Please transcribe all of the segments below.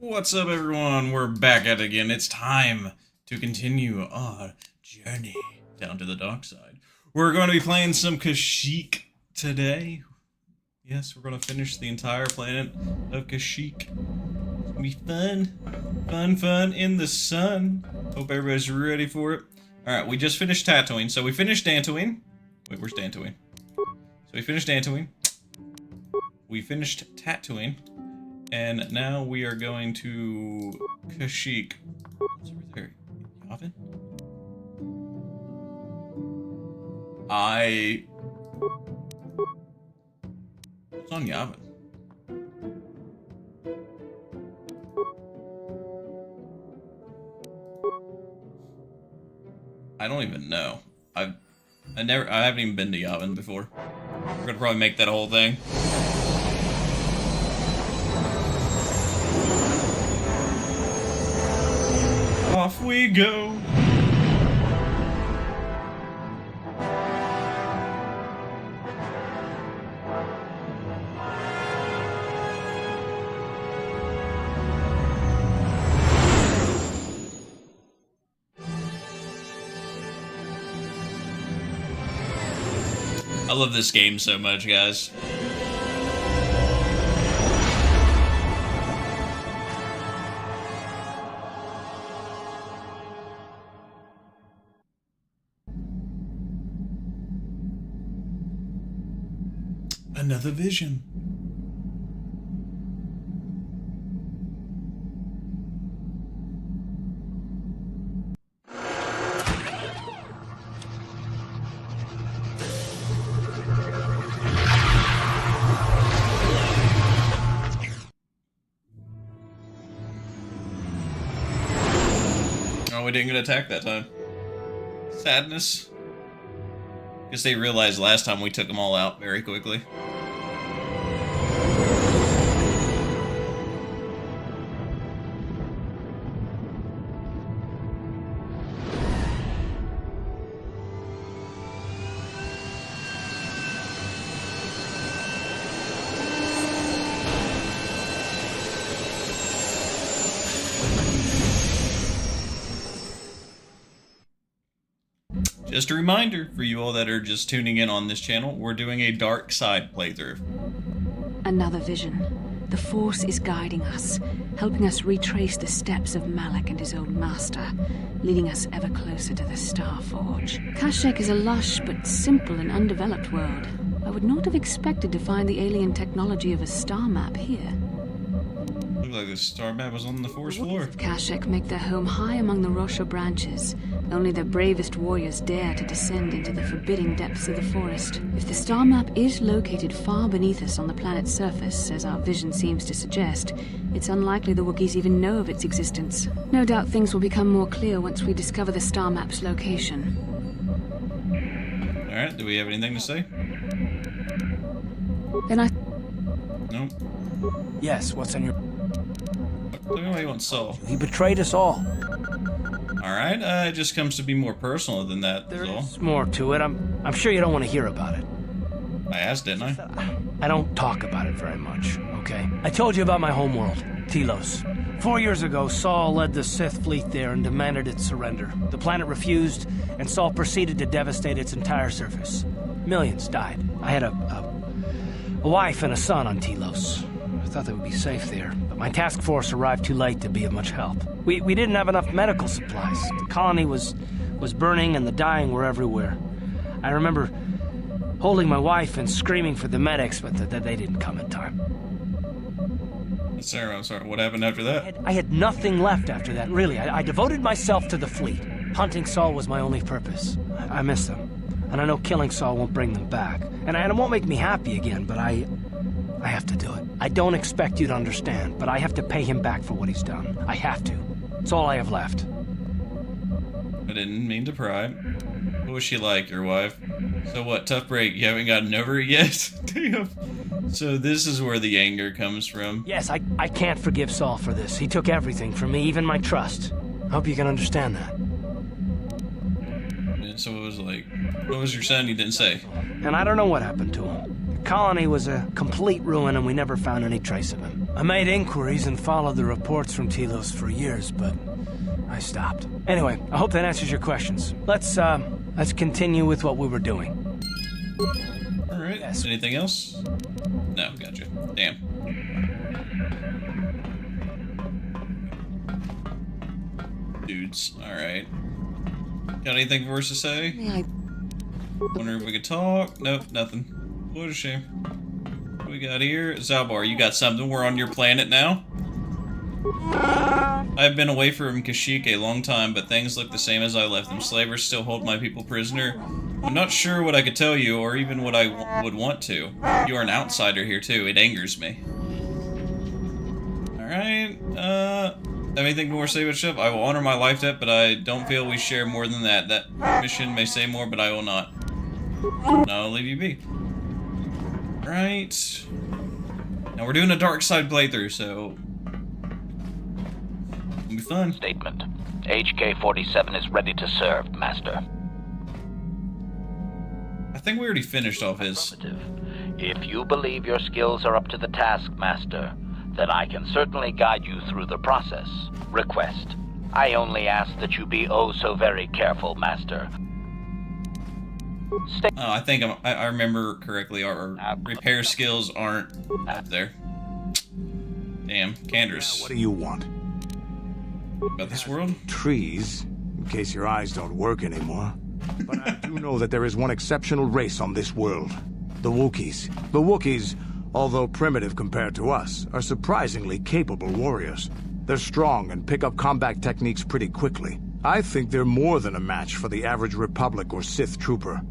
What's up, everyone? We're back at it again. It's time to continue our journey down to the dark side. We're going to be playing some Kashyyyk today. Yes, we're going to finish the entire planet of Kashyyyk. It's going to be fun. Fun in the sun. Hope everybody's ready for it. Alright, we just finished Tatooine. So we finished Tatooine. Wait, where's Tatooine? So we finished Tatooine. We finished Tatooine. And now we are going to Kashyyyk. What's over there? Yavin? What's on Yavin? I don't even know. I haven't even been to Yavin before. We're gonna probably make that a whole thing. Off we go. I love this game so much, guys. Another vision. Oh, we didn't get attacked that time. Sadness. Guess they realized last time we took them all out very quickly. Just a reminder for you all that are just tuning in on this channel, we're doing a Darkside playthrough. Another vision. The Force is guiding us, helping us retrace the steps of Malak and his old master, leading us ever closer to the Star Forge. Kashyyyk is a lush but simple and undeveloped world. I would not have expected to find the alien technology of a star map here. Looked like the star map was on the Force floor. Kashyyyk make their home high among the Rosho branches. Only the bravest warriors dare to descend into the forbidding depths of the forest. If the star map is located far beneath us on the planet's surface, as our vision seems to suggest, it's unlikely the Wookiees even know of its existence. No doubt things will become more clear once we discover the star map's location. Alright, do we have anything to say? Then I... No. Yes, what's on your... Tell me why you want Saul. He betrayed us all. Alright, it just comes to be more personal than that, There's more to it. I'm sure you don't want to hear about it. I asked, didn't I? I don't talk about it very much, okay? I told you about my homeworld, Telos. 4 years ago, Saul led the Sith fleet there and demanded its surrender. The planet refused, and Saul proceeded to devastate its entire surface. Millions died. I had a wife and a son on Telos. I thought they would be safe there, but my task force arrived too late to be of much help. We didn't have enough medical supplies. The colony was burning and the dying were everywhere. I remember holding my wife and screaming for the medics, but they didn't come in time. Sarah, I'm sorry, what happened after that? I had nothing left after that, really. I devoted myself to the fleet. Hunting Saul was my only purpose. I miss them, and I know killing Saul won't bring them back. And it won't make me happy again, but I have to do it. I don't expect you to understand, but I have to pay him back for what he's done. I have to. It's all I have left. I didn't mean to pry. What was she like, your wife? So what, tough break, you haven't gotten over it yet? Damn. So this is where the anger comes from. Yes, I can't forgive Saul for this. He took everything from me, even my trust. I hope you can understand that. And so it was like, what was your son? You didn't say. And I don't know what happened to him. The colony was a complete ruin and we never found any trace of him. I made inquiries and followed the reports from Telos for years, but I stopped. Anyway, I hope that answers your questions. Let's continue with what we were doing. Alright, Yes. Anything else? No, gotcha. Damn. Dudes, alright. Got anything for us to say? Yeah, Wonder if we could talk? Nope, nothing. What a shame. What we got here? Zalbar, you got something? We're on your planet now? I've been away from Kashyyyk a long time, but things look the same as I left them. Slavers still hold my people prisoner. I'm not sure what I could tell you, or even what I would want to. You are an outsider here, too. It angers me. Alright, anything more to say about ship? I will honor my life debt, but I don't feel we share more than that. That mission may say more, but I will not. No, I'll leave you be. Right. Now we're doing a Darkside playthrough, so it'll be fun. Statement. HK-47 is ready to serve, Master. I think we already finished off his. Affirmative. If you believe your skills are up to the task, Master, then I can certainly guide you through the process. Request. I only ask that you be oh so very careful, Master. Oh, I think I remember correctly. Our repair skills aren't up there. Damn, Candace. What do you want? About this world? Trees, in case your eyes don't work anymore. But I do know that there is one exceptional race on this world. The Wookiees. The Wookiees, although primitive compared to us, are surprisingly capable warriors. They're strong and pick up combat techniques pretty quickly. I think they're more than a match for the average Republic or Sith trooper.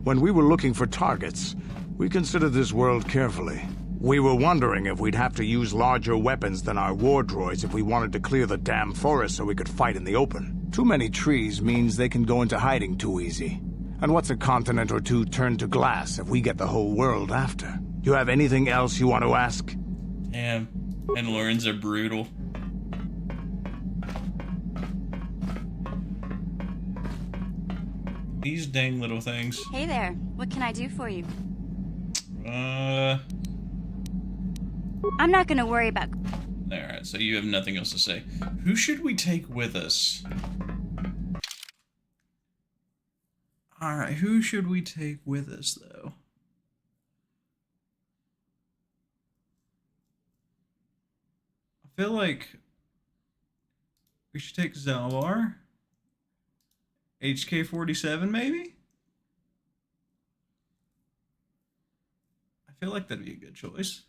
When we were looking for targets, we considered this world carefully. We were wondering if we'd have to use larger weapons than our war droids if we wanted to clear the damn forest so we could fight in the open. Too many trees means they can go into hiding too easy. And what's a continent or two turned to glass if we get the whole world after? You have anything else you want to ask? Damn, Mandalorians are brutal. These dang little things. Hey there, what can I do for you? I'm not gonna worry about... Alright, so you have nothing else to say. Who should we take with us? Alright, who should we take with us, though? I feel like we should take Zalbar. HK-47, maybe? I feel like that'd be a good choice.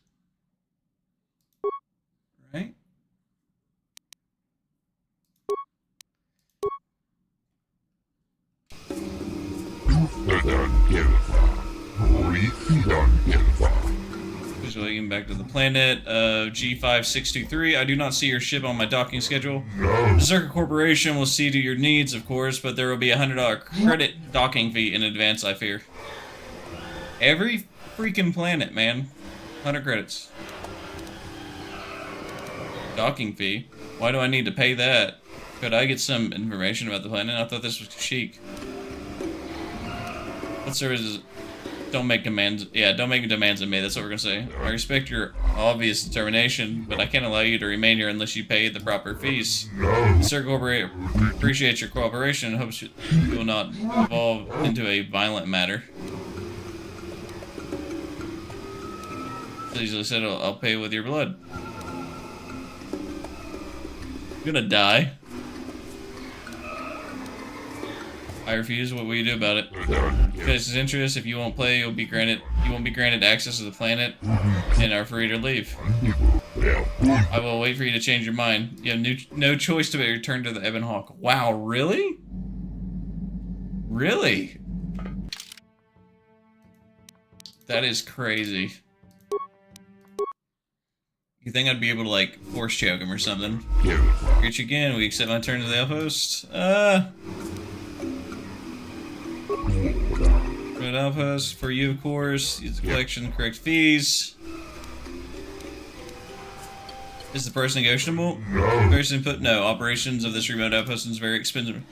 Right? Visually back to the planet. G5623. I do not see your ship on my docking schedule. The Czerka Corporation will see to your needs, of course, but there will be a $100 credit docking fee in advance, I fear. Every freaking planet, man. 100 credits. Docking fee? Why do I need to pay that? Could I get some information about the planet? I thought this was Kashyyyk. What services? Don't make demands. Yeah, don't make demands of me. That's what we're gonna say. I respect your obvious determination, but I can't allow you to remain here unless you pay the proper fees. Sir Corporate appreciates your cooperation and hopes you will not evolve into a violent matter. As I said, I'll pay with your blood. You're gonna die. I refuse. What will you do about it? Because his interest, if you won't play, you won't be granted access to the planet and are free to leave. I will wait for you to change your mind. You have no choice to return to the Ebon Hawk. Wow, really? Really? That is crazy. You think I'd be able to, like, force choke him or something? Greet you again. We accept my turn to the outpost. Red outpost for you, of course. Use the collection, correct fees. Is the price negotiable? Person input? No. Operations of this remote outpost is very expensive.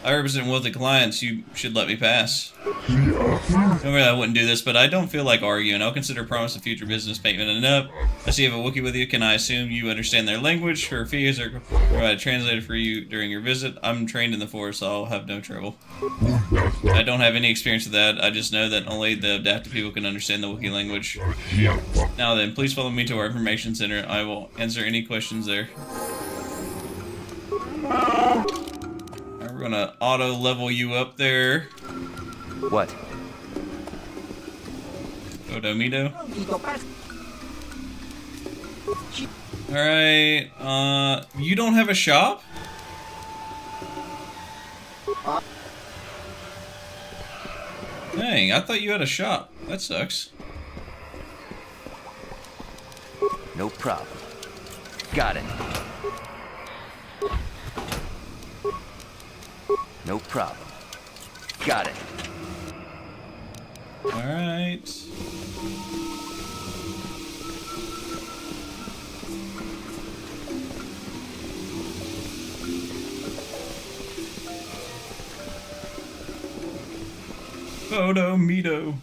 I represent wealthy clients. You should let me pass. Normally I wouldn't do this, but I don't feel like arguing. I'll consider promise of future business payment enough. I see you have a Wookiee with you. Can I assume you understand their language? For fees or provide a translator for you during your visit? I'm trained in the Force, so I'll have no trouble. I don't have any experience with that. I just know that only the adapted people can understand the Wookiee language. Now then, please follow me to our information center. I will answer any questions there. We're gonna auto level you up there. What? Odomito. Alright, you don't have a shop? Dang, I thought you had a shop. That sucks. No problem. Got it. No problem. Got it. Alright. Odomito.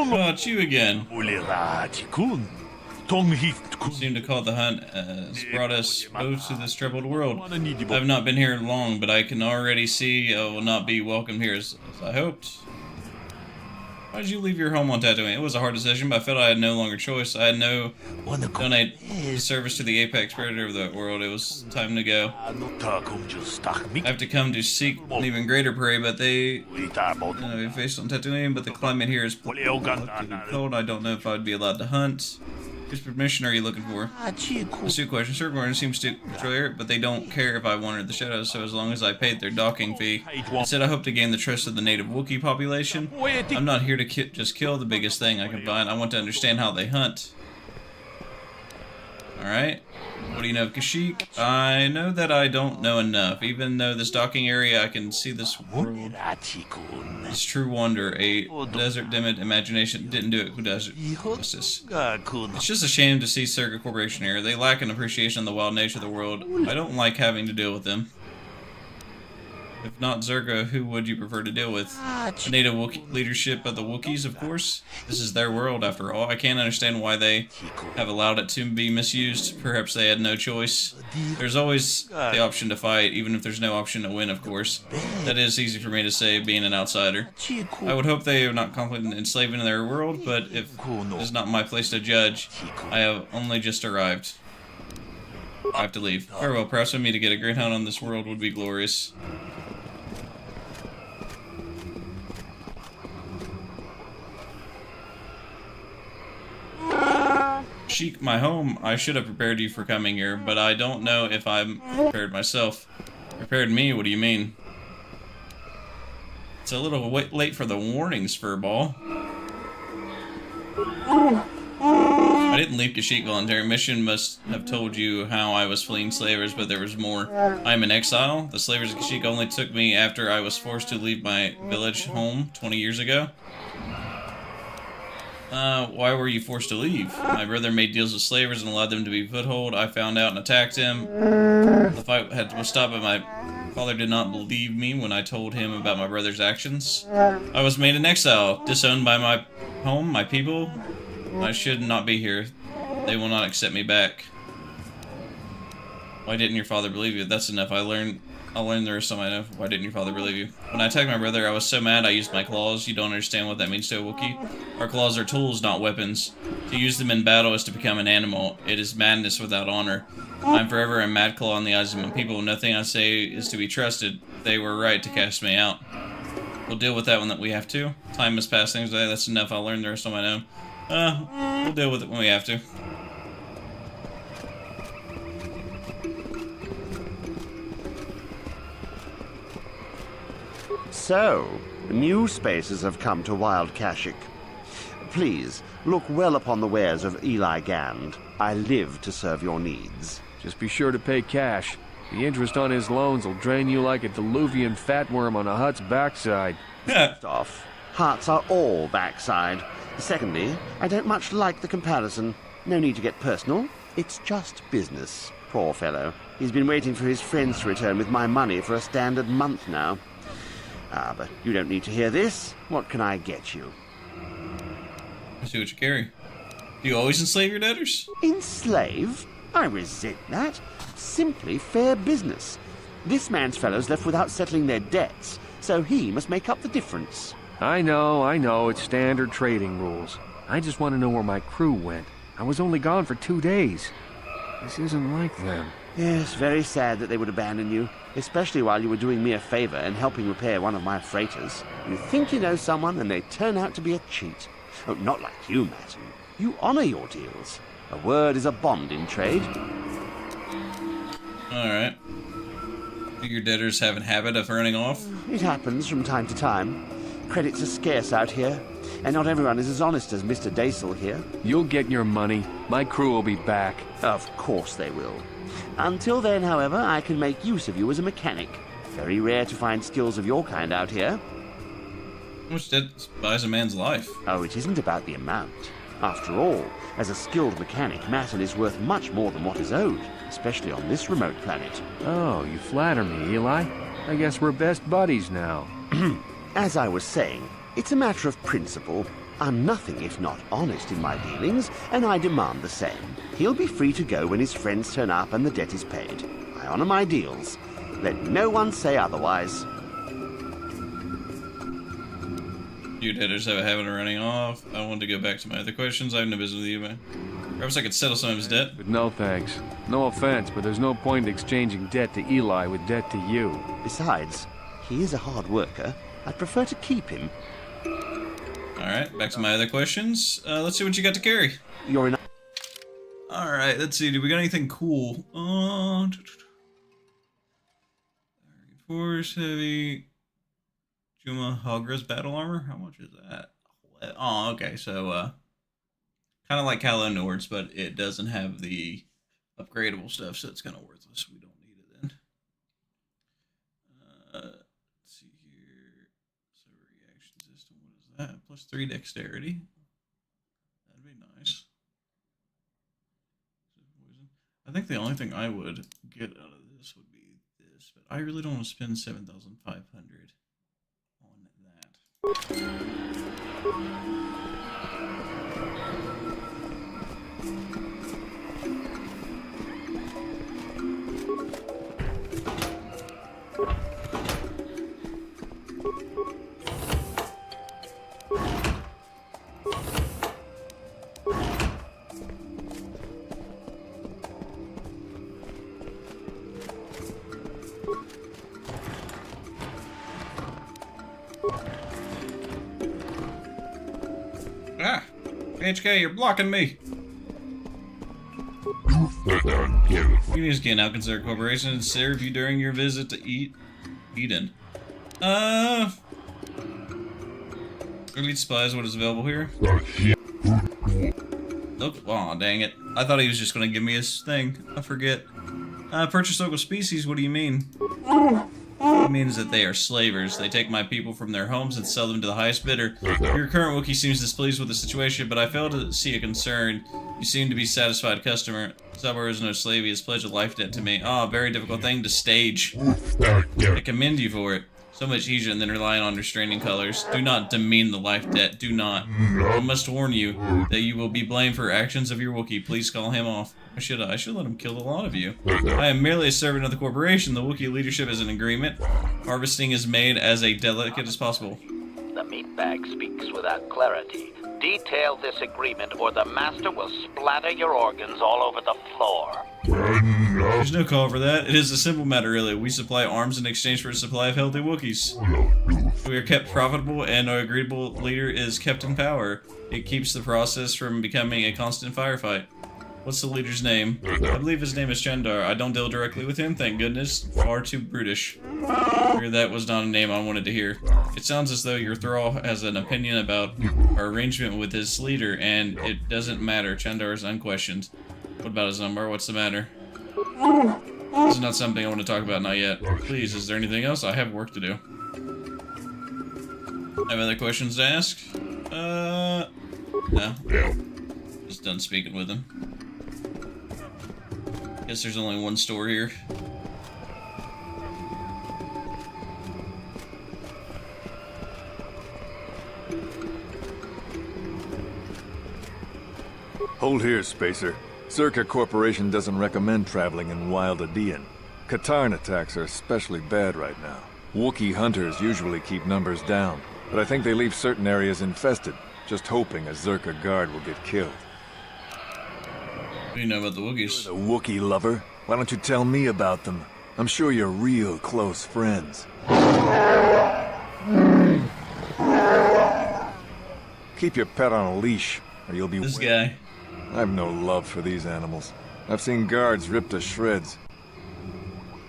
Oh, it's you again. Seem to call the hunt has brought us both to this troubled world. I have not been here long, but I can already see I will not be welcomed here as I hoped. Why did you leave your home on Tatooine? It was a hard decision, but I felt I had no longer choice. I had no donate service to the apex predator of the world. It was time to go. I have to come to seek an even greater prey, but they faced on Tatooine, but the climate here is cold. I don't know if I'd be allowed to hunt. Whose permission are you looking for? That's two questions. Circle seems to control it, but they don't care if I wandered the shadows, so as long as I paid their docking fee. Instead, I hope to gain the trust of the native Wookiee population. I'm not here to just kill the biggest thing I can find. I want to understand how they hunt. Alright. What do you know of Kashyyyk? I know that I don't know enough. Even though this docking area, I can see this world. This true wonder. A desert dimmed imagination didn't do it justice. It's just a shame to see Czerka Corporation here. They lack an appreciation of the wild nature of the world. I don't like having to deal with them. If not Czerka, who would you prefer to deal with? The native Wookiee leadership of the Wookiees, of course. This is their world, after all. I can't understand why they have allowed it to be misused. Perhaps they had no choice. There's always the option to fight, even if there's no option to win, of course. That is easy for me to say, being an outsider. I would hope they are not confident enslaving their world, but if it is not my place to judge, I have only just arrived. I have to leave. Farewell. Perhaps for me to get a great hunt on this world would be glorious. Kashyyyk, my home. I should have prepared you for coming here, but I don't know if I'm prepared myself. Prepared me? What do you mean? It's a little late for the warnings, Furball. I didn't leave Kashyyyk voluntarily. Mission must have told you how I was fleeing slavers, but there was more. I am in exile. The slavers of Kashyyyk only took me after I was forced to leave my village home 20 years ago. Why were you forced to leave? My brother made deals with slavers and allowed them to be foothold. I found out and attacked him. The fight was stopped, but my father did not believe me when I told him about my brother's actions. I was made an exile, disowned by my home, my people. I should not be here. They will not accept me back. Why didn't your father believe you? That's enough. I'll learn the rest of my life. Why didn't your father believe you? When I attacked my brother, I was so mad I used my claws. You don't understand what that means to a Wookiee. Our claws are tools, not weapons. To use them in battle is to become an animal. It is madness without honor. I'm forever a mad claw in the eyes of my people. Nothing I say is to be trusted. They were right to cast me out. We'll deal with that when we have to. Time has passed things away. That's enough. I'll learn the rest on my own. We'll deal with it when we have to. So, new spaces have come to Wild Kashyyyk. Please, look well upon the wares of Eli Gand. I live to serve your needs. Just be sure to pay cash. The interest on his loans will drain you like a diluvian fatworm on a hut's backside. First off, huts are all backside. Secondly, I don't much like the comparison. No need to get personal. It's just business. Poor fellow. He's been waiting for his friends to return with my money for a standard month now. Ah, but you don't need to hear this. What can I get you? Let's see what you carry. Do you always enslave your debtors? Enslave? I resent that. Simply fair business. This man's fellows left without settling their debts, so he must make up the difference. I know, it's standard trading rules. I just want to know where my crew went. I was only gone for 2 days. This isn't like them. Yes, very sad that they would abandon you, especially while you were doing me a favor and helping repair one of my freighters. You think you know someone, and they turn out to be a cheat. Oh, not like you, Madden. You honor your deals. A word is a bond in trade. Alright. Do your debtors have a habit of running off? It happens from time to time. Credits are scarce out here, and not everyone is as honest as Mr. Daisel here. You'll get your money. My crew will be back. Of course they will. Until then, however, I can make use of you as a mechanic. Very rare to find skills of your kind out here. How much debt buys a man's life? Oh, it isn't about the amount. After all, as a skilled mechanic, Matten is worth much more than what is owed, especially on this remote planet. Oh, you flatter me, Eli. I guess we're best buddies now. As I was saying, it's a matter of principle. I'm nothing if not honest in my dealings, and I demand the same. He'll be free to go when his friends turn up and the debt is paid. I honor my deals. Let no one say otherwise. Your debtors have a habit of running off. I want to go back to my other questions. I have no business with you, man. Perhaps I could settle some of his debt. But no thanks. No offense, but there's no point in exchanging debt to Eli with debt to you. Besides, he is a hard worker. I'd prefer to keep him. Alright, back to my other questions. Let's see what you got to carry. You're in. Alright, let's see. Do we got anything cool? Force heavy. Juma Hagra's battle armor? How much is that? Oh, okay, so, kind of like Calo Nord's, but it doesn't have the upgradable stuff, so it's kind of worthless. We don't need it then. Let's see here. So, reaction system, what is that? Plus 3 dexterity. That'd be nice. I think the only thing I would get out of this would be this, but I really don't want to spend 7,500 on that. Ah! HK, you're blocking me! Unions can now consider cooperation and serve you during your visit to Eden. Elite supplies, what is available here? Look, oh, dang it. I thought he was just gonna give me his thing. I forget. Purchase local species, what do you mean? It means that they are slavers. They take my people from their homes and sell them to the highest bidder. Your current Wookiee seems displeased with the situation, but I fail to see a concern. You seem to be a satisfied customer. Subway is no slave. He has pledged a life debt to me. Oh, very difficult thing to stage. I commend you for it. So much easier than relying on restraining colors. Do not demean the life debt. Do not. I must warn you that you will be blamed for actions of your Wookiee. Please call him off. I should let him kill a lot of you. I am merely a servant of the corporation. The Wookiee leadership is an agreement. Harvesting is made as delicate as possible. The meatbag speaks without clarity. Detail this agreement or the master will splatter your organs all over the floor. There's no call for that. It is a simple matter, really. We supply arms in exchange for a supply of healthy Wookiees. We are kept profitable, and our agreeable leader is kept in power. It keeps the process from becoming a constant firefight. What's the leader's name? I believe his name is Chuundar. I don't deal directly with him, thank goodness. Far too brutish. That was not a name I wanted to hear. It sounds as though your thrall has an opinion about our arrangement with his leader, and it doesn't matter. Chuundar is unquestioned. What about his number? What's the matter? This is not something I want to talk about, not yet. Please, is there anything else? I have work to do. I have other questions to ask? No? Just done speaking with him. Guess there's only one store here. Hold here, Spacer. Czerka Corporation doesn't recommend traveling in Wild Adean. Katarn attacks are especially bad right now. Wookiee hunters usually keep numbers down, but I think they leave certain areas infested, just hoping a Czerka guard will get killed. What do you know about the Wookiees? You're the Wookiee lover? Why don't you tell me about them? I'm sure you're real close friends. Keep your pet on a leash, or you'll be... This guy. I've no love for these animals. I've seen guards ripped to shreds.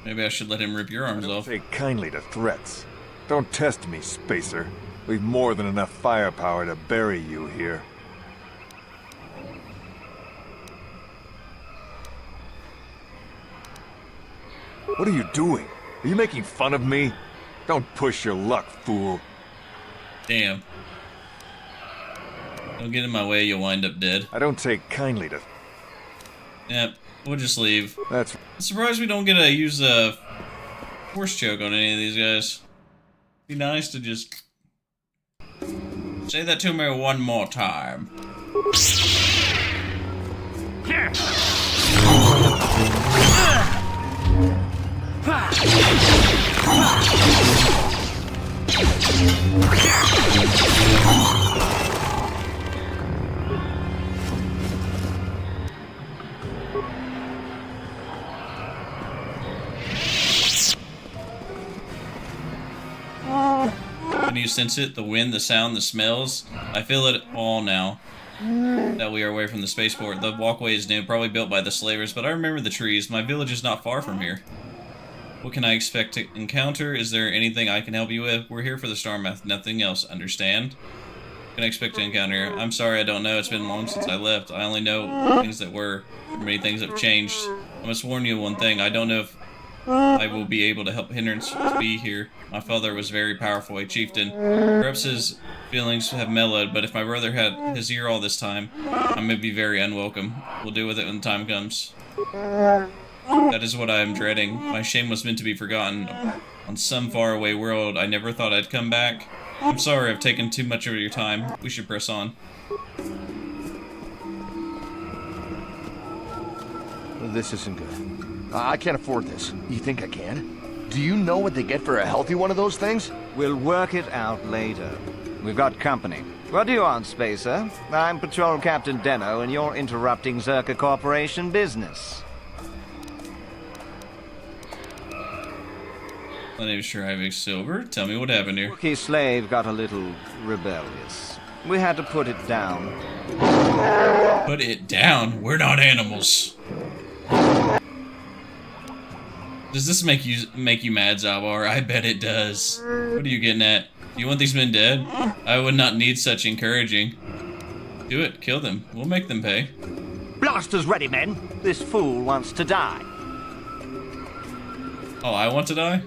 Maybe I should let him rip your arms off. Take kindly to threats. Don't test me, Spacer. We've more than enough firepower to bury you here. What are you doing? Are you making fun of me? Don't push your luck, fool. Damn. Don't get in my way, you'll wind up dead. I don't take kindly to... Yep, we'll just leave. That's... I'm surprised we don't get to use a force choke on any of these guys. Be nice to just... say that to me one more time. Can you sense it? The wind, the sound, the smells? I feel it all now that we are away from the spaceport. The walkway is new, probably built by the slavers, but I remember the trees. My village is not far from here. What can I expect to encounter? Is there anything I can help you with? We're here for the Starmouth, nothing else, understand? What can I expect to encounter here? I'm sorry, I don't know. It's been long since I left. I only know things that were. Many things have changed. I must warn you one thing. I don't know if I will be able to help Hindrance to be here. My father was very powerful, a chieftain. Perhaps his feelings have mellowed, but if my brother had his ear all this time, I may be very unwelcome. We'll deal with it when the time comes. That is what I am dreading. My shame was meant to be forgotten. On some faraway world, I never thought I'd come back. I'm sorry I've taken too much of your time. We should press on. This isn't good. I can't afford this. You think I can? Do you know what they get for a healthy one of those things? We'll work it out later. We've got company. What do you want, Spacer? I'm Patrol Captain Deno, and you're interrupting Czerka Corporation business. My name is Trivex Silver. Tell me what happened here. Wookiee slave got a little rebellious. We had to put it down. Put it down? We're not animals. Does this make you mad, Zabar? I bet it does. What are you getting at? Do you want these men dead? I would not need such encouraging. Do it. Kill them. We'll make them pay. Blasters ready, men. This fool wants to die. Oh, I want to die?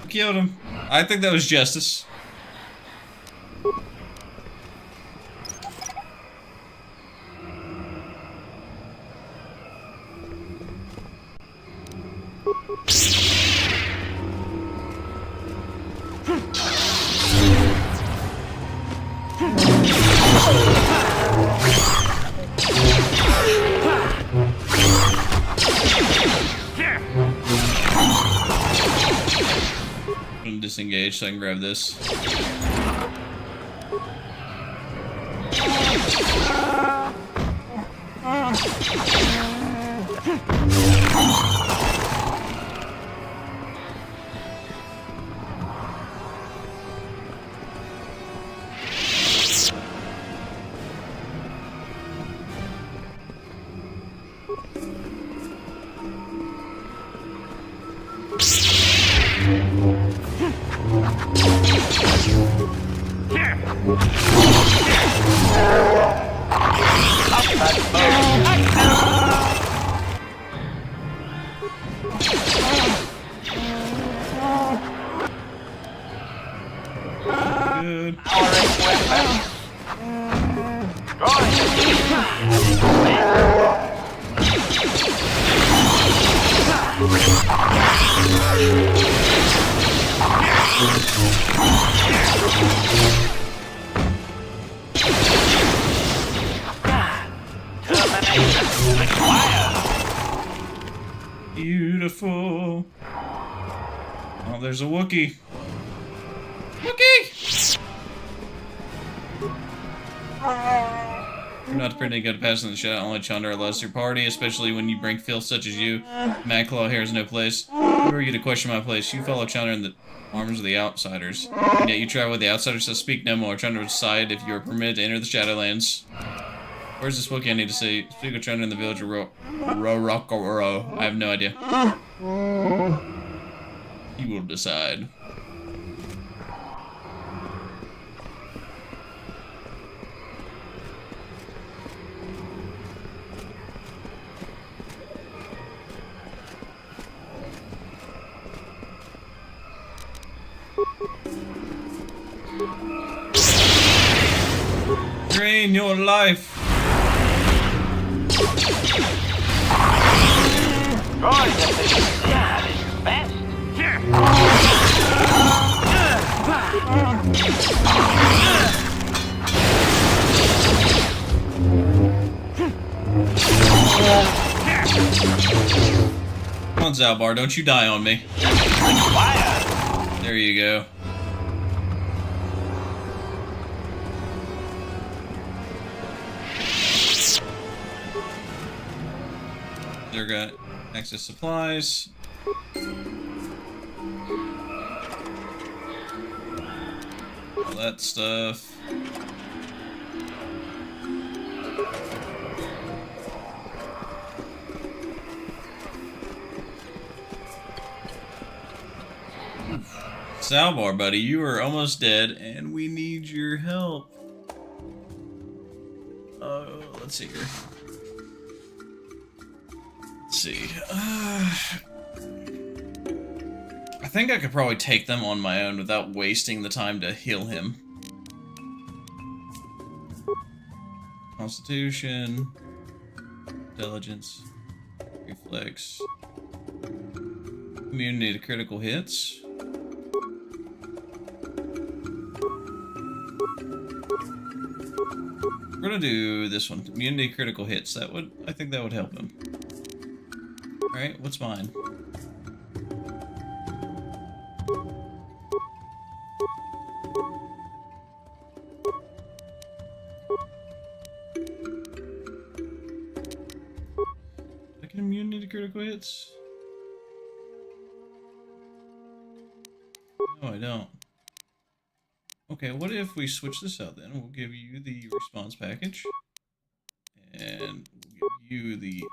Killed him. I think that was justice. Disengage so I can grab this. Good. Beautiful. Oh, there's a Wookie. Wookie! You're not pretty good at passing the shot. Only Chuundar allows your party, especially when you bring filth such as you. Mad Claw here is no place. Who are you to question my place? You follow Chuundar in the arms of the outsiders. And yet you travel with the outsiders, so speak no more. Chuundar will decide if you are permitted to enter the Shadowlands. Where's this Wookie I need to see? Speak with Chuundar in the village of Rwookrrrorro. I have no idea. He will decide. Drain your life. Come on, Zalbar, don't you die on me. There you go. Czerka, access supplies. All that stuff. Zalbar, buddy, you are almost dead, and we need your help. Let's see here. Let's see. I think I could probably take them on my own without wasting the time to heal him. Constitution, intelligence, reflex, immunity to critical hits. We're gonna do this one, immunity to critical hits. I think that would help him. Alright, what's mine? I can immunity to critical hits? No, I don't. Okay, what if we switch this out then? We'll give you the response package. And we'll give you the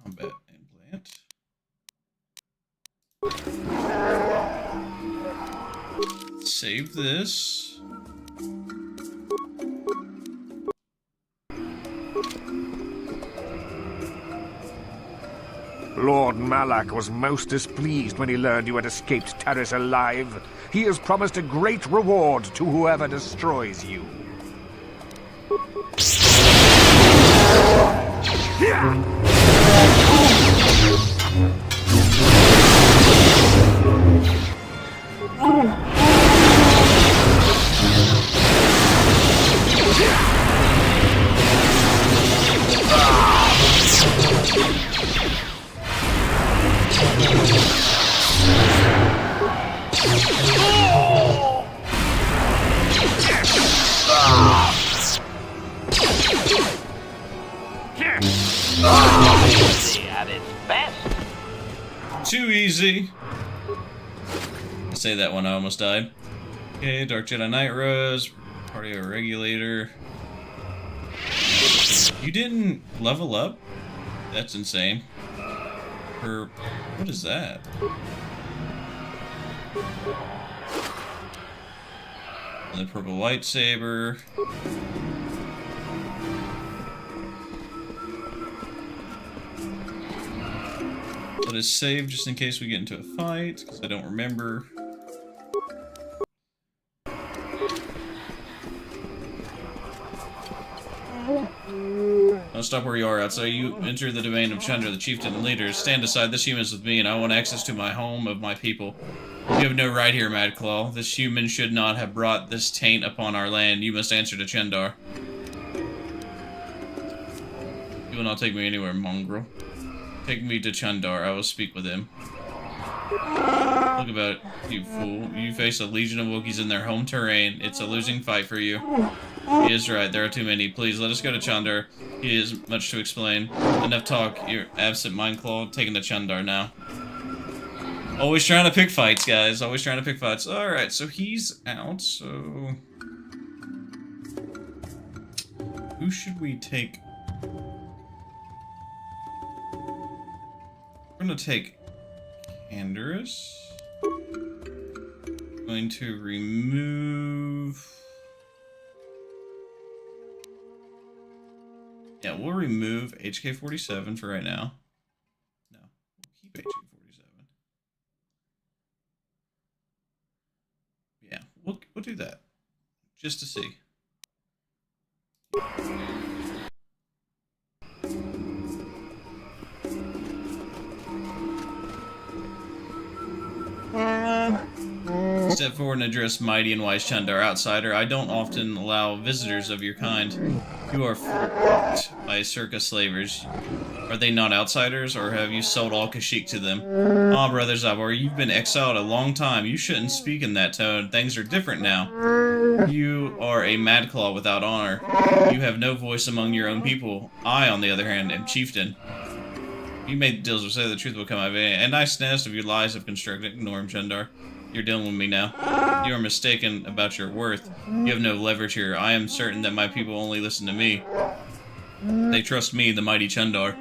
combat implant. Save this. Lord Malak was most displeased when he learned you had escaped Taris alive. He has promised a great reward to whoever destroys you. Too easy. I say that when I almost died. Okay, Dark Jedi Night Rose, Cardio Regulator. You didn't level up? That's insane. What is that? And the purple lightsaber. Let us save just in case we get into a fight, because I don't remember. Now stop where you are. Outside you enter the domain of Chuundar, the chieftain and leader. Stand aside. This human is with me, and I want access to my home of my people. You have no right here, Mad Claw. This human should not have brought this taint upon our land. You must answer to Chuundar. You will not take me anywhere, mongrel. Take me to Chuundar. I will speak with him. Look about it, you fool. You face a legion of Wookiees in their home terrain. It's a losing fight for you. He is right. There are too many. Please, let us go to Chuundar. He has much to explain. Enough talk. You're absent, Mind Claw. Taking to Chuundar now. Always trying to pick fights, guys. Always trying to pick fights. Alright, so he's out, so... Who should we take? We're gonna take Canderous. Going to remove... Yeah, we'll remove HK-47 for right now. No, we'll keep HK-47. Yeah, we'll do that. Just to see. Step forward and address mighty and wise Chuundar. Outsider, I don't often allow visitors of your kind. You are fucked by Czerka slavers. Are they not outsiders, or have you sold all Kashyyyk to them? Ah, Brother Zabar, you've been exiled a long time. You shouldn't speak in that tone. Things are different now. You are a mad claw without honor. You have no voice among your own people. I, on the other hand, am chieftain. You made deals to say the truth will come out of it, and nice nest of your lies have constructed. Ignore him, Chuundar. You're dealing with me now. You are mistaken about your worth. You have no leverage here. I am certain that my people only listen to me. They trust me, the mighty Chuundar.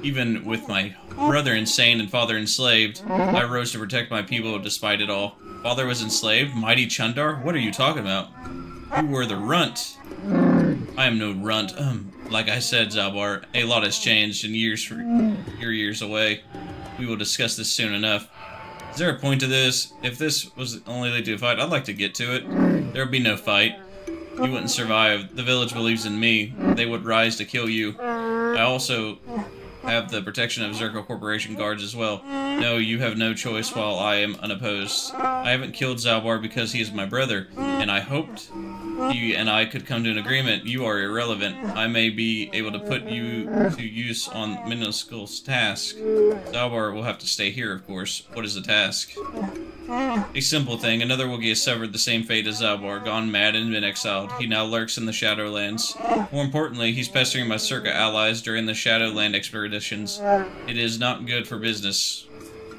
Even with my brother insane and father enslaved, I rose to protect my people despite it all. Father was enslaved? Mighty Chuundar? What are you talking about? You were the runt. I am no runt. Like I said, Zabar, a lot has changed in years you're years away. We will discuss this soon enough. Is there a point to this? If this was the only way to a fight, I'd like to get to it. There would be no fight. You wouldn't survive. The village believes in me. They would rise to kill you. I also have the protection of Czerka Corporation guards as well. No, you have no choice while I am unopposed. I haven't killed Zabar because he is my brother, and I hoped you and I could come to an agreement. You are irrelevant. I may be able to put you to use on Minuscule's task. Zabar will have to stay here, of course. What is the task? A simple thing. Another Wookiee has suffered the same fate as Zabar, gone mad and been exiled. He now lurks in the Shadowlands. More importantly, he's pestering my Czerka allies during the Shadowland expeditions. It is not good for business.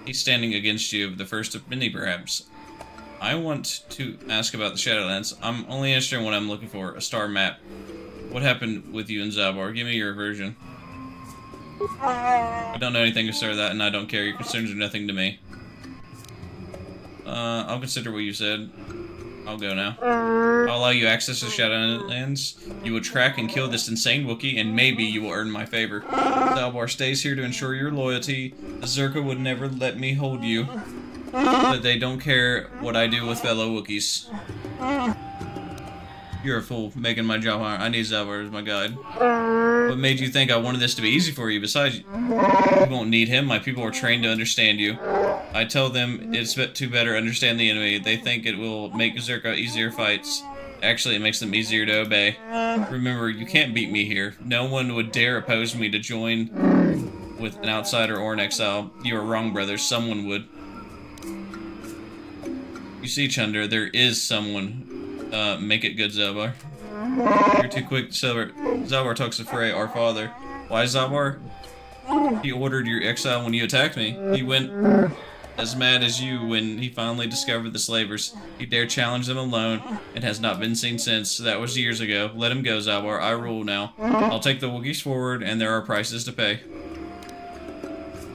He's standing against you, the first of many, perhaps. I want to ask about the Shadowlands. I'm only interested in what I'm looking for, a star map. What happened with you and Zabar? Give me your version. I don't know anything to start that, and I don't care. Your concerns are nothing to me. I'll consider what you said. I'll go now. I'll allow you access to Shadowlands. You will track and kill this insane Wookiee, and maybe you will earn my favor. Zabar stays here to ensure your loyalty. The Czerka would never let me hold you. But they don't care what I do with fellow Wookiees. You're a fool, making my job hard. I need Zabar as my guide. What made you think I wanted this to be easy for you? Besides, you won't need him. My people are trained to understand you. I tell them it's to better understand the enemy. They think it will make Czerka easier fights. Actually, it makes them easier to obey. Remember, you can't beat me here. No one would dare oppose me to join with an outsider or an exile. You are wrong, brother. Someone would. You see, Chuundar, there is someone. Make it good, Zabar. You're too quick to celebrate. Zabar talks to Freyyr, our father. Why, Zabar? He ordered your exile when you attacked me. He went as mad as you when he finally discovered the slavers. He dared challenge them alone and has not been seen since. That was years ago. Let him go, Zabar. I rule now. I'll take the Wookiees forward, and there are prices to pay.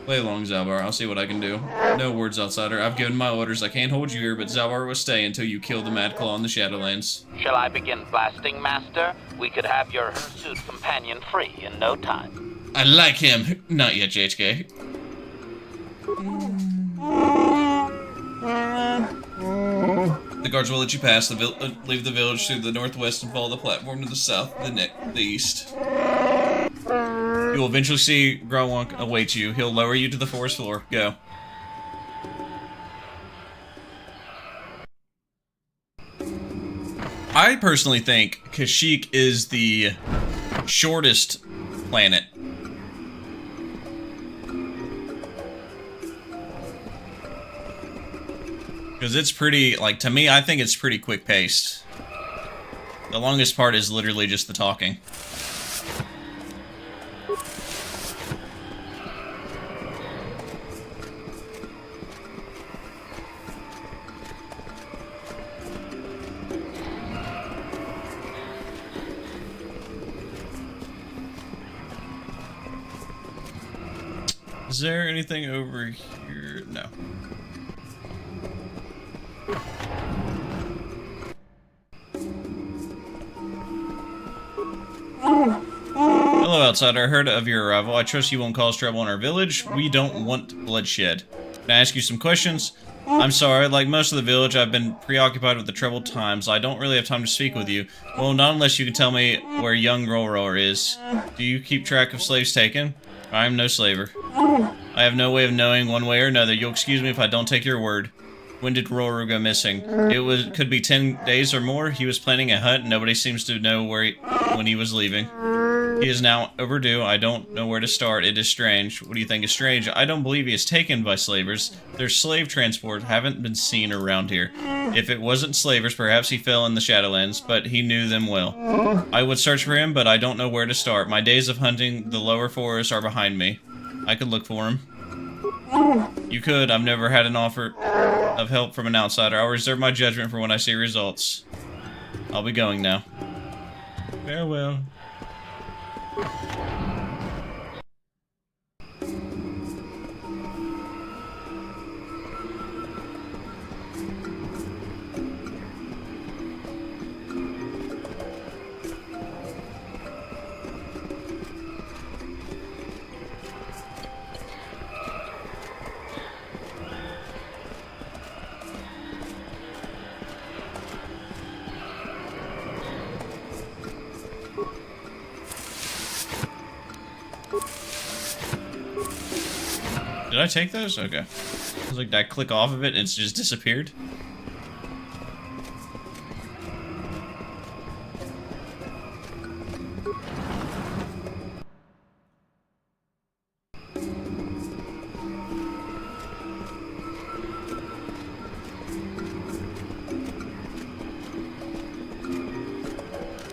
Play along, Zalbar. I'll see what I can do. No words, outsider. I've given my orders. I can't hold you here, but Zalbar will stay until you kill the Mad Claw in the Shadowlands. Shall I begin blasting, Master? We could have your hirsute companion free in no time. I like him. Not yet, JHK. The guards will let you pass. Leave the village to the northwest and follow the platform to the south, the east. You will eventually see Growonk await you. He'll lower you to the forest floor. Go. I personally think Kashyyyk is the shortest planet. Because it's pretty, like, to me, I think it's pretty quick-paced. The longest part is literally just the talking. Is there anything over here? No. Hello, outsider. I heard of your arrival. I trust you won't cause trouble in our village. We don't want bloodshed. Can I ask you some questions? I'm sorry, like most of the village, I've been preoccupied with the troubled times. I don't really have time to speak with you. Well, not unless you can tell me where young Rwookrrror is. Do you keep track of slaves taken? I am no slaver. I have no way of knowing one way or another. You'll excuse me if I don't take your word. When did Rwookrrror go missing? Could be 10 days or more. He was planning a hunt and nobody seems to know when he was leaving. He is now overdue. I don't know where to start. It is strange. What do you think is strange? I don't believe he is taken by slavers. Their slave transport haven't been seen around here. If it wasn't slavers, perhaps he fell in the Shadowlands, but he knew them well. I would search for him, but I don't know where to start. My days of hunting the lower forests are behind me. I could look for him. You could. I've never had an offer of help from an outsider. I'll reserve my judgment for when I see results. I'll be going now. Farewell. Did I take those? Okay. It was like, did I click off of it and it's just disappeared?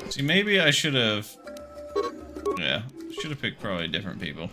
See, maybe I should have... Yeah, should have picked probably different people.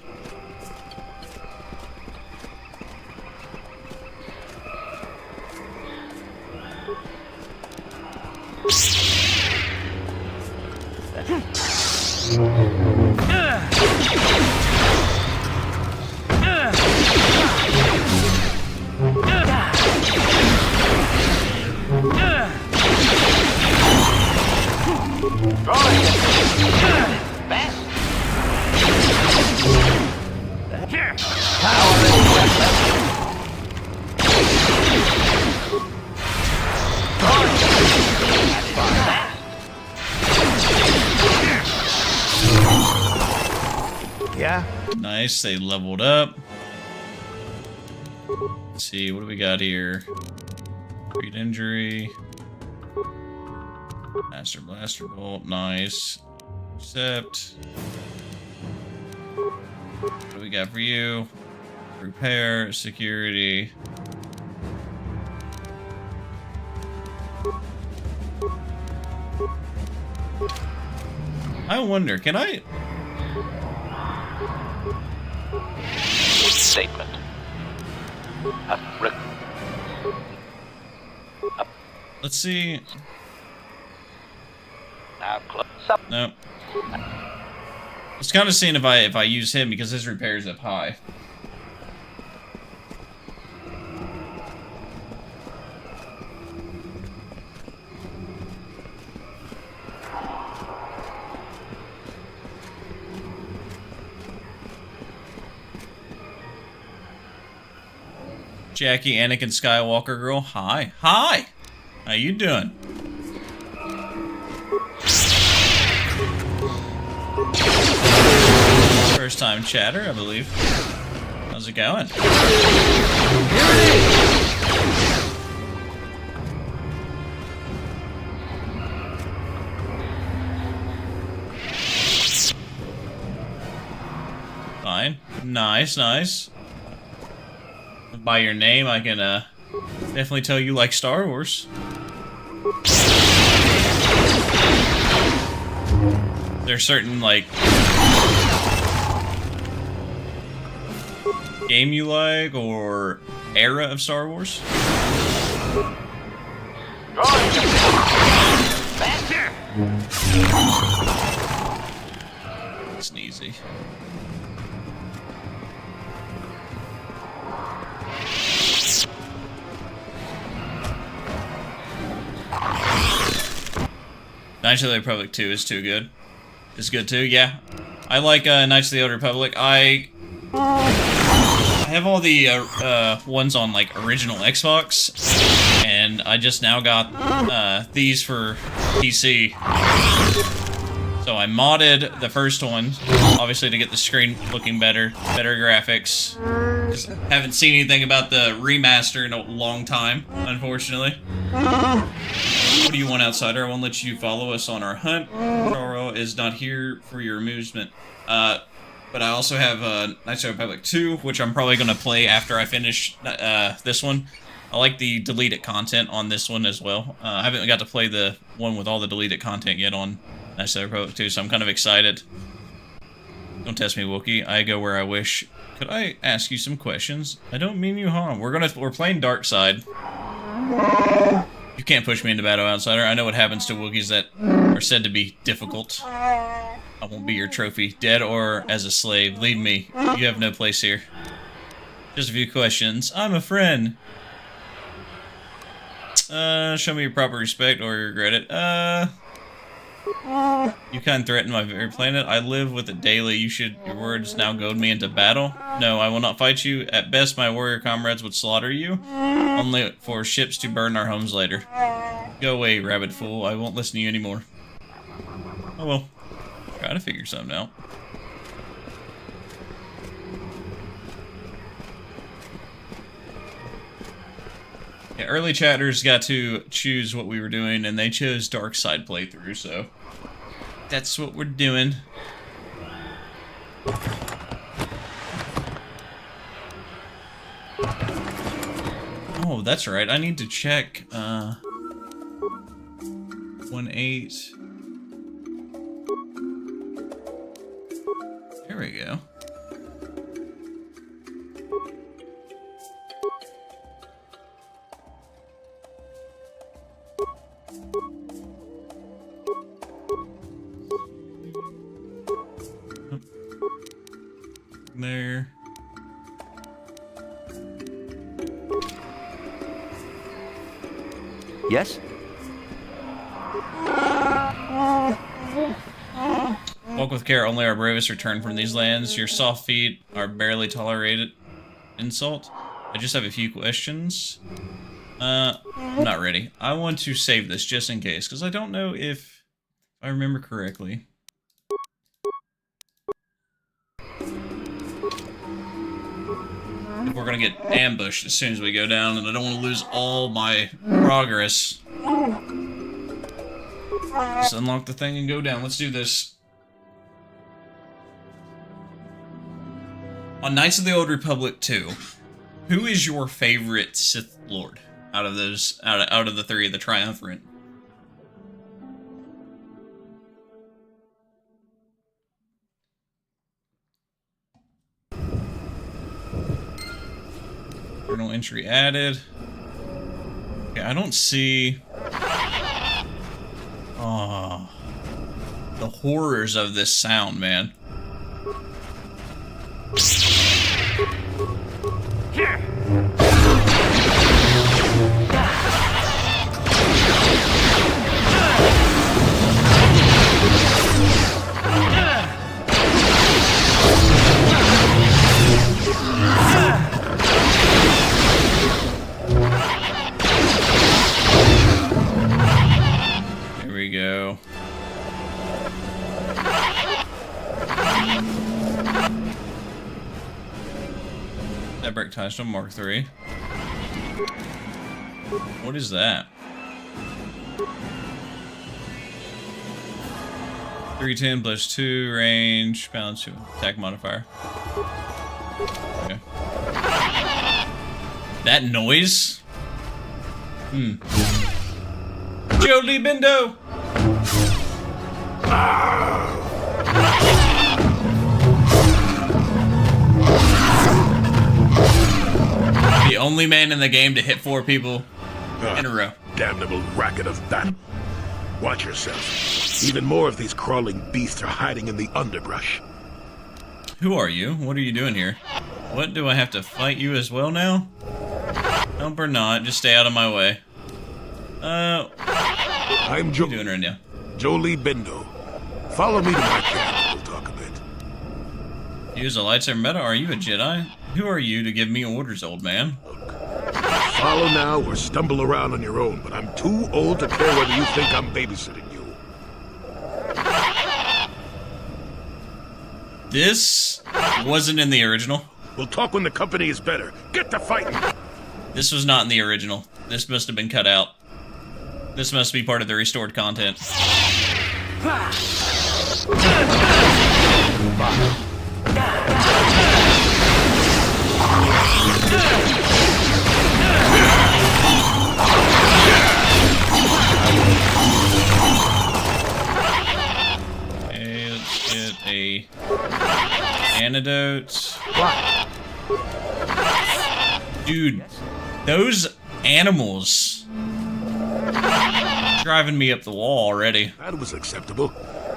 Yeah? Nice, they leveled up. Let's see, what do we got here? Great injury. Master Blaster Bolt, nice. Accept. What do we got for you? Repair, security. I wonder, can I... Statement. Let's see. Nope. I was kind of seeing if I use him because his repair is up high. Jackie, Anakin Skywalker girl. Hi. Hi! How you doing? First time chatter, I believe. How's it going? Fine. Nice, nice. By your name, I can definitely tell you like Star Wars. There's certain like game you like or era of Star Wars. Sneezy. Knights of the Republic 2 is too good. It's good too, yeah. I like Knights of the Old Republic. I have all the ones on like original Xbox, and I just now got these for PC. So I modded the first one, obviously to get the screen looking better graphics. Just haven't seen anything about the remaster in a long time, unfortunately. What do you want, outsider? I won't let you follow us on our hunt. Roro is not here for your amusement. But I also have Knights of the Republic 2, which I'm probably going to play after I finish this one. I like the deleted content on this one as well. I haven't got to play the one with all the deleted content yet on Knights of the Republic 2, so I'm kind of excited. Don't test me, Wookie. I go where I wish. Could I ask you some questions? I don't mean you harm. We're playing Darkside. You can't push me into battle, outsider. I know what happens to Wookiees that are said to be difficult. I won't be your trophy, dead or as a slave. Leave me. You have no place here. Just a few questions. I'm a friend. Show me your proper respect or you regret it. You kind of threaten my very planet. I live with it daily. Your words now goad me into battle. No, I will not fight you. At best, my warrior comrades would slaughter you. Only for ships to burn our homes later. Go away, rabbit fool. I won't listen to you anymore. Oh well. Try to figure something out. Yeah, early chatters got to choose what we were doing, and they chose Darkside playthrough, so that's what we're doing. Oh, that's right. I need to check 1-8. There we go. There. Yes? Walk with care, only our bravest return from these lands. Your soft feet are barely tolerated. Insult? I just have a few questions. I'm not ready. I want to save this just in case, because I don't know if I remember correctly. If we're gonna get ambushed as soon as we go down, and I don't want to lose all my progress. Just unlock the thing and go down. Let's do this. On Knights of the Old Republic 2, who is your favorite Sith Lord out of those out of the three of the Triumvirate? Journal entry added. Okay, I don't see. Oh, the horrors of this sound, man. Fabric Touchstone Mark III. What is that? 310 plus 2 range, balance 2 attack modifier. Okay. That noise? Jolee Bindo! The only man in the game to hit 4 people in a row. Damnable racket of battle. Watch yourself. Even more of these crawling beasts are hiding in the underbrush. Who are you? What are you doing here? What, do I have to fight you as well now? Nope or not, just stay out of my way. I'm what are you doing right now? Jolee Bindo. Follow me to my camp, we'll talk a bit. Use a lightsaber meta? Are you a Jedi? Who are you to give me orders, old man? Follow now or stumble around on your own, but I'm too old to care whether you think I'm babysitting you. This wasn't in the original. We'll talk when the company is better. Get to fighting! This was not in the original. This must have been cut out. This must be part of the restored content. Okay, let's get a antidote. Dude, those animals driving me up the wall already. That was acceptable.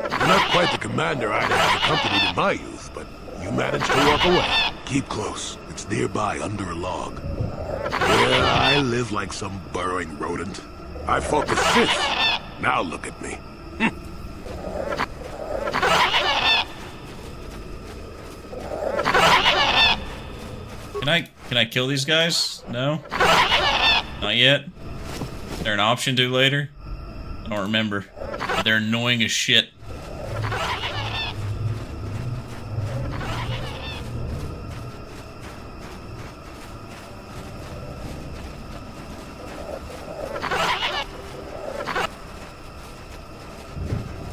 You're not quite the commander I'd have accompanied in my youth, but you managed to walk away. Keep close. It's nearby under a log. Yeah, I live like some burrowing rodent. I fought the Sith. Now look at me. Can I kill these guys? No? Not yet? Is there an option to later? I don't remember. But they're annoying as shit.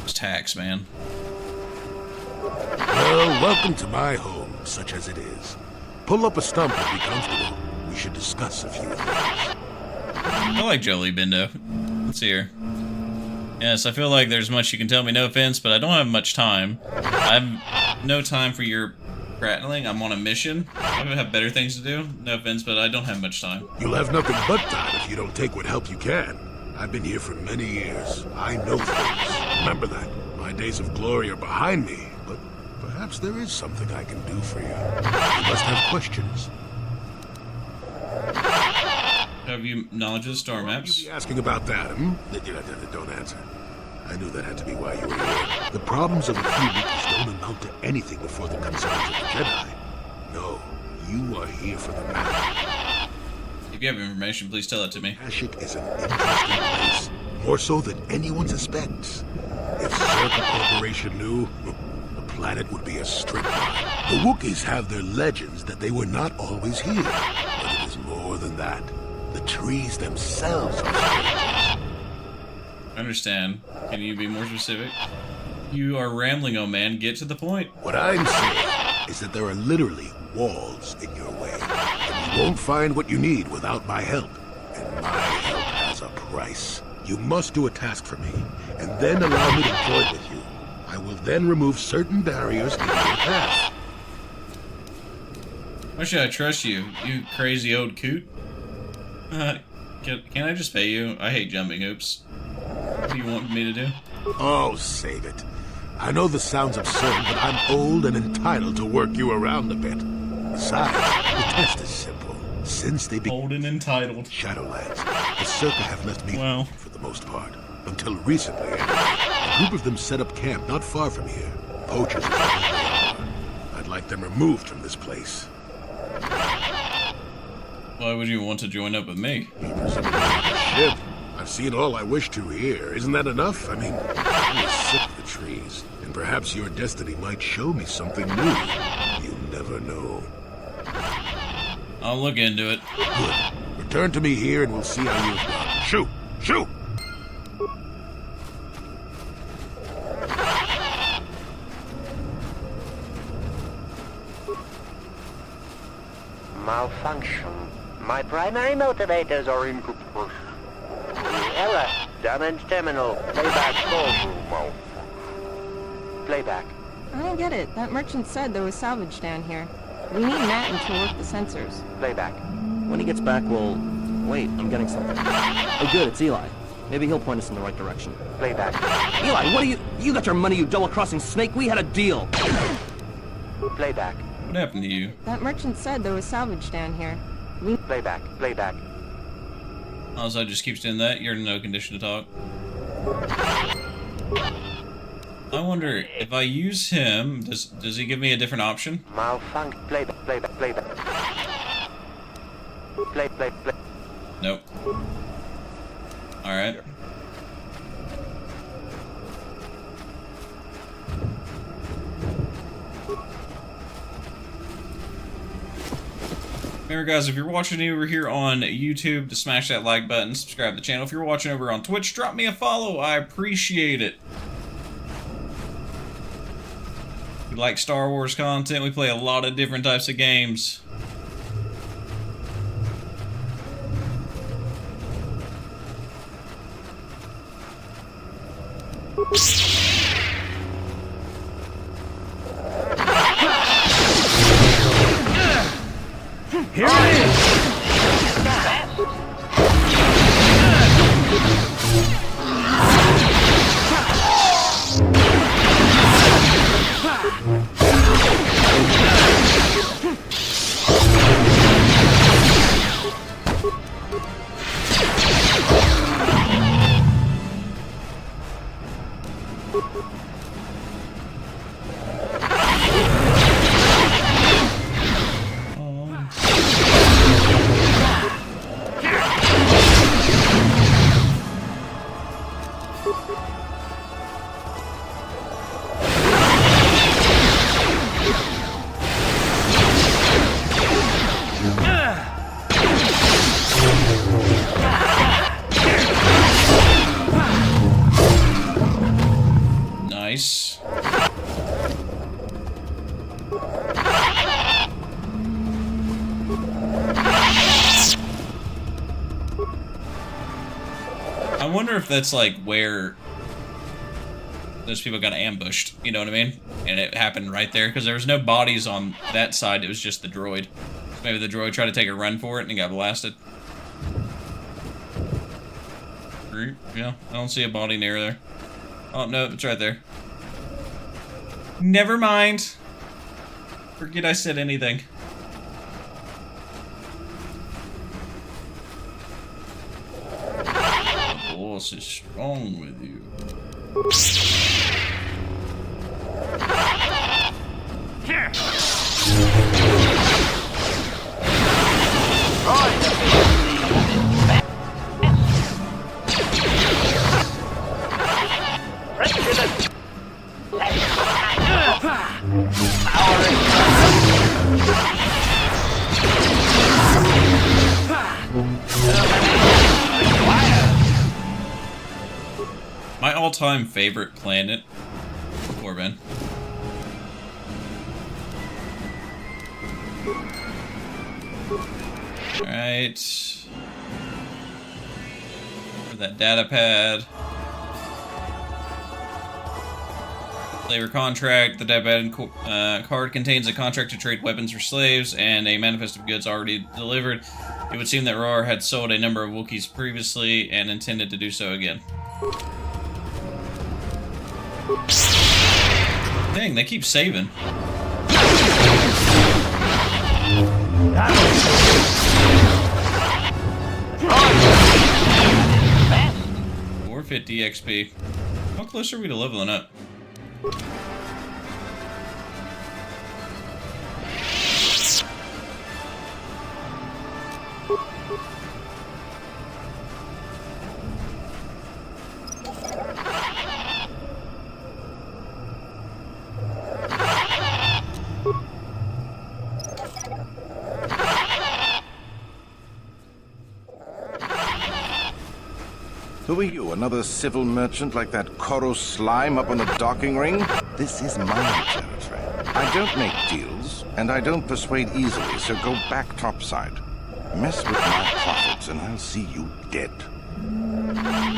It's tax, man. Well, welcome to my home, such as it is. Pull up a stump and be comfortable. We should discuss a few things. I like Jolee Bindo. Let's see here. Yes, I feel like there's much you can tell me, no offense, but I don't have much time. I have no time for your prattling. I'm on a mission. I have better things to do. No offense, but I don't have much time. You'll have nothing but time if you don't take what help you can. I've been here for many years. I know things. Remember that. My days of glory are behind me, but perhaps there is something I can do for you. You must have questions. Have you knowledge of the star maps? You be asking about that, Don't answer. I knew that had to be why you were here. The problems of a few Wookiees don't amount to anything before the concerns of the Jedi. No, you are here for the map. If you have information, please tell it to me. Kashyyyk is an interesting place, more so than anyone suspects. If Czerka Corporation knew, the planet would be a strip mine. The Wookiees have their legends that they were not always here, but it is more than that. The trees themselves are strangers. I understand. Can you be more specific? You are rambling, oh man. Get to the point. What I'm saying is that there are literally walls in your way, and you won't find what you need without my help. And my help has a price. You must do a task for me, and then allow me to join with you. I will then remove certain barriers in your path. Why should I trust you, you crazy old coot? Can I just pay you? I hate jumping hoops. What do you want me to do? Oh, save it. I know this sounds absurd, but I'm old and entitled to work you around a bit. Besides, the test is simple. Since they became old and entitled Shadowlands, the Czerka have left me for the most part. Until recently, a group of them set up camp not far from here. Poachers are all they are. I'd like them removed from this place. Why would you want to join up with me? Ship. I've seen all I wish to here. Isn't that enough? I mean, I'm sick of the trees. And perhaps your destiny might show me something new. You never know. I'll look into it. Good. Return to me here and we'll see how you've done. Shoot! Shoot! Malfunction. My primary motivators are incompatible. Error. Damage terminal. Playback full. Playback. I don't get it. That merchant said there was salvage down here. We need Matt to work the sensors. Playback. When he gets back, we'll... Wait, I'm getting something. Oh good, it's Eli. Maybe he'll point us in the right direction. Playback. Eli, what are you... You got your money, you double-crossing snake. We had a deal. Playback. What happened to you? That merchant said there was salvage down here. Playback. Playback. Also, just keeps doing that. You're in no condition to talk. I wonder if I use him, does he give me a different option? Malfunction. Playback. Playback. Playback. Play. Nope. Alright. Remember guys, if you're watching over here on YouTube, to smash that like button, subscribe to the channel. If you're watching over on Twitch, drop me a follow. I appreciate it. We like Star Wars content. We play a lot of different types of games. Here it is! Nice. I wonder if that's like where those people got ambushed, you know what I mean? And it happened right there, because there was no bodies on that side, it was just the droid. Maybe the droid tried to take a run for it and got blasted. Yeah, I don't see a body near there. Oh, no, it's right there. Never mind. Forget I said anything. The force is strong with you. My all-time favorite planet, Corbin. Alright. For that data pad. Slaver contract. The data pad card contains a contract to trade weapons for slaves and a manifest of goods already delivered. It would seem that Rwookrrror had sold a number of Wookiees previously and intended to do so again. Dang, they keep saving. 450 XP. How close are we to leveling up? Who are you, another civil merchant like that Koro slime up on the docking ring? This is my territory. I don't make deals, and I don't persuade easily, so go back topside. Mess with my profits, and I'll see you dead.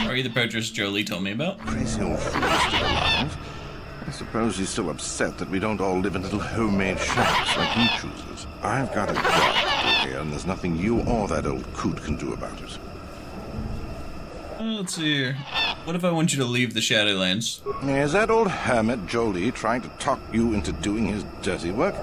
Are you the poachers Jolee told me about? Crazy old fool is still alive. I suppose he's still upset that we don't all live in little homemade shacks like he chooses. I've got a job to do here, and there's nothing you or that old coot can do about it. Let's see here. What if I want you to leave the Shadowlands? Is that old hermit Jolee trying to talk you into doing his dirty work?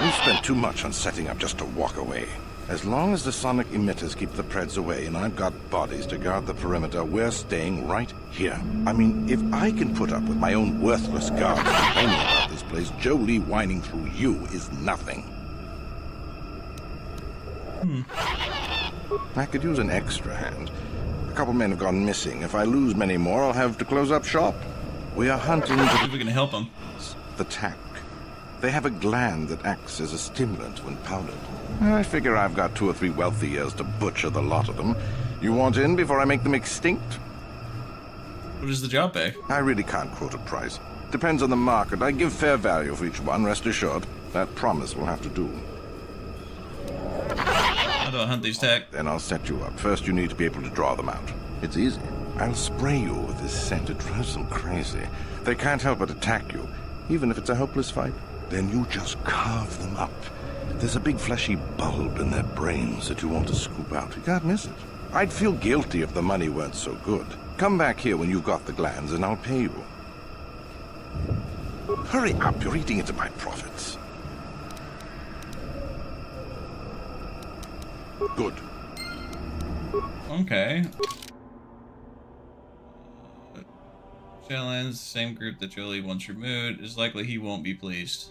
We've spent too much on setting up just to walk away. As long as the sonic emitters keep the Preds away and I've got bodies to guard the perimeter, we're staying right here. I mean, if I can put up with my own worthless guards complaining about this place, Jolee whining through you is nothing. I could use an extra hand. A couple men have gone missing. If I lose many more, I'll have to close up shop. We are hunting See if we can help them. the tack. They have a gland that acts as a stimulant when powdered. I figure I've got 2 or 3 wealthy years to butcher the lot of them. You want in before I make them extinct? What does the job pay? I really can't quote a price. Depends on the market. I give fair value for each one, rest assured. That promise will have to do. How do I hunt these tack? Then I'll set you up. First, you need to be able to draw them out. It's easy. I'll spray you with this scent. It drives them crazy. They can't help but attack you, even if it's a hopeless fight. Then you just carve them up. There's a big fleshy bulb in their brains that you want to scoop out. You can't miss it. I'd feel guilty if the money weren't so good. Come back here when you've got the glands and I'll pay you. Hurry up, you're eating into my profits. Good. Okay. Shadowlands, same group that Jolee once removed. It's likely he won't be pleased.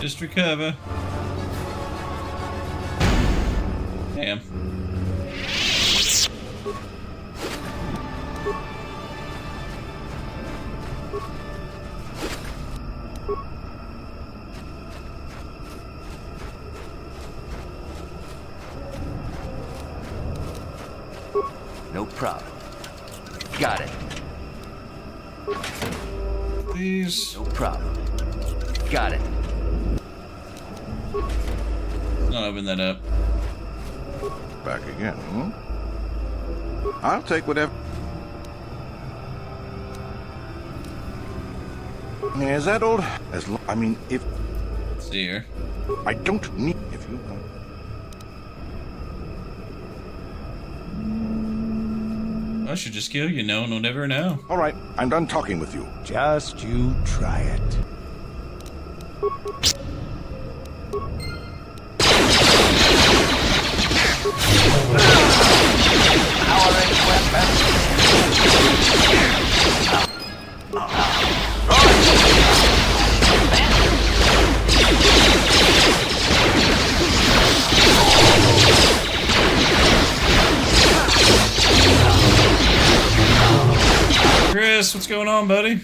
Just recover. Damn. No problem. Got it. Please. No problem. Got it. Not open that up. Back again, hmm? I'll take whatever. Is that old? I mean, if... Let's see here. I don't need... If you... I should just kill you. No one will never know. All right, I'm done talking with you. Just you try it. Chris, what's going on, buddy?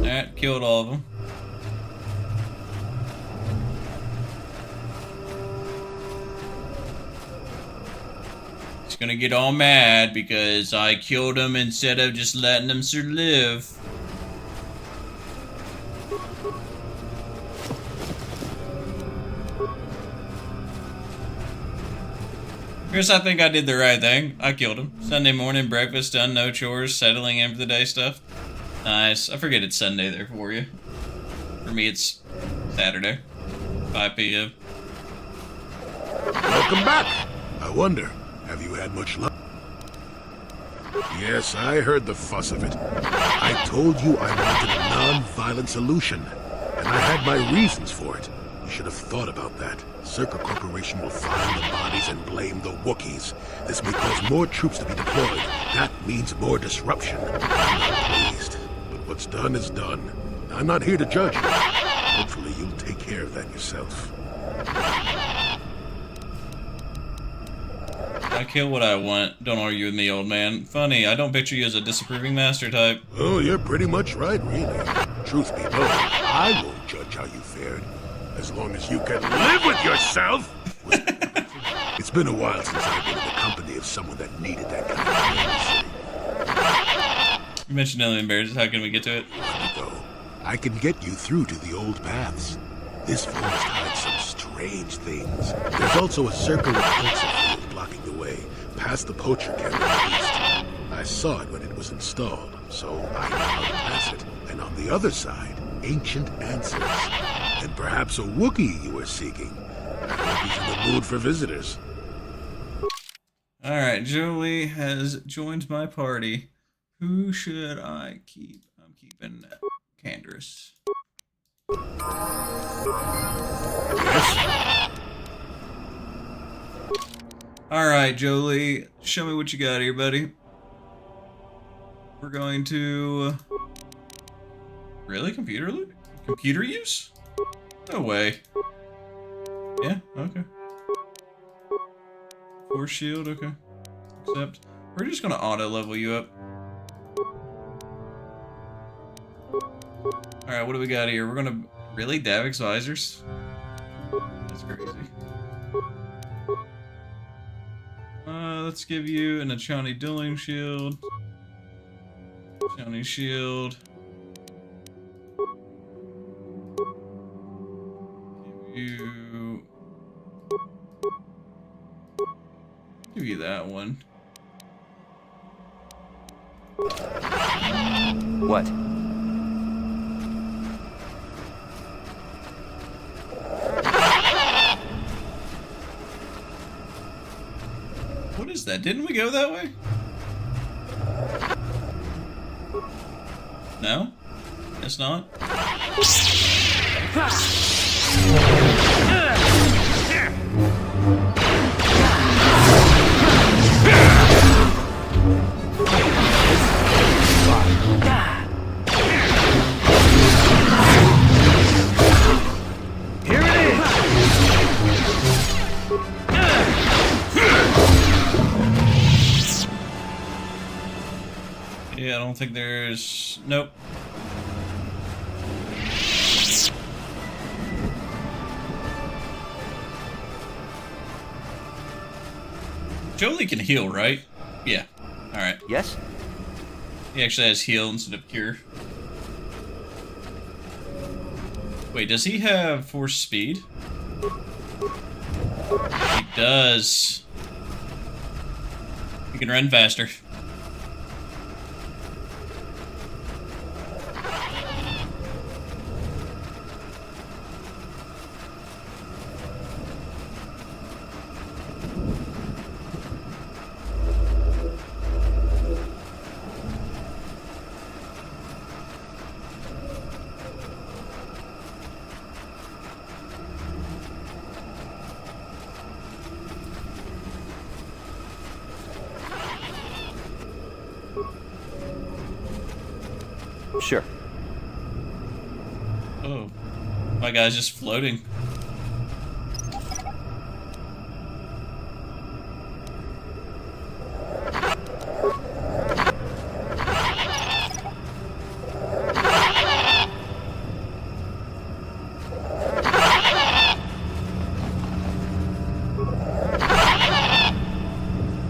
That killed all of them. He's gonna get all mad because I killed him instead of just letting him live. Chris, I think I did the right thing. I killed him. Sunday morning, breakfast done, no chores, settling in for the day stuff. Nice. I forget it's Sunday there for you. For me, it's Saturday, 5 p.m. Welcome back. I wonder, have you had much luck? Yes, I heard the fuss of it. I told you I wanted a non-violent solution, and I had my reasons for it. You should have thought about that. Czerka Corporation will find the bodies and blame the Wookiees. This may cause more troops to be deployed. That means more disruption. I'm not pleased, but what's done is done. I'm not here to judge you. Hopefully you'll take care of that yourself. I kill what I want. Don't argue with me, old man. Funny, I don't picture you as a disapproving master type. Oh, you're pretty much right, really. Truth be told, I won't judge how you fared. As long as you can live with yourself. It's been a while since I've been in the company of someone that needed that kind of babysitting. You mentioned alien bears. How can we get to it? I can get you through to the old paths. This forest hides some strange things. There's also a circle of culture field blocking the way, past the poacher camp at least. I saw it when it was installed, so I know how to pass it. And on the other side, ancient answers. And perhaps a Wookiee you were seeking. I hope he's in the mood for visitors. Alright, Jolee has joined my party. Who should I keep? I'm keeping Canderous. Yes? Alright, Jolee, show me what you got here, buddy. We're going to... Really? Computer use? No way. Yeah, okay. Force shield, okay. Accept. We're just gonna auto level you up. Alright, what do we got here? We're gonna... Really? Davix visors? That's crazy. Let's give you an Achani dueling shield. Achani shield. Give you that one. What? What is that? Didn't we go that way? No? It's not? Here it is! Yeah, I don't think there's... Nope. Jolee can heal, right? Yeah. Alright. Yes? He actually has heal instead of cure. Wait, does he have force speed? He does. He can run faster. Sure. Oh. My guy's just floating.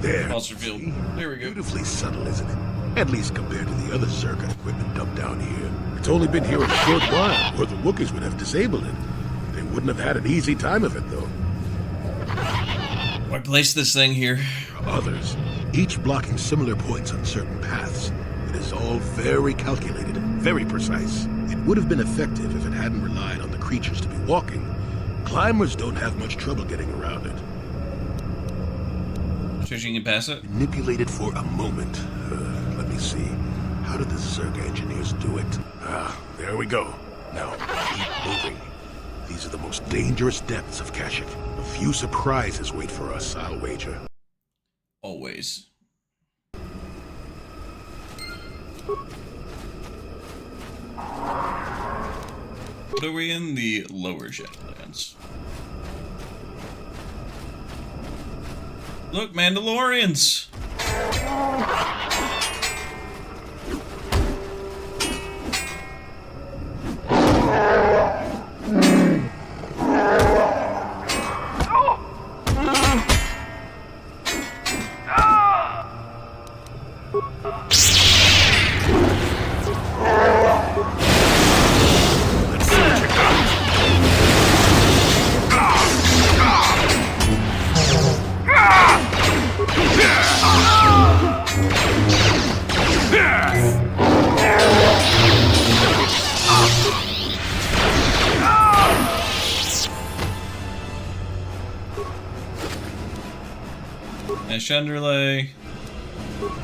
There. Field. There we go. Beautifully subtle, isn't it? At least compared to the other Czerka equipment dumped down here. It's only been here a short while, or the Wookiees would have disabled it. They wouldn't have had an easy time of it, though. I place this thing here. Others, each blocking similar points on certain paths. It is all very calculated, very precise. It would have been effective if it hadn't relied on the creatures to be walking. Climbers don't have much trouble getting around it. So you can pass it? Manipulate it for a moment. Let me see. How did the Czerka engineers do it? There we go. Now, keep moving. These are the most dangerous depths of Kashyyyk. A few surprises wait for us, I'll wager. Always. What are we in? The lower Shadowlands. Look, Mandalorians! Shunderlay,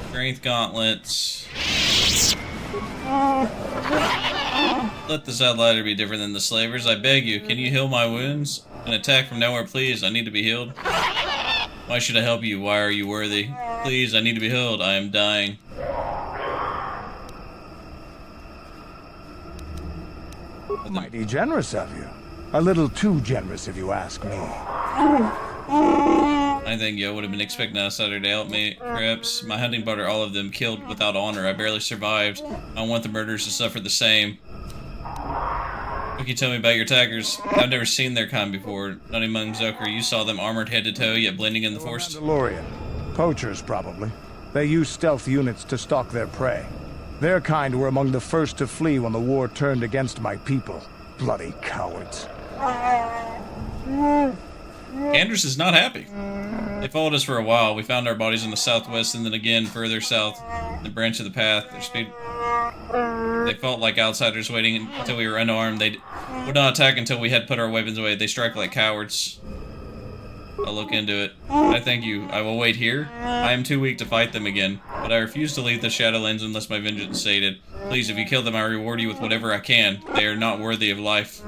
strength gauntlets. Let this outsider be different than the slavers. I beg you, can you heal my wounds? An attack from nowhere, please. I need to be healed. Why should I help you? Why are you worthy? Please, I need to be healed. I am dying. Mighty generous of you. A little too generous, if you ask me. I think I would have been expecting an outsider to help me. Perhaps my hunting brother, all of them killed without honor. I barely survived. I don't want the murderers to suffer the same. What can you tell me about your attackers? I've never seen their kind before. Not among Czerka. You saw them armored head to toe, yet blending in the forest. Mandalorian. Poachers, probably. They use stealth units to stalk their prey. Their kind were among the first to flee when the war turned against my people. Bloody cowards. Anders is not happy. They followed us for a while. We found our bodies in the southwest and then again further south, the branch of the path. Their speed... They felt like outsiders waiting until we were unarmed. They would not attack until we had put our weapons away. They strike like cowards. I'll look into it. I thank you. I will wait here. I am too weak to fight them again, but I refuse to leave the Shadowlands unless my vengeance is sated. Please, if you kill them, I reward you with whatever I can. They are not worthy of life.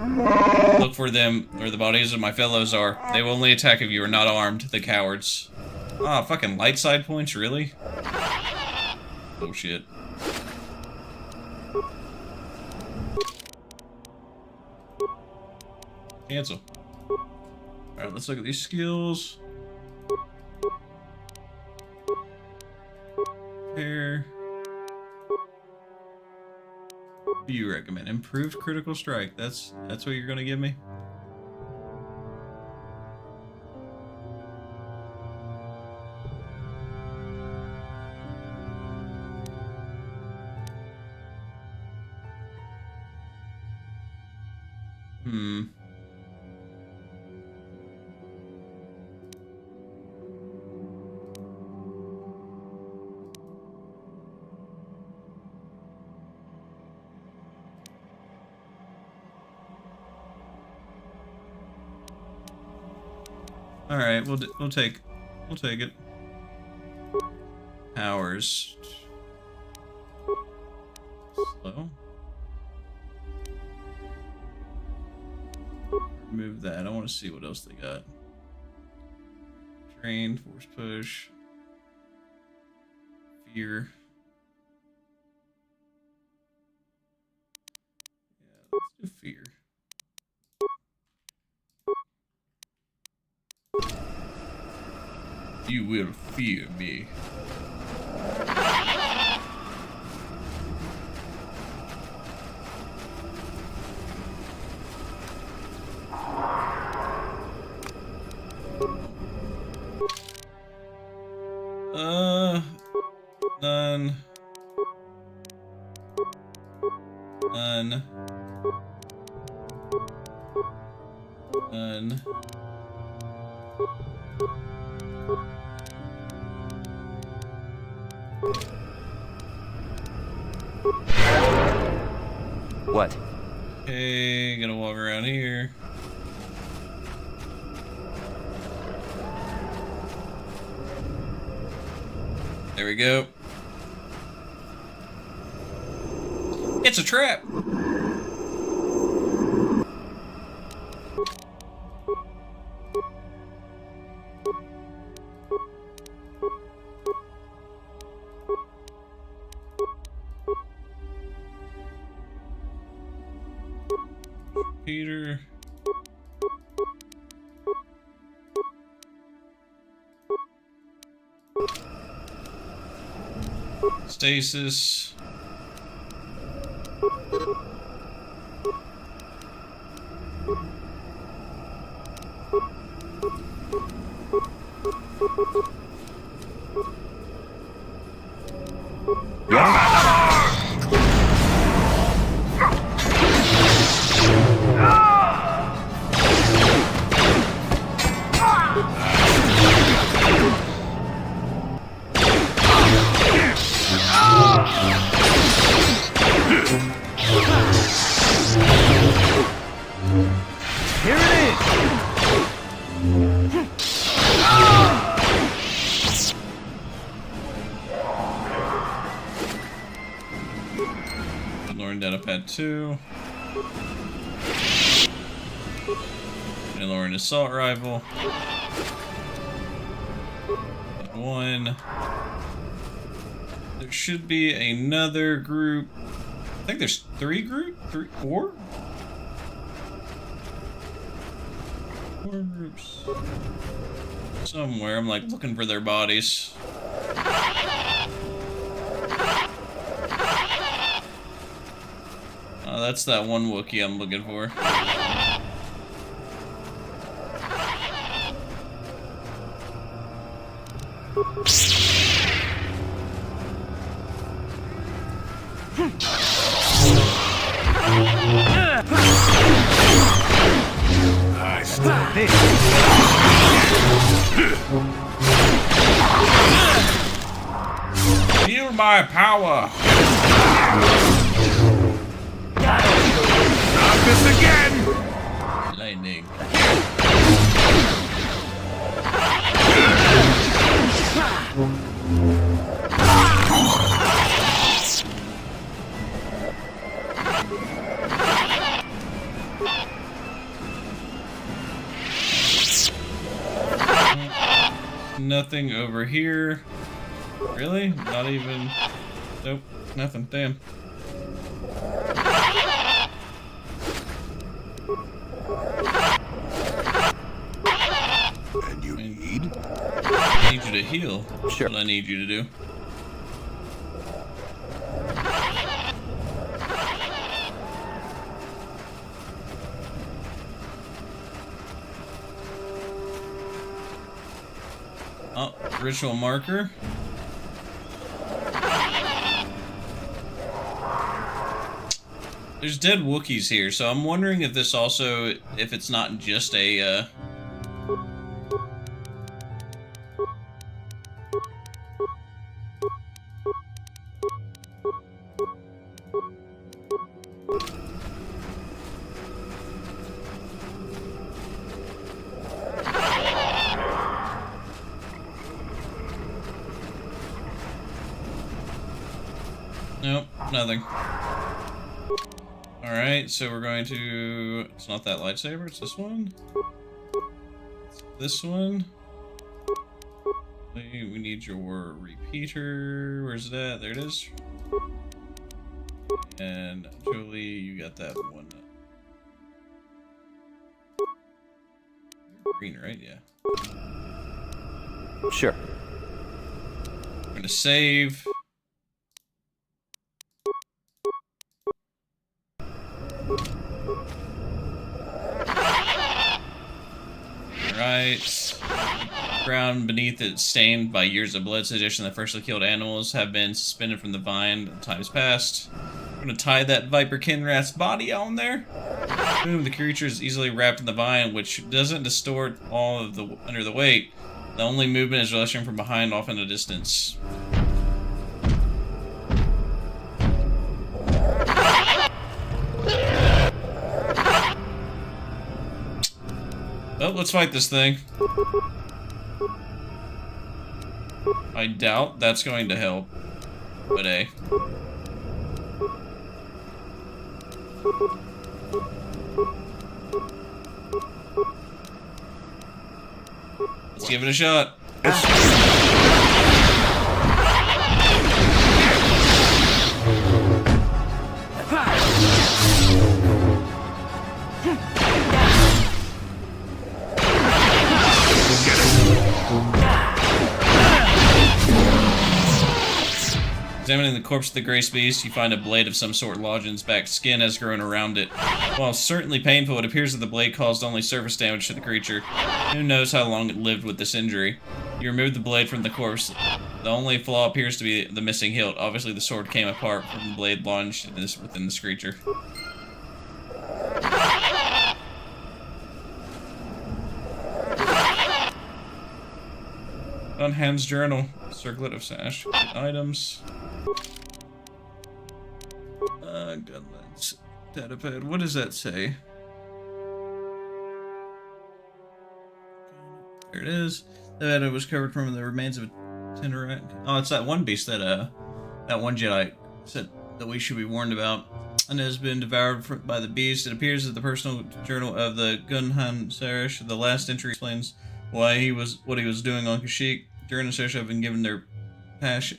Look for them where the bodies of my fellows are. They will only attack if you are not armed, the cowards. Ah, fucking light side points, really? Oh shit. Cancel. Alright, let's look at these skills. Here. What do you recommend? Improved critical strike. That's what you're gonna give me? All right, we'll take it. Powers. Slow. Remove that. I want to see what else they got. Trained, force push, fear. Yeah, let's do fear. You will fear me. None. None. None. What? Okay, gonna walk around here. There we go. It's a trap! Peter. Stasis. Here it is! Lowering Datapad 2. And lowering Assault Rifle. 1. There should be another group. I think there's 4? 4 groups. Somewhere. I'm like looking for their bodies. Oh, that's that one Wookiee I'm looking for. Feel my power! Not this again! Lightning. Nothing over here. Really? Not even... Nope. Nothing. Damn. And you need? I need you to heal. Sure. What I need you to do. Oh, ritual marker. There's dead Wookiees here, so I'm wondering if this also, if it's not just a, Nope, nothing. Alright, so we're going to... It's not that lightsaber, it's this one. It's this one. We need your repeater. Where's it at? There it is. And Jolee, you got that one. You're green, right? Yeah. Sure. I'm gonna save. Alright. Ground beneath it stained by years of blood suggestion that freshly killed animals have been suspended from the vine in times past. I'm gonna tie that Viper Kinrat's body on there. Boom, the creature is easily wrapped in the vine, which doesn't distort all of the under the weight. The only movement is rushing from behind off in the distance. Oh, let's fight this thing. I doubt that's going to help. But hey. Let's give it a shot. Examining the corpse of the Grace Beast, you find a blade of some sort lodged in its back. Skin has grown around it. While certainly painful, it appears that the blade caused only surface damage to the creature. Who knows how long it lived with this injury? You remove the blade from the corpse. The only flaw appears to be the missing hilt. Obviously, the sword came apart from the blade lodged within this creature. Gunhand's journal. Circlet of sash. Items. Gunlens. Datapad. What does that say? There it is. The data was covered from the remains of a Tenerac. Oh, it's that one beast that that one Jedi said that we should be warned about, and has been devoured by the beast. It appears that the personal journal of the Gunhan Sarish, the last entry, explains what he was doing on Kashyyyk. Durin and Sarish have been given their passion.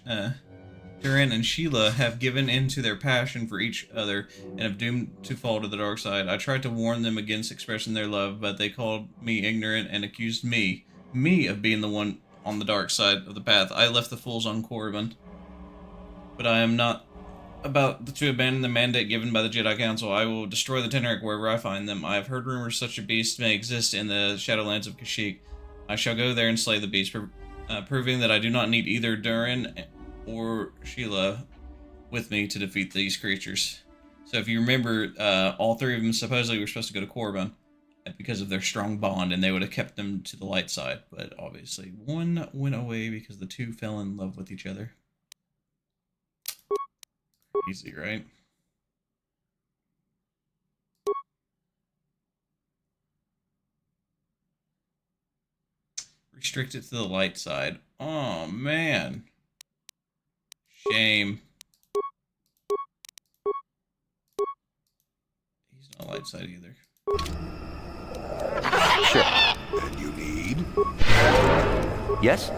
Durin and Sheila have given into their passion for each other and have doomed to fall to the dark side. I tried to warn them against expressing their love, but they called me ignorant and accused me of being the one on the dark side of the path. I left the fools on Korriban, but I am not about to abandon the mandate given by the Jedi Council. I will destroy the Teneric wherever I find them. I have heard rumors such a beast may exist in the Shadowlands of Kashyyyk. I shall go there and slay the beast, proving that I do not need either Durin or Sheila with me to defeat these creatures. So if you remember, all three of them supposedly were supposed to go to Korriban because of their strong bond, and they would have kept them to the light side. But obviously, one went away because the two fell in love with each other. Crazy, right? Restrict it to the light side. Oh, man. Shame. He's not light side either. Sure. And you need? Yes?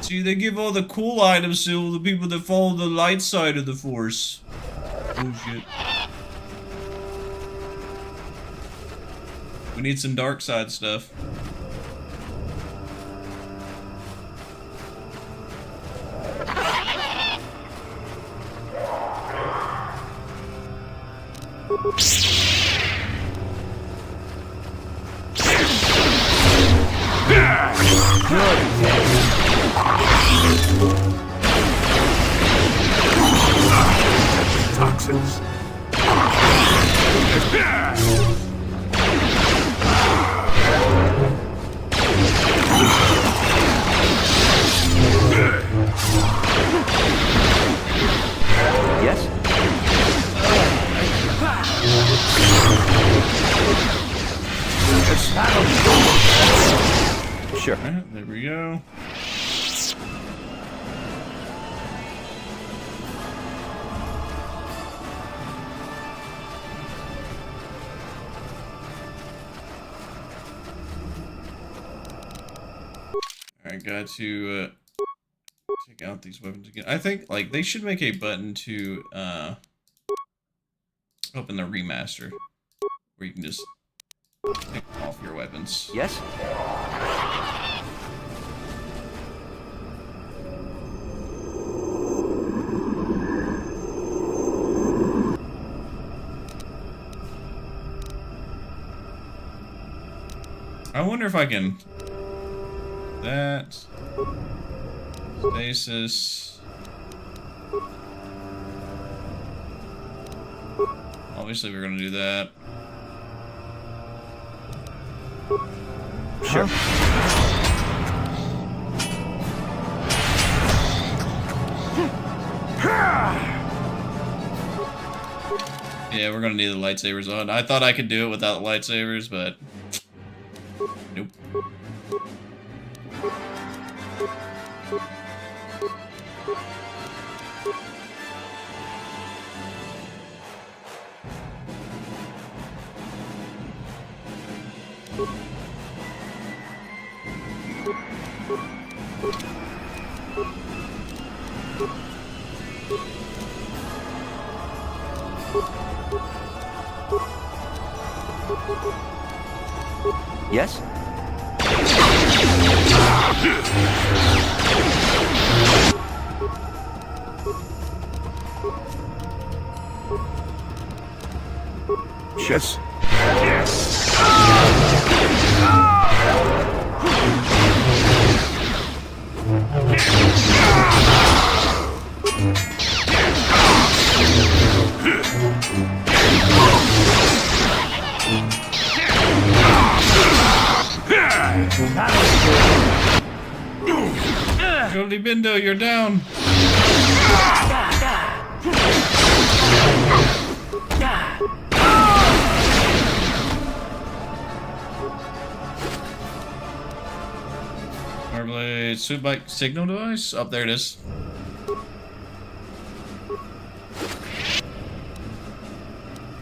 See, they give all the cool items to all the people that follow the light side of the Force. Bullshit. We need some dark side stuff. Toxins. Yes? Sure. Right, there we go. Alright, got to take out these weapons again. I think, like, they should make a button to open the remaster where you can just take off your weapons. Yes? I wonder if I can... That... Stasis... Obviously we're gonna do that. Sure. Yeah, we're gonna need the lightsabers on. I thought I could do it without lightsabers, but nope. Yes? Yes. Jolee, Bindo, you're down. Marblade, suit bike signal device? Up there it is.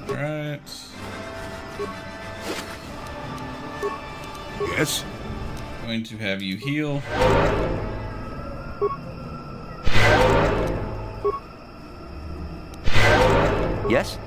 Alright. Yes? Going to have you heal. Yes?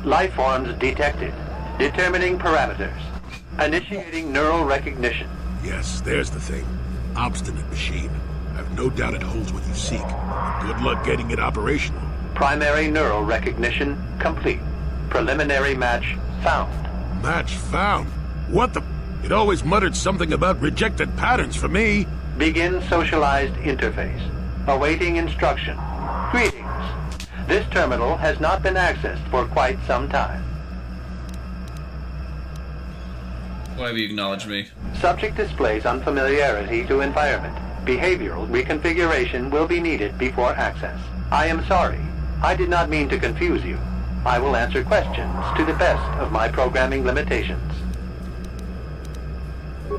Life forms detected. Determining parameters. Initiating neural recognition. Yes, there's the thing. Obstinate machine. I've no doubt it holds what you seek. Good luck getting it operational. Primary neural recognition complete. Preliminary match found. Match found? What the... It always muttered something about rejected patterns for me. Begin socialized interface. Awaiting instruction. Greetings. This terminal has not been accessed for quite some time. Why have you acknowledged me? Subject displays unfamiliarity to environment. Behavioral reconfiguration will be needed before access. I am sorry. I did not mean to confuse you. I will answer questions to the best of my programming limitations.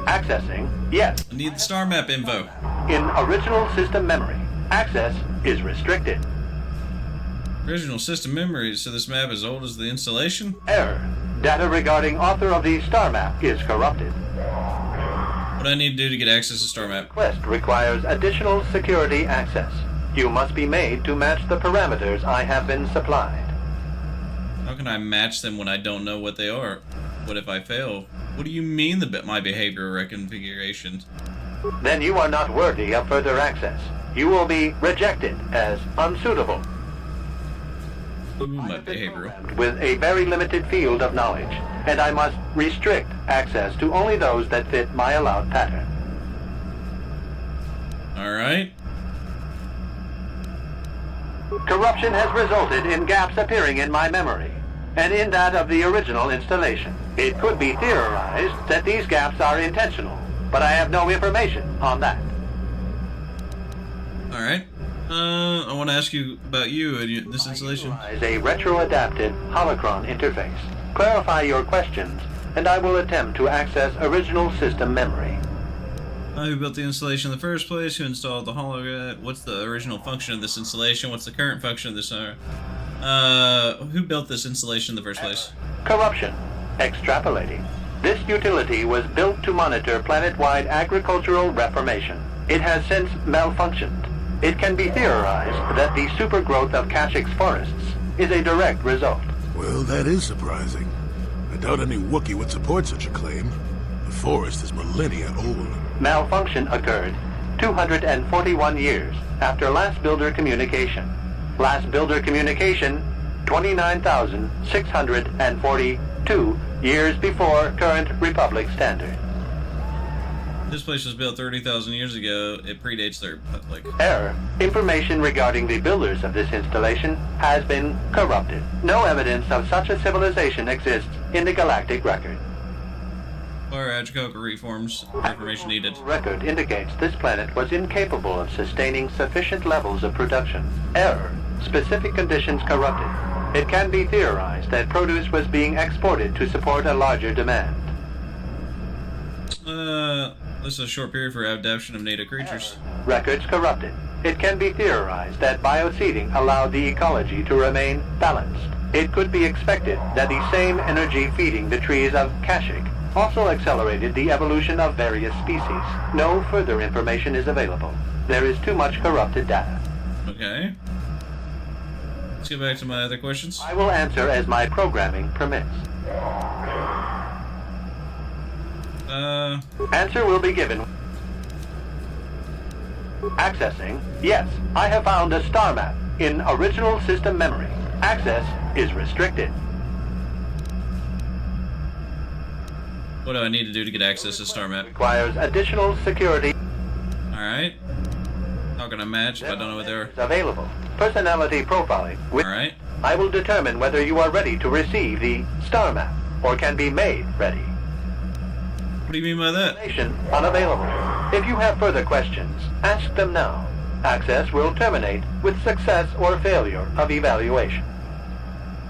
Accessing, yes. I need the star map info. In original system memory, access is restricted. Original system memory, so this map is old as the installation? Error. Data regarding author of the star map is corrupted. What do I need to do to get access to star map? Request requires additional security access. You must be made to match the parameters I have been supplied. How can I match them when I don't know what they are? What if I fail? What do you mean my behavior reconfiguration? Then you are not worthy of further access. You will be rejected as unsuitable. My behavior. With a very limited field of knowledge, and I must restrict access to only those that fit my allowed pattern. Alright. Corruption has resulted in gaps appearing in my memory, and in that of the original installation. It could be theorized that these gaps are intentional, but I have no information on that. Alright. I want to ask you about you and this installation. As a retro-adapted holocron interface. Clarify your questions, and I will attempt to access original system memory. Who built the installation in the first place? Who installed the hologram? What's the original function of this installation? What's the current function of this? Who built this installation in the first place? Corruption. Extrapolating. This utility was built to monitor planet-wide agricultural reformation. It has since malfunctioned. It can be theorized that the supergrowth of Kashyyyk forests is a direct result. Well, that is surprising. I doubt any Wookiee would support such a claim. The forest is millennia old. Malfunction occurred 241 years after last builder communication. Last builder communication, 29,642 years before current Republic standard. This place was built 30,000 years ago. It predates the Republic. Error. Information regarding the builders of this installation has been corrupted. No evidence of such a civilization exists in the galactic record. Or Czerka reforms. Information needed. Record indicates this planet was incapable of sustaining sufficient levels of production. Error. Specific conditions corrupted. It can be theorized that produce was being exported to support a larger demand. This is a short period for adaptation of native creatures. Records corrupted. It can be theorized that bioseeding allowed the ecology to remain balanced. It could be expected that the same energy feeding the trees of Kashyyyk also accelerated the evolution of various species. No further information is available. There is too much corrupted data. Okay. Let's get back to my other questions. I will answer as my programming permits. Answer will be given. Accessing. Yes, I have found a star map in original system memory. Access is restricted. What do I need to do to get access to Star Map? Requires additional security. Alright. How can I match if I don't know what they are? Available. Personality profiling. Alright. I will determine whether you are ready to receive the star map or can be made ready. What do you mean by that? Unavailable. If you have further questions, ask them now. Access will terminate with success or failure of evaluation.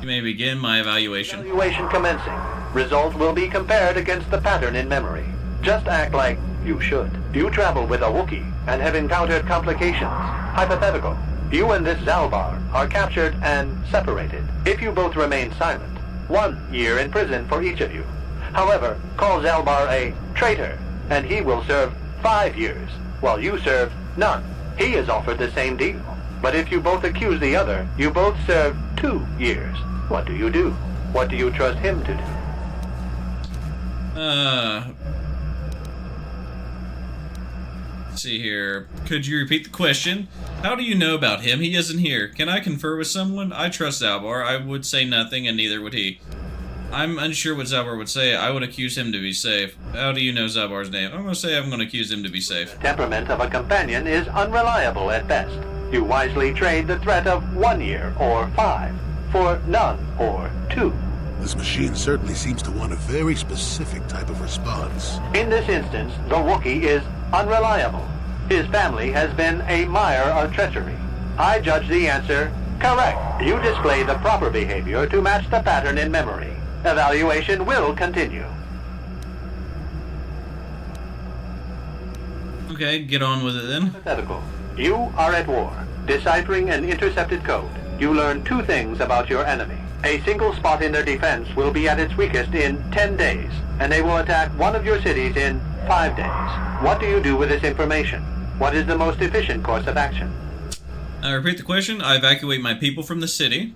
You may begin my evaluation. Evaluation commencing. Result will be compared against the pattern in memory. Just act like you should. You travel with a Wookiee and have encountered complications. Hypothetical. You and this Zalbar are captured and separated. If you both remain silent, 1 year in prison for each of you. However, call Zalbar a traitor, and he will serve 5 years, while you serve none. He is offered the same deal. But if you both accuse the other, you both serve 2 years. What do you do? What do you trust him to do? Let's see here. Could you repeat the question? How do you know about him? He isn't here. Can I confer with someone? I trust Zalbar. I would say nothing, and neither would he. I'm unsure what Zalbar would say. I would accuse him to be safe. How do you know Zalbar's name? I'm gonna say I'm gonna accuse him to be safe. Temperament of a companion is unreliable at best. You wisely trade the threat of 1 year or 5 for none or 2. This machine certainly seems to want a very specific type of response. In this instance, the Wookiee is unreliable. His family has been a mire of treachery. I judge the answer correct. You display the proper behavior to match the pattern in memory. Evaluation will continue. Okay, get on with it then. Hypothetical. You are at war, deciphering an intercepted code. You learn 2 things about your enemy. A single spot in their defense will be at its weakest in 10 days, and they will attack one of your cities in 5 days. What do you do with this information? What is the most efficient course of action? I repeat the question. I evacuate my people from the city.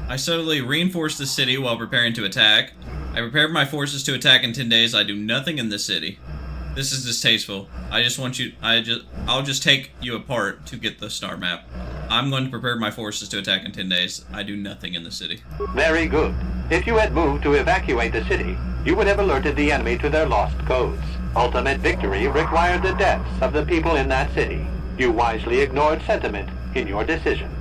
I subtly reinforce the city while preparing to attack. I prepare my forces to attack in 10 days. I do nothing in the city. This is distasteful. I just want you... I'll just take you apart to get the star map. I'm going to prepare my forces to attack in 10 days. I do nothing in the city. Very good. If you had moved to evacuate the city, you would have alerted the enemy to their lost codes. Ultimate victory required the deaths of the people in that city. You wisely ignored sentiment in your decision.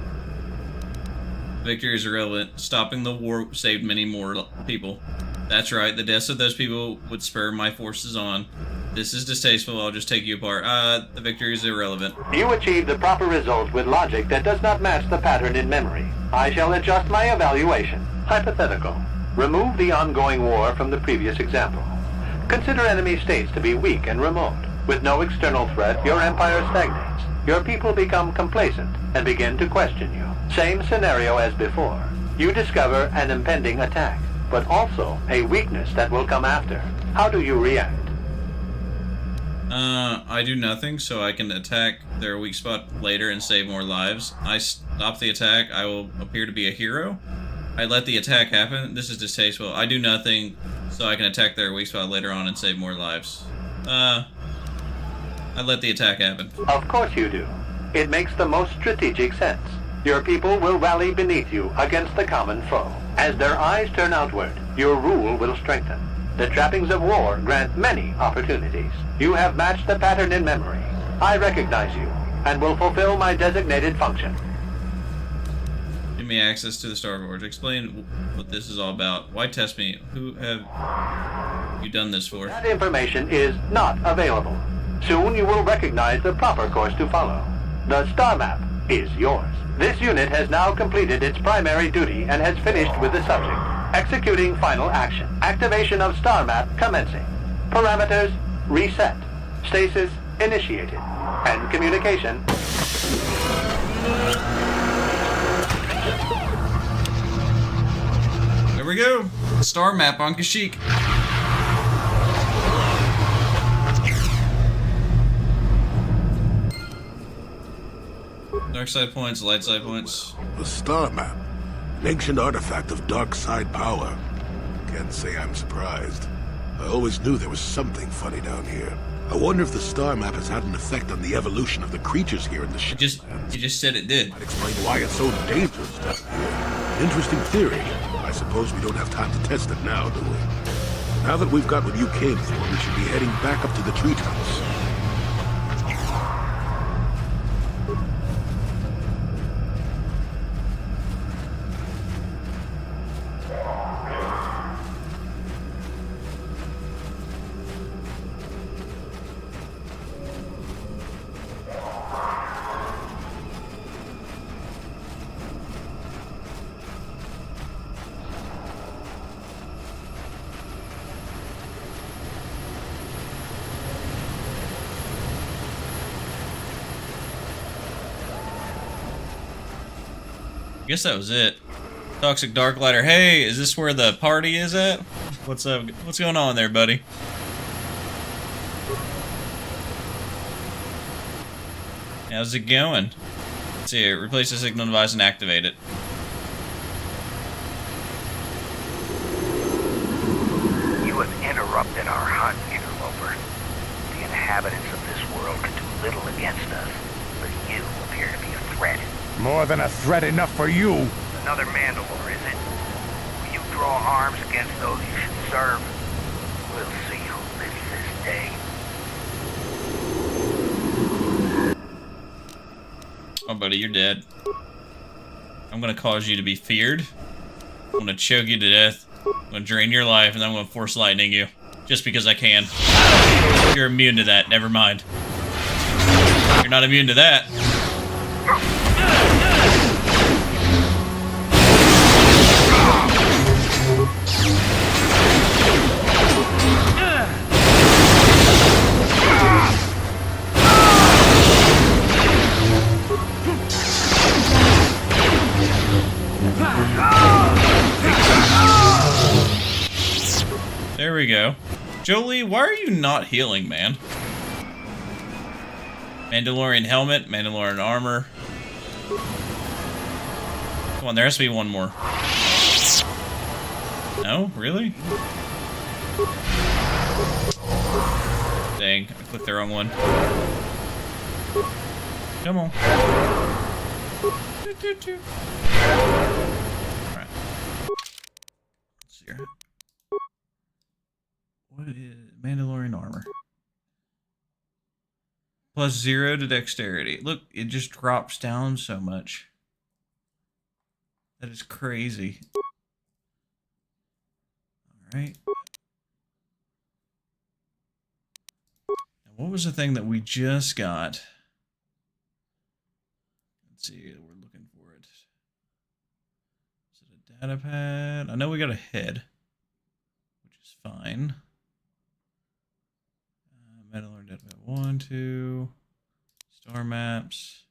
Victory is irrelevant. Stopping the war saved many more people. That's right, the deaths of those people would spur my forces on. This is distasteful, I'll just take you apart. The victory is irrelevant. You achieved the proper result with logic that does not match the pattern in memory. I shall adjust my evaluation. Hypothetical. Remove the ongoing war from the previous example. Consider enemy states to be weak and remote. With no external threat, your empire stagnates. Your people become complacent and begin to question you. Same scenario as before. You discover an impending attack, but also a weakness that will come after. How do you react? I do nothing, so I can attack their weak spot later and save more lives. I stop the attack, I will appear to be a hero. I let the attack happen. This is distasteful. I do nothing, so I can attack their weak spot later on and save more lives. I let the attack happen. Of course you do. It makes the most strategic sense. Your people will rally beneath you against the common foe. As their eyes turn outward, your rule will strengthen. The trappings of war grant many opportunities. You have matched the pattern in memory. I recognize you, and will fulfill my designated function. Give me access to the Star Forge. Explain what this is all about. Why test me? Who have you done this for? That information is not available. Soon you will recognize the proper course to follow. The star map is yours. This unit has now completed its primary duty and has finished with the subject. Executing final action. Activation of star map commencing. Parameters reset. Stasis initiated. And communication. There we go. Star map on Kashyyyk. Dark side points, light side points. The star map. An ancient artifact of Darkside power. Can't say I'm surprised. I always knew there was something funny down here. I wonder if the star map has had an effect on the evolution of the creatures here in the Shadowlands. You just said it did. Might explain why it's so dangerous down here. Interesting theory. I suppose we don't have time to test it now, do we? Now that we've got what you came for, we should be heading back up to the treetops. I guess that was it. Toxic Darklighter. Hey, is this where the party is at? What's up? What's going on there, buddy? How's it going? Let's see here. Replace the signal device and activate it. You have interrupted our hunt, interloper. The inhabitants of this world can do little against us, but you appear to be a threat. More than a threat enough for you. Another Mandalore, is it? Will you draw arms against those you should serve? We'll see who lives this day. Oh, buddy, you're dead. I'm gonna cause you to be feared. I'm gonna choke you to death. I'm gonna drain your life, and then I'm gonna force lightning you. Just because I can. You're immune to that, never mind. You're not immune to that. There we go. Jolee, why are you not healing, man? Mandalorian helmet, Mandalorian armor. Come on, there has to be one more. No? Really? Dang, I clicked the wrong one. Come on. Alright. Let's see here. What is Mandalorian armor? +0 to dexterity. Look, it just drops down so much. That is crazy. Alright. What was the thing that we just got? Let's see, we're looking for it. Is it a data pad? I know we got a head, which is fine. Mandalorian data pad 1, 2. Star maps.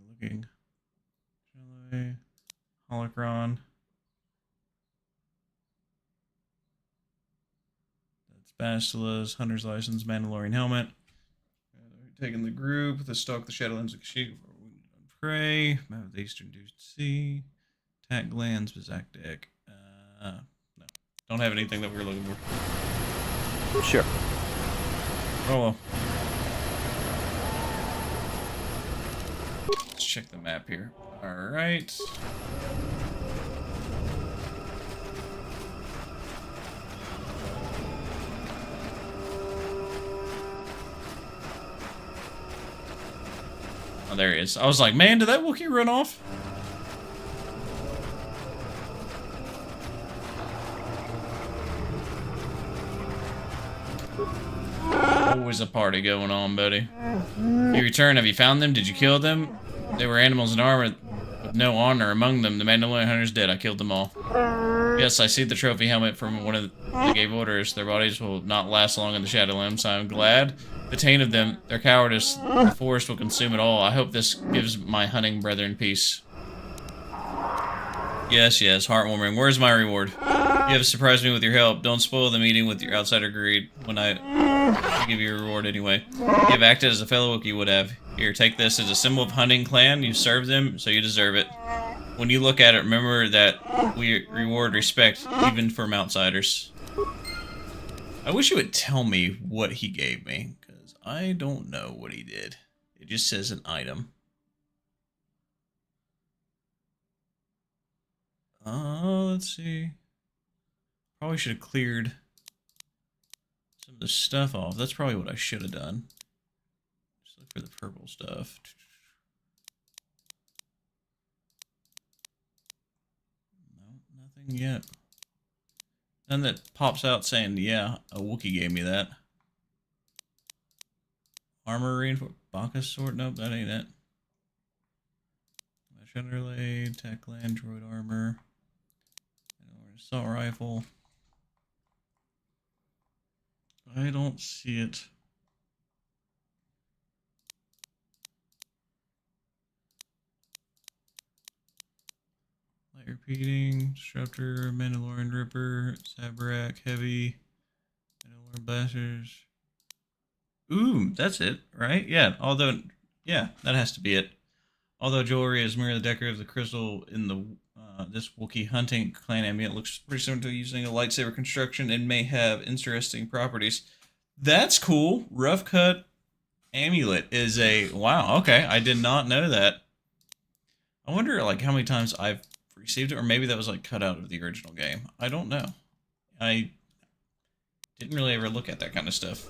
Looking. Jolee. Holocron. Bastilas, Hunter's License, Mandalorian Helmet. Taking the group, the stalk the Shadowlands of Kashyyyk, Prey, map of the Eastern Deep Sea, attack glands, Bizak deck. No, don't have anything that we were looking for. Sure. Oh well. Let's check the map here. Alright. Oh, there he is. I was like, man, did that Wookiee run off? Always a party going on, buddy. You return. Have you found them? Did you kill them? They were animals in armor with no honor among them. The Mandalorian hunter's dead. I killed them all. Yes, I see the trophy helmet from one of the gave orders. Their bodies will not last long in the Shadowlands. I'm glad. The taint of them, their cowardice, the forest will consume it all. I hope this gives my hunting brethren peace. Yes, yes, heartwarming. Where's my reward? You have surprised me with your help. Don't spoil the meeting with your outsider greed when I give you a reward anyway. You have acted as a fellow Wookiee would have. Here, take this as a symbol of hunting clan. You served them, so you deserve it. When you look at it, remember that we reward respect, even from outsiders. I wish you would tell me what he gave me, because I don't know what he did. It just says an item. Let's see. Probably should have cleared some of the stuff off. That's probably what I should have done. Just look for the purple stuff. No, nothing yet. None that pops out saying, yeah, a Wookiee gave me that. Armor reinforced. Bacchus sword? Nope, that ain't it. Mesh underlay, tech land, droid armor. Assault rifle. I don't see it. Light repeating, disruptor, Mandalorian ripper, Sabrak, heavy, Mandalorian blasters. Ooh, that's it, right? Yeah, although, yeah, that has to be it. Although jewelry is merely the decorator of the crystal in the this Wookiee hunting clan amulet looks pretty similar to using a lightsaber construction and may have interesting properties. That's cool. Rough cut amulet is a wow. Okay, I did not know that. I wonder like how many times I've received it, or maybe that was like cut out of the original game. I don't know. I didn't really ever look at that kind of stuff.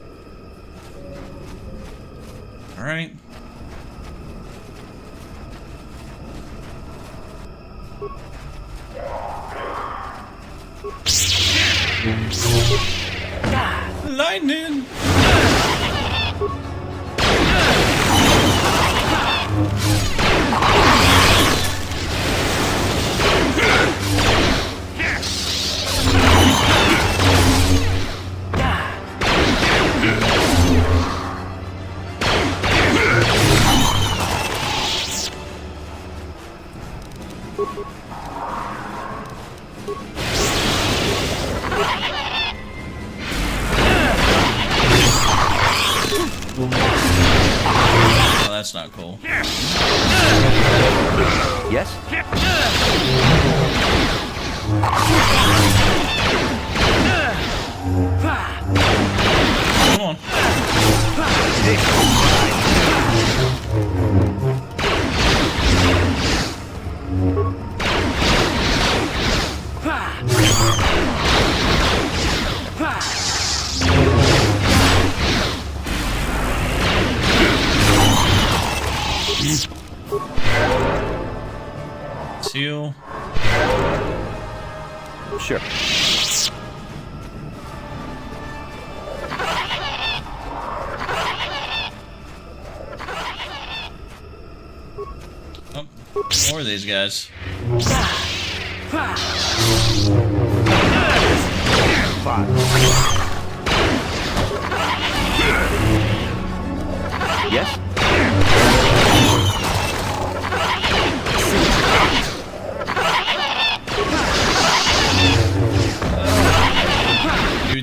All right. Lightning! Oh, that's not cool. Yes? Come on. Seal. Sure. Oh, more of these guys. Yes?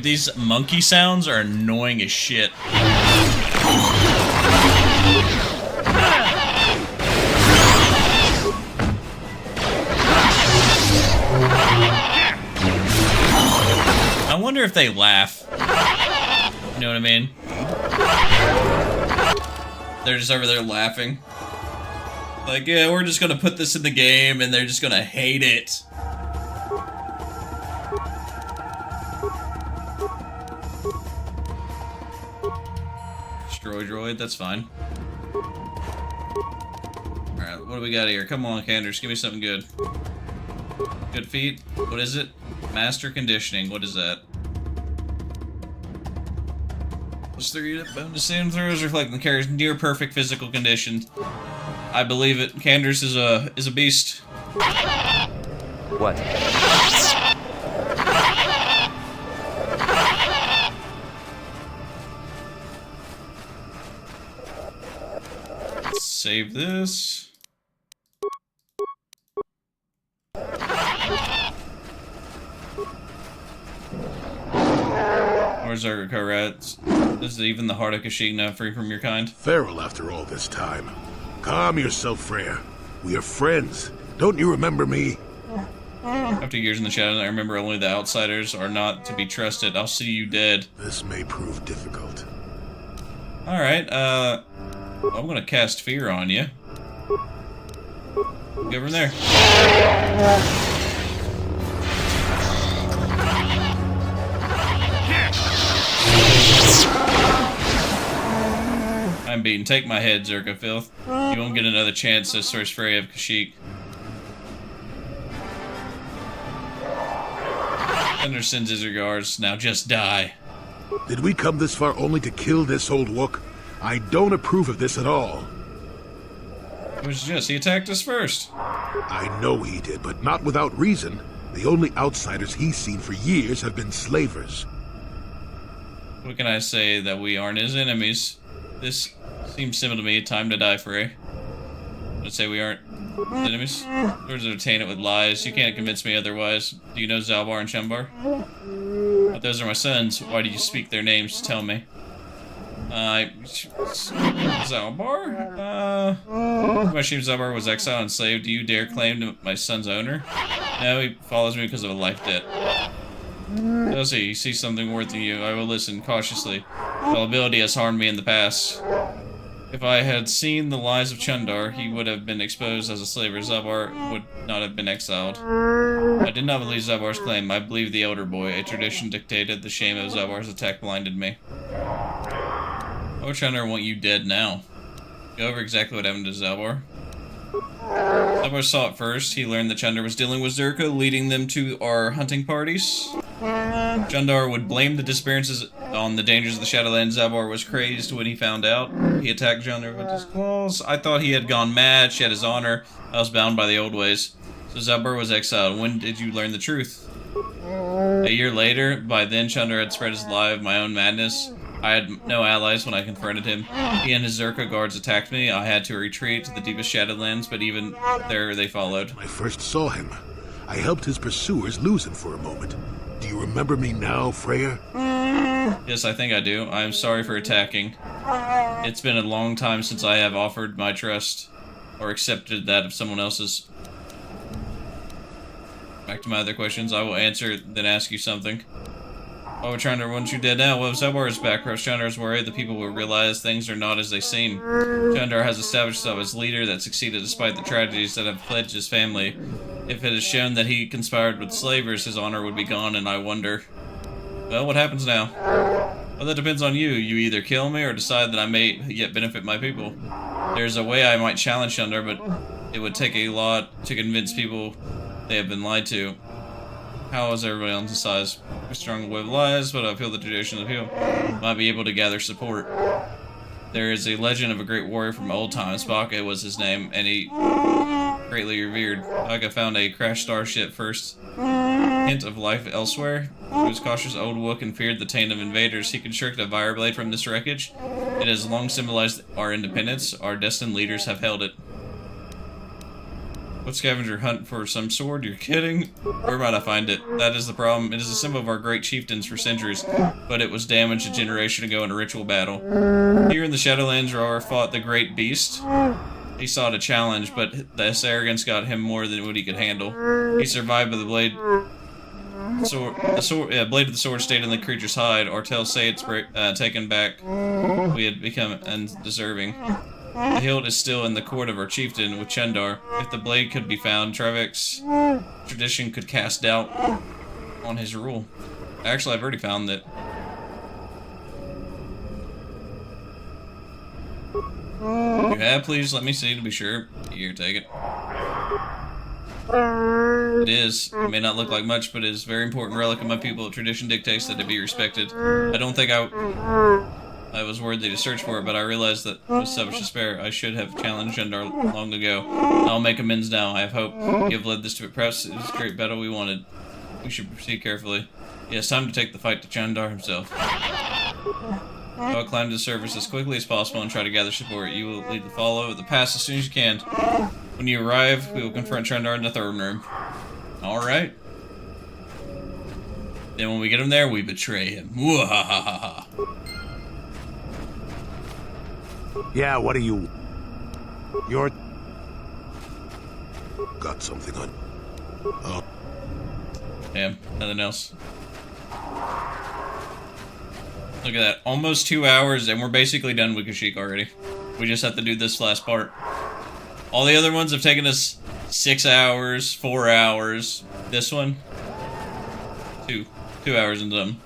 these monkey sounds are annoying as shit. I wonder if they laugh. You know what I mean? They're just over there laughing. Like, yeah, we're just gonna put this in the game and they're just gonna hate it. Destroy droid, that's fine. Alright, what do we got here? Come on, Canders, give me something good. Good feet? What is it? Master conditioning, what is that? +3 bonus saving throws reflecting the character's near perfect physical condition. I believe it. Canders is a beast. What? Let's save this. Where's our rats? This is even the heart of Kashyyyk now free from your kind. Farewell after all this time. Calm yourself, Freyyr. We are friends. Don't you remember me? After years in the shadows, I remember only the outsiders are not to be trusted. I'll see you dead. This may prove difficult. Alright, I'm gonna cast fear on you. Get over there. I'm beaten. Take my head, Czerka filth. You won't get another chance as Source Freyyr of Kashyyyk. Thunder sends his regards. Now just die. Did we come this far only to kill this old Wook? I don't approve of this at all. It was just, he attacked us first. I know he did, but not without reason. The only outsiders he's seen for years have been slavers. What can I say that we aren't his enemies? This seems simple to me. Time to die, Freyyr. Let's say we aren't enemies. Swords entertain it with lies. You can't convince me otherwise. Do you know Zalbar and Chuundar? But those are my sons. Why do you speak their names? Tell me. Zalbar? My shame Zalbar was exiled and enslaved. Do you dare claim to my son's owner? No, he follows me because of a life debt. Does he? He sees something worth in you. I will listen cautiously. Fallibility has harmed me in the past. If I had seen the lies of Chuundar, he would have been exposed as a slave, or Zalbar would not have been exiled. I did not believe Zalbar's claim. I believed the elder boy. A tradition dictated. The shame of Zalbar's attack blinded me. Why would Chuundar want you dead now? Go over exactly what happened to Zalbar. Zalbar saw it first. He learned that Chuundar was dealing with Czerka, leading them to our hunting parties. Chuundar would blame the disappearances on the dangers of the Shadowlands. Zalbar was crazed when he found out. He attacked Chuundar with his claws. I thought he had gone mad, shed his honor. I was bound by the old ways. So Zalbar was exiled. When did you learn the truth? A year later. By then, Chuundar had spread his lie of my own madness. I had no allies when I confronted him. He and his Czerka guards attacked me. I had to retreat to the deepest Shadowlands, but even there they followed. I first saw him. I helped his pursuers lose him for a moment. Do you remember me now, Freyyr? Yes, I think I do. I am sorry for attacking. It's been a long time since I have offered my trust, or accepted that of someone else's. Back to my other questions. I will answer, then ask you something. Why would Chuundar want you dead now? Well, if Zalbar is back, perhaps Chuundar is worried that people will realize things are not as they seem. Chuundar has established himself as leader that succeeded despite the tragedies that have pledged his family. If it is shown that he conspired with slavers, his honor would be gone, and I wonder... Well, what happens now? Well, that depends on you. You either kill me or decide that I may yet benefit my people. There's a way I might challenge Chuundar, but it would take a lot to convince people they have been lied to. How is everybody on the size? A strong way of lies, but I feel the tradition of people might be able to gather support. There is a legend of a great warrior from old times. Baka was his name, and he greatly revered. Baka found a crashed starship first. Hint of life elsewhere. He was cautious old Wook and feared the taint of invaders. He constructed a fire blade from this wreckage. It has long symbolized our independence. Our destined leaders have held it. What scavenger hunt for some sword? You're kidding? Where might I find it? That is the problem. It is a symbol of our great chieftains for centuries, but it was damaged a generation ago in a ritual battle. Here in the Shadowlands, Roar fought the great beast. He sought a challenge, but this arrogance got him more than what he could handle. He survived, but the blade blade of the sword stayed in the creature's hide. Our tales say it's taken back. We had become undeserving. The hilt is still in the court of our chieftain with Chuundar. If the blade could be found, Trivex tradition could cast doubt on his rule. Actually, I've already found that. You have? Please let me see to be sure. Here, take it. It is. It may not look like much, but it is a very important relic of my people. Tradition dictates that it be respected. I don't think I was worthy to search for it, but I realized that with selfish despair, I should have challenged Chuundar long ago. I'll make amends now. I have hope. You have led this to it. Perhaps it is a great battle we wanted. We should proceed carefully. Yes, time to take the fight to Chuundar himself. I'll climb to the surface as quickly as possible and try to gather support. You will lead the follow the pass as soon as you can. When you arrive, we will confront Chuundar in the throne room. Alright. Then when we get him there, we betray him. Mwahahaha. Yeah, what are you? You're... Got something on... Oh. Damn, nothing else. Look at that. Almost 2 hours, and we're basically done with Kashyyyk already. We just have to do this last part. All the other ones have taken us 6 hours, 4 hours. This one, 2 hours and done.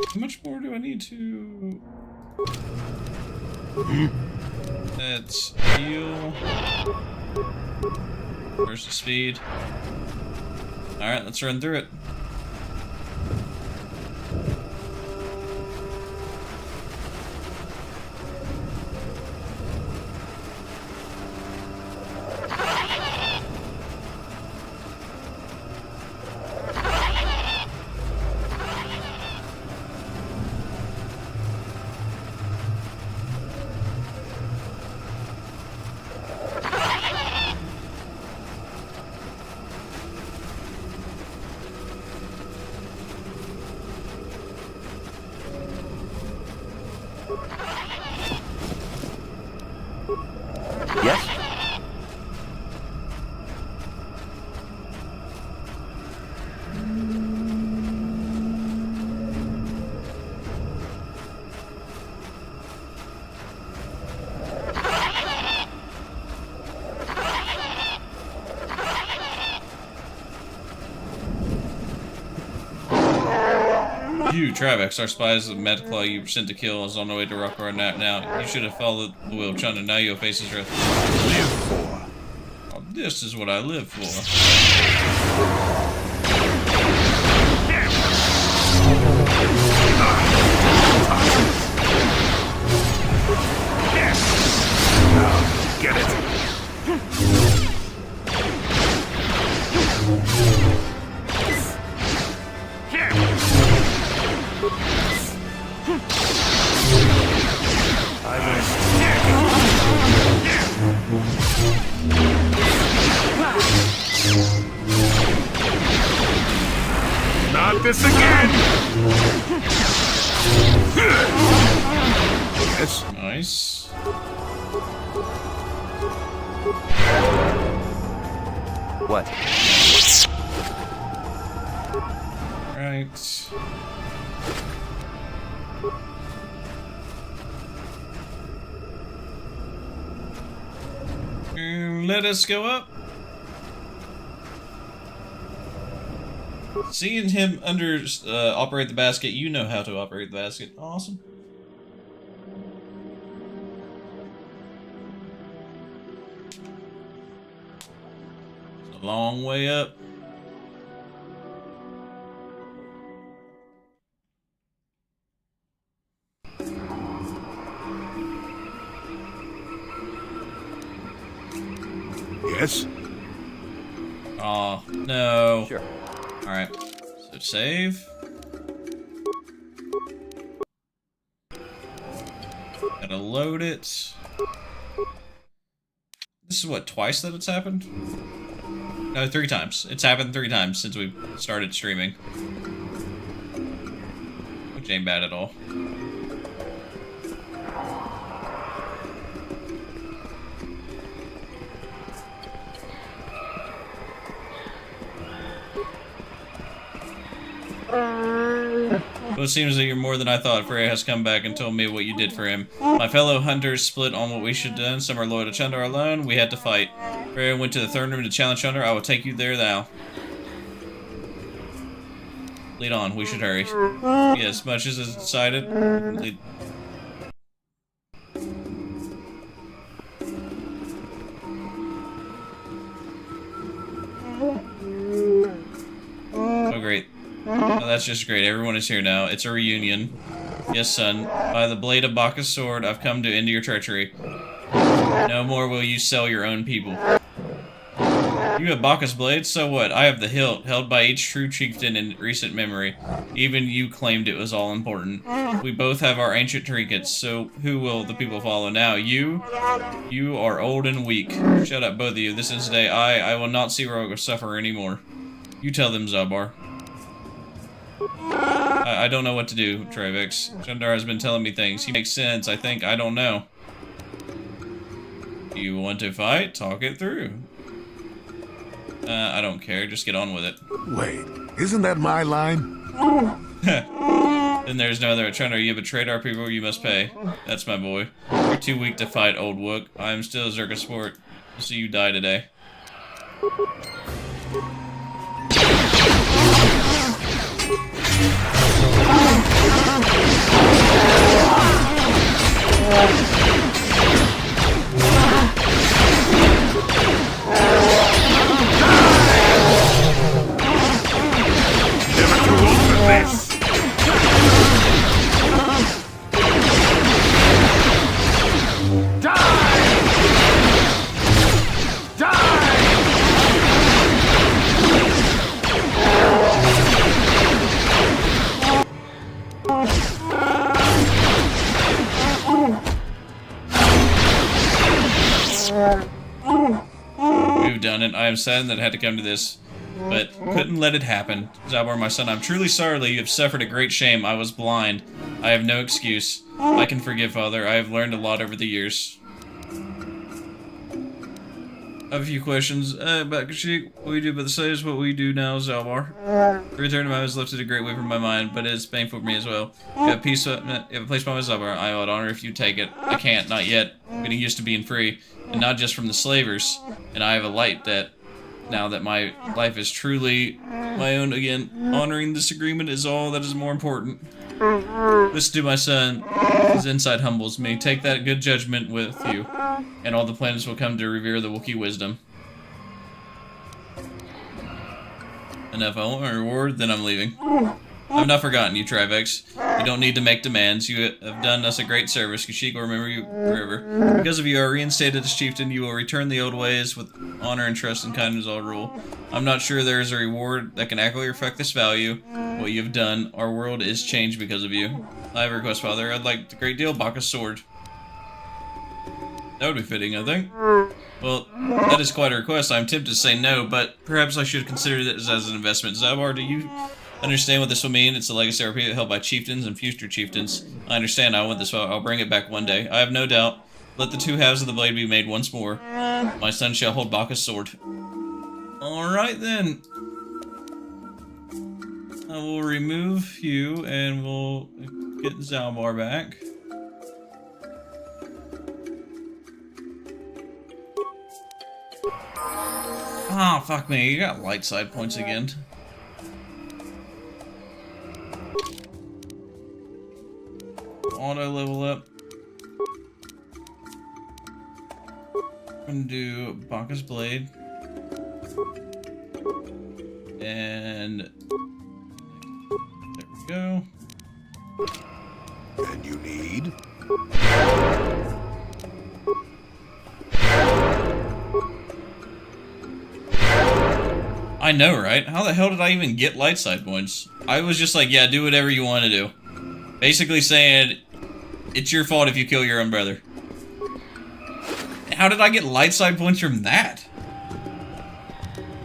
How much more do I need to... That's heal versus speed. Alright, let's run through it. Yes? You, Trivex, our spies of Medclaw you were sent to kill is on the way to Rwookrrorro now. You should have followed the will of Chuundar. Now you'll face his wrath. Live for. Oh, this is what I live for. Get it. Not this again! Yes. Nice. What? Right. Let us go up. Seeing him operate the basket, you know how to operate the basket. Awesome. It's a long way up. Yes? Oh, no. Sure. Alright. So save. Gotta load it. This is what, twice that it's happened? No, 3 times. It's happened 3 times since we started streaming. Which ain't bad at all. Well, it seems that you're more than I thought. Freyyr has come back and told me what you did for him. My fellow hunters split on what we should have done. Some are loyal to Chuundar alone. We had to fight. Freyyr went to the throne room to challenge Chuundar. I will take you there now. Lead on. We should hurry. Yes, much as is decided. Lead. Oh, great. Oh, that's just great. Everyone is here now. It's a reunion. Yes, son. By the blade of Bacchus' sword, I've come to end your treachery. No more will you sell your own people. You have Bacchus' blade? So what? I have the hilt, held by each true chieftain in recent memory. Even you claimed it was all important. We both have our ancient trinkets, so who will the people follow now? You? You are old and weak. Shut up, both of you. This is today. I will not see Rogue suffer anymore. You tell them, Zabar. I don't know what to do, Trivex. Chuundar has been telling me things. He makes sense, I think. I don't know. You want to fight? Talk it through. I don't care. Just get on with it. Wait, isn't that my line? Then there's no other. Chuundar, you betrayed our people, you must pay. That's my boy. You're too weak to fight, old Wook. I am still a Czerka sport. I'll see you die today. Never too old for this. We've done it. I am saddened that it had to come to this, but couldn't let it happen. Zabar, my son, I'm truly sorry you have suffered a great shame. I was blind. I have no excuse. I can forgive, Father. I have learned a lot over the years. I have a few questions about Kashyyyk. What we do about the slaves, what we do now, Zabar. The return to my was lifted a great weight from my mind, but it is painful for me as well. You have a place by my Zabar. I would honor if you take it. I can't, not yet. I'm getting used to being free, and not just from the slavers. And I have a light that, now that my life is truly my own again, honoring this agreement is all that is more important. Listen to my son. His insight humbles me. Take that good judgment with you, and all the planets will come to revere the Wookiee wisdom. Enough. I want my reward, then I'm leaving. I've not forgotten you, Trivex. You don't need to make demands. You have done us a great service. Kashyyyk will remember you forever. Because of you, are reinstated as chieftain. You will return the old ways with honor and trust and kindness all rule. I'm not sure there is a reward that can accurately reflect this value. What you have done, our world is changed because of you. I have a request, Father. I'd like a great deal of Bacchus' sword. That would be fitting, I think. Well, that is quite a request. I'm tempted to say no, but perhaps I should consider this as an investment. Zabar, do you understand what this will mean? It's a legacy RP held by chieftains and future chieftains. I understand. I want this. I'll bring it back one day. I have no doubt. Let the two halves of the blade be made once more. My son shall hold Bacchus' sword. Alright then. I will remove you and we'll get Zabar back. Ah, oh, fuck me. You got light side points again. Auto level up. I'm gonna do Bacchus' blade. And there we go. And you need? I know, right? How the hell did I even get light side points? I was just like, yeah, do whatever you want to do. Basically saying, it's your fault if you kill your own brother. How did I get light side points from that?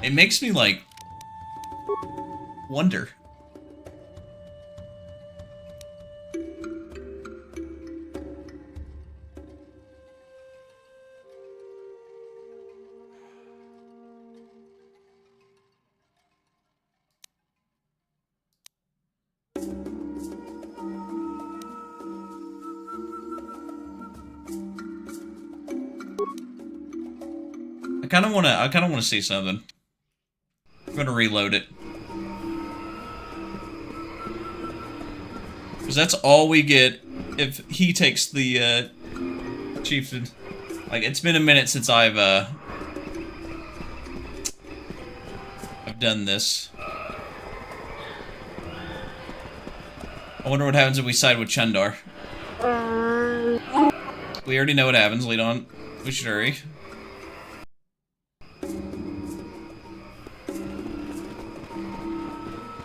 It makes me, like, wonder. I kind of wanna see something. I'm gonna reload it. Because that's all we get if he takes the, chieftain. Like, it's been a minute since I've done this. I wonder what happens if we side with Chuundar. We already know what happens, lead on. We should hurry.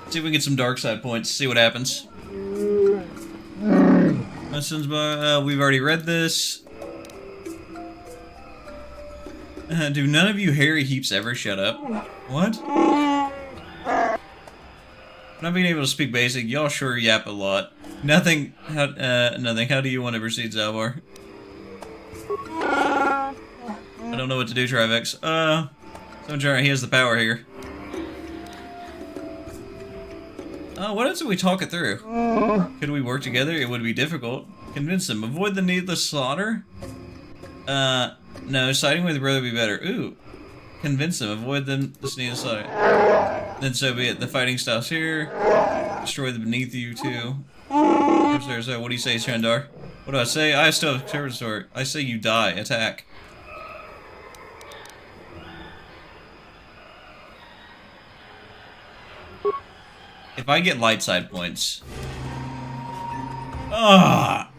See if we can get some Darkside points, see what happens. Lessons by, we've already read this. Do none of you hairy heaps ever shut up? What? Not being able to speak basic, y'all sure yap a lot. Nothing, nothing. How do you want to proceed, Zalbar? I don't know what to do, Trivex. So Czerka, he has the power here. What else if we talk it through? Could we work together? It would be difficult. Convince them. Avoid the needless slaughter? No, siding with your brother would be better. Ooh. Convince them. Avoid them this needless slaughter. Then so be it. The fighting stops here. Destroy the beneath you too. So what do you say, Chuundar? What do I say? I still have territory. I say you die. Attack. If I get light side points. Ah!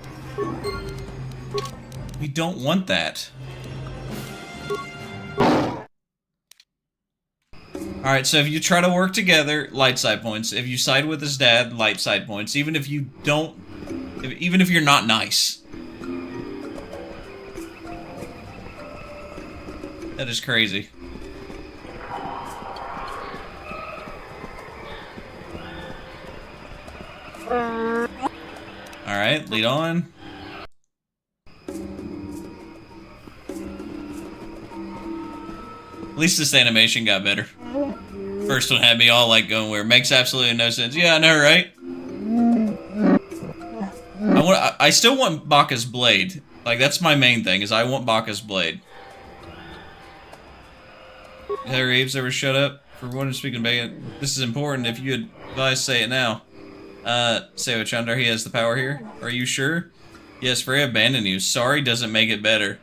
We don't want that. Alright, so if you try to work together, light side points. If you side with his dad, light side points. Even if you don't... even if you're not nice. That is crazy. Alright, lead on. At least this animation got better. First one had me all like going where it makes absolutely no sense. Yeah, I know, right? I still want Baka's blade. Like, that's my main thing, is I want Baka's blade. Harry Reeves ever shut up? For one speaking bacon. This is important. If you advise, say it now. Say with Chuundar, he has the power here. Are you sure? Yes, Freyyr abandoned you. Sorry doesn't make it better.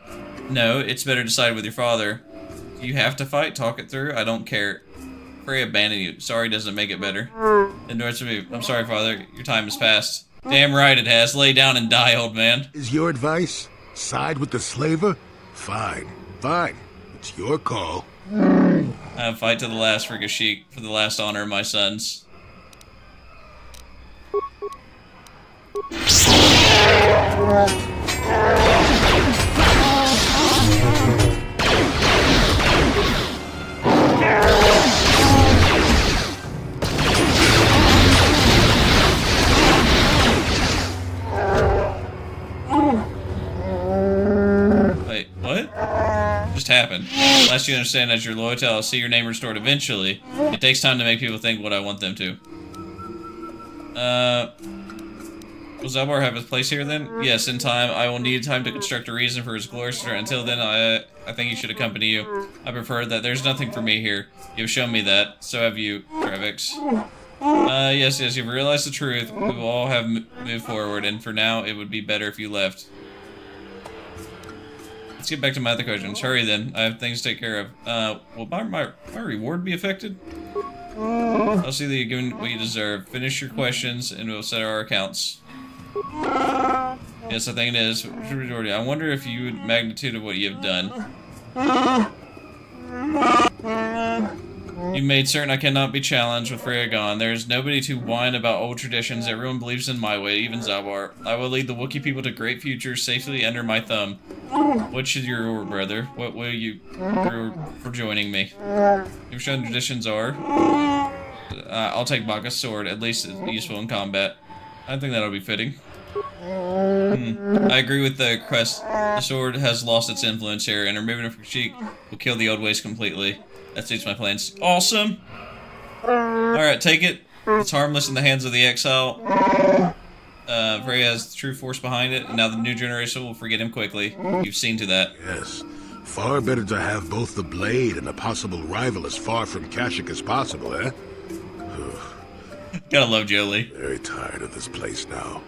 No, it's better to side with your father. Do you have to fight? Talk it through? I don't care. Freyyr abandoned you. Sorry doesn't make it better. Endorse me. I'm sorry, father. Your time has passed. Damn right it has. Lay down and die, old man. Is your advice? Side with the slaver? Fine. Fine. It's your call. Fight to the last for Kashyyyk, for the last honor of my sons. Wait, what? Just happened. Unless you understand as your loyalty, I'll see your name restored eventually. It takes time to make people think what I want them to. Will Zalbar have his place here then? Yes, in time. I will need time to construct a reason for his glorious return. Until then, I think he should accompany you. I prefer that. There's nothing for me here. You've shown me that. So have you, Trivex. Yes, you've realized the truth. We will all have moved forward, and for now, it would be better if you left. Let's get back to my other questions. Hurry then. I have things to take care of. Will my reward be affected? I'll see that you're given what you deserve. Finish your questions, and we'll set our accounts. Yes, I think it is. I wonder if you magnitude of what you have done. You made certain I cannot be challenged with Freyyr gone. There is nobody to whine about old traditions. Everyone believes in my way, even Zabar. I will lead the Wookiee people to great futures safely under my thumb. What should your reward, brother? What will you for joining me? Your shown traditions are... I'll take Baka's sword, at least it's useful in combat. I think that'll be fitting. I agree with the request. The sword has lost its influence here, and removing it from Kashyyyk will kill the old ways completely. That suits my plans. Awesome! Alright, take it. It's harmless in the hands of the exile. Freyyr has the true force behind it, and now the new generation will forget him quickly. You've seen to that. Yes. Far better to have both the blade and a possible rival as far from Kashyyyk as possible, eh? Gotta love Jolee. Very tired of this place now.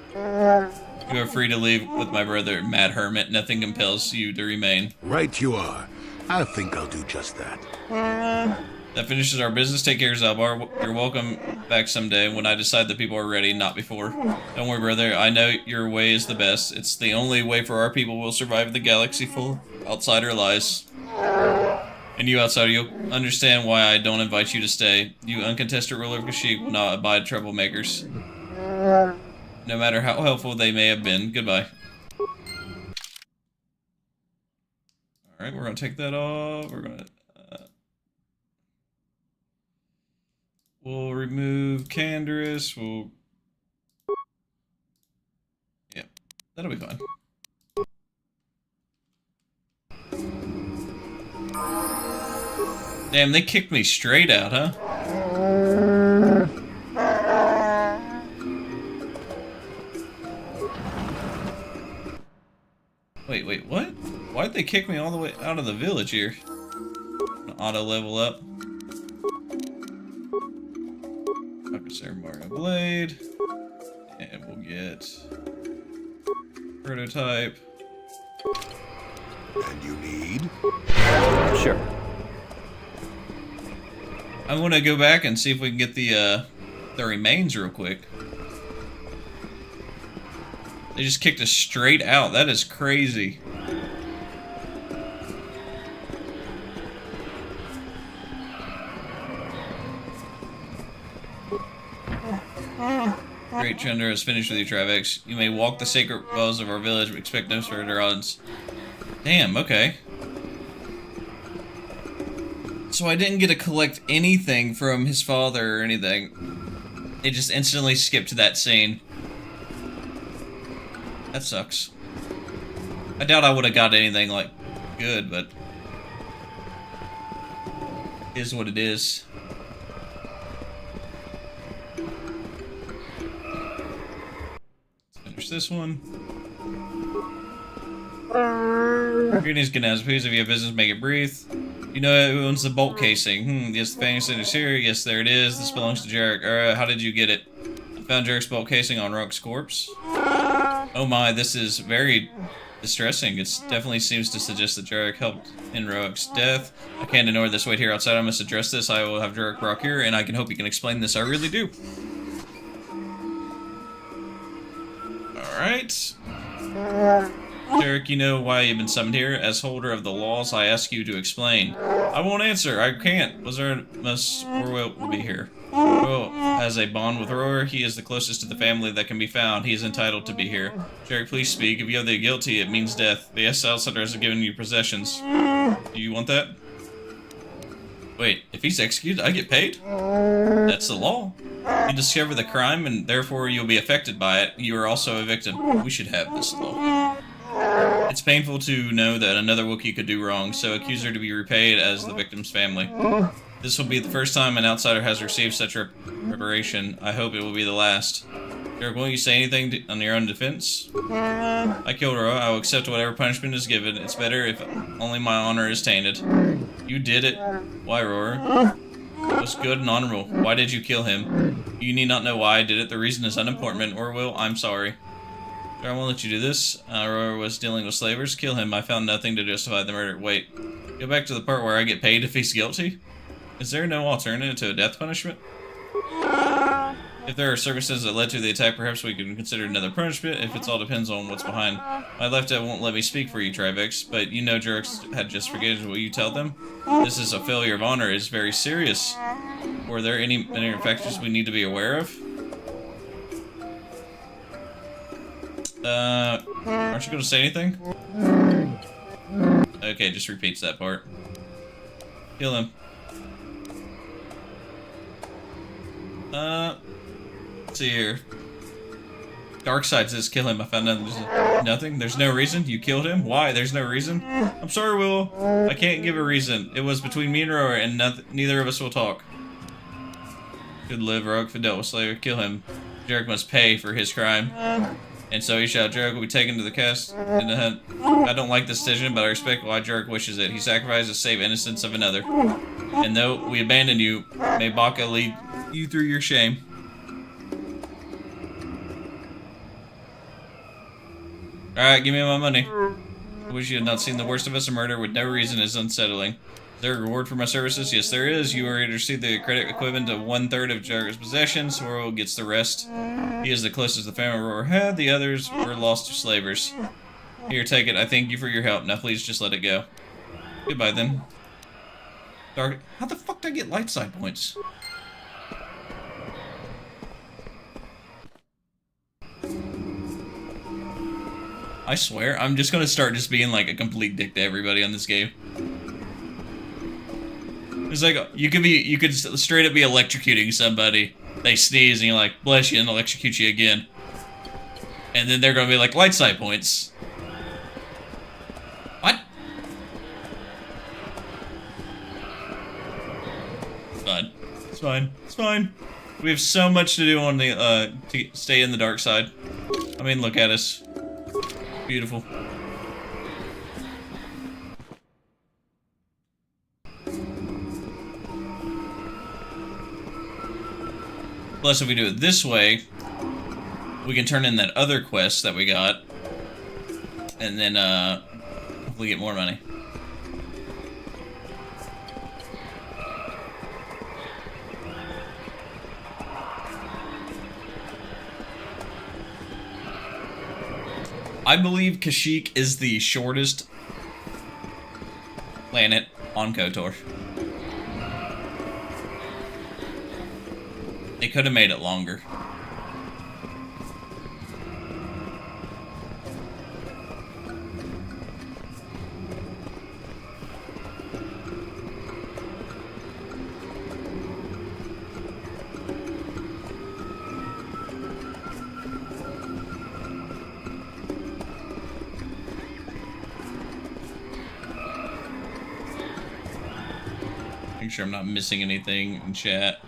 You are free to leave with my brother, Mad Hermit. Nothing compels you to remain. Right you are. I think I'll do just that. That finishes our business. Take care, Zabar. You're welcome back someday when I decide that people are ready, not before. Don't worry, brother. I know your way is the best. It's the only way for our people will survive the galaxy full of outsider lies. And you, outsider, you'll understand why I don't invite you to stay. You uncontested ruler of Kashyyyk will not abide troublemakers. No matter how helpful they may have been. Goodbye. Alright, we're gonna take that off. We're gonna... we'll remove Canderous. We'll... yeah, that'll be fine. Damn, they kicked me straight out, huh? Wait, what? Why'd they kick me all the way out of the village here? Auto level up. Mario Blade. And we'll get prototype. And you need? Sure. I want to go back and see if we can get the remains real quick. They just kicked us straight out. That is crazy. Great, Chuundar has finished with you, Trivex. You may walk the sacred wells of our village, but expect no further odds. Damn, okay. So I didn't get to collect anything from his father or anything. It just instantly skipped to that scene. That sucks. I doubt I would have got anything, like, good, but... it is what it is. Let's finish this one. Greetings, Ganaz. Please, if you have business, make it brief. You know who owns the bolt casing? Yes, the Fangs is here. Yes, there it is. This belongs to Czerka. How did you get it? I found Czerka's bolt casing on Rook's corpse. Oh my, this is very distressing. It definitely seems to suggest that Czerka helped in Rook's death. I can't ignore this. Wait here outside. I must address this. I will have Czerka Rock here, and I can hope you can explain this. I really do. Alright. Czerka, you know why you've been summoned here. As holder of the laws, I ask you to explain. I won't answer. I can't. Rwookrrrorro will be here. Rwookrrrorro has a bond with Freyyr. He is the closest to the family that can be found. He is entitled to be here. Czerka, please speak. If you have the guilty, it means death. The outsiders have given you possessions. Do you want that? Wait, if he's executed, I get paid? That's the law. You discover the crime, and therefore you'll be affected by it. You are also a victim. We should have this law. It's painful to know that another Wookiee could do wrong, so accuse her to be repaid as the victim's family. This will be the first time an outsider has received such reparation. I hope it will be the last. Czerka, won't you say anything on your own defense? I killed Rwookrrrorro. I will accept whatever punishment is given. It's better if only my honor is tainted. You did it. Why, Rwookrrrorro? It was good and honorable. Why did you kill him? You need not know why I did it. The reason is unimportant. Or will, I'm sorry. I won't let you do this. Rwookrrrorro was dealing with slavers. Kill him. I found nothing to justify the murder. Wait. Go back to the part where I get paid if he's guilty? Is there no alternative to a death punishment? If there are circumstances that led to the attack, perhaps we can consider another punishment. If it all depends on what's behind. My left eye won't let me speak for you, Trivex, but you know Jerks had just forgotten what you tell them. This is a failure of honor. It's very serious. Were there any factors we need to be aware of? Aren't you going to say anything? Okay, just repeats that part. Kill him. Let's see here. Darkside says kill him. I found out nothing. There's no reason. You killed him? Why? There's no reason? I'm sorry, Will. I can't give a reason. It was between me and Roar, and neither of us will talk. Good live, Rogue Fidel Slayer. Kill him. Jerk must pay for his crime. And so he shall. Jerk will be taken to the cast in the hunt. I don't like this decision, but I respect why Jerk wishes it. He sacrificed to save innocence of another. And though we abandon you, may Baka lead you through your shame. Alright, give me my money. I wish you had not seen the worst of us. A murder with no reason is unsettling. Is there a reward for my services? Yes, there is. You are to receive the credit equivalent to 1/3 of Jerka's possessions. Roar gets the rest. He is the closest the family Roar had. The others were lost to slavers. Here, take it. I thank you for your help. Now please just let it go. Goodbye then. Dark. How the fuck did I get light side points? I swear, I'm just gonna start just being like a complete dick to everybody on this game. It's like, you could straight up be electrocuting somebody. They sneeze and you're like, bless you, and electrocute you again. And then they're gonna be like, light side points. What? It's fine. It's fine. It's fine. We have so much to do on the, to stay in the dark side. I mean, look at us. Beautiful. Plus, if we do it this way, we can turn in that other quest that we got, and then, hopefully get more money. I believe Kashyyyk is the shortest planet on KOTOR. They could have made it longer. Make sure I'm not missing anything in chat.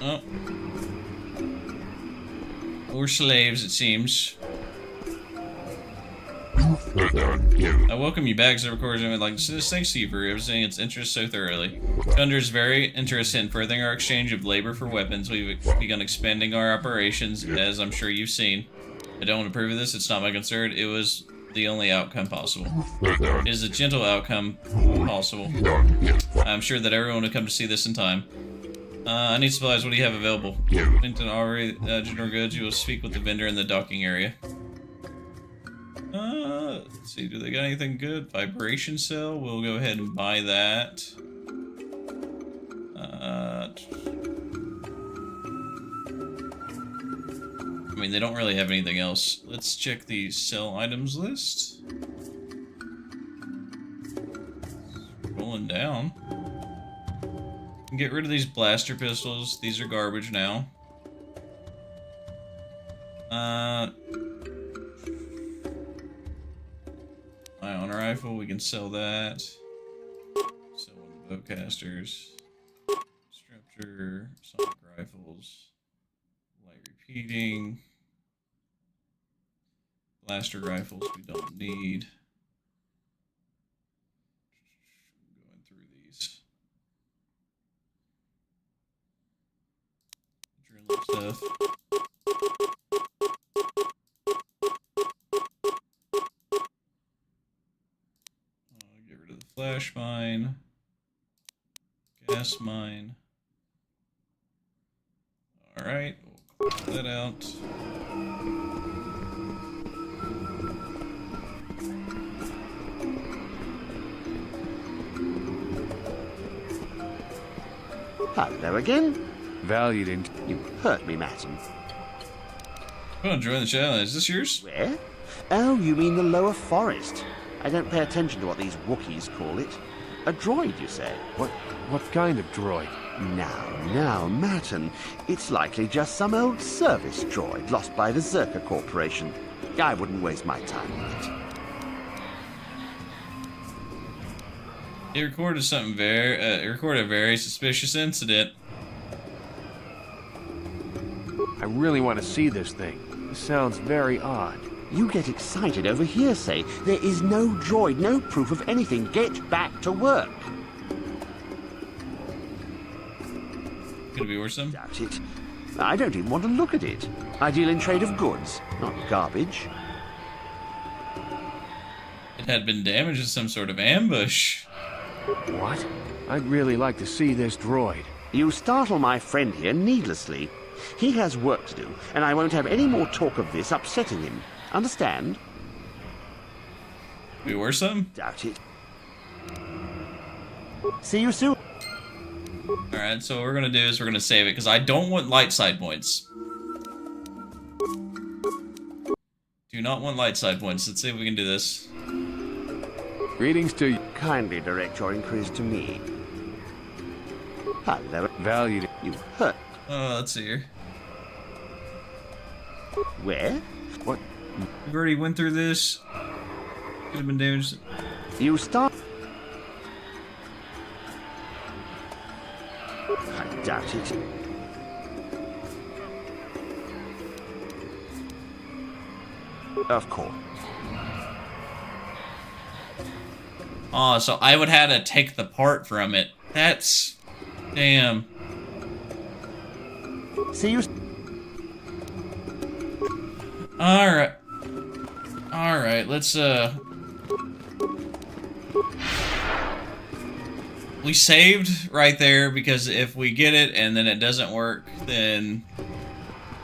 Oh. More slaves, it seems. I welcome you back, Zerkors, and would like to say thanks to you for representing its interests so thoroughly. Chuundar is very interested in furthering our exchange of labor for weapons. We've begun expanding our operations, as I'm sure you've seen. I don't approve of this, it's not my concern. It was the only outcome possible. It is a gentle outcome possible. I'm sure that everyone will come to see this in time. I need supplies. What do you have available? Clinton already, general goods. You will speak with the vendor in the docking area. Let's see. Do they got anything good? Vibration cell. We'll go ahead and buy that. I mean, they don't really have anything else. Let's check the sell items list. Rolling down. Get rid of these blaster pistols. These are garbage now. Ion rifle, we can sell that. Sell one of the bowcasters. Structure, sonic rifles. Light repeating. Blaster rifles we don't need. Going through these. Drill stuff. Flash mine. Gas mine. Alright, we'll clear that out. Hello again. Valued in... You hurt me, Madden. Oh, join the challenge. Is this yours? Where? Oh, you mean the lower forest. I don't pay attention to what these Wookiees call it. A droid, you say? What kind of droid? Now, Martin. It's likely just some old service droid lost by the Czerka Corporation. I wouldn't waste my time on it. He recorded something recorded a very suspicious incident. I really want to see this thing. This sounds very odd. You get excited over hearsay. There is no droid, no proof of anything. Get back to work. Could it be worse than? Doubt it. I don't even want to look at it. I deal in trade of goods, not garbage. It had been damaged in some sort of ambush. What? I'd really like to see this droid. You startle my friend here needlessly. He has work to do, and I won't have any more talk of this upsetting him. Understand? Could be worse than? Doubt it. See you soon. Alright, so what we're gonna do is we're gonna save it, because I don't want light side points. Do not want light side points. Let's see if we can do this. Greetings to you. Kindly direct your inquiries to me. Hello. Valued. You hurt. Let's see here. Where? What? We've already went through this. Could have been damaged. You start. I doubt it. Of course. Oh, so I would have to take the part from it. That's... damn. See you. Alright. Alright, let's, we saved right there, because if we get it and then it doesn't work, then...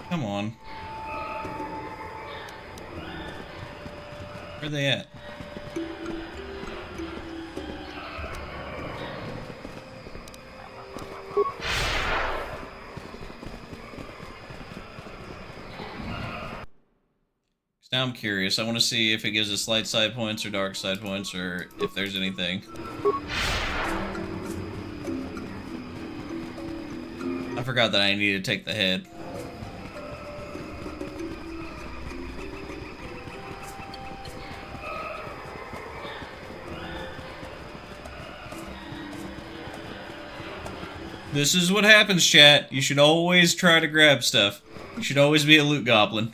come on. Where are they at? Now I'm curious. I want to see if it gives us light side points or dark side points, or if there's anything. I forgot that I needed to take the head. This is what happens, chat. You should always try to grab stuff. You should always be a loot goblin.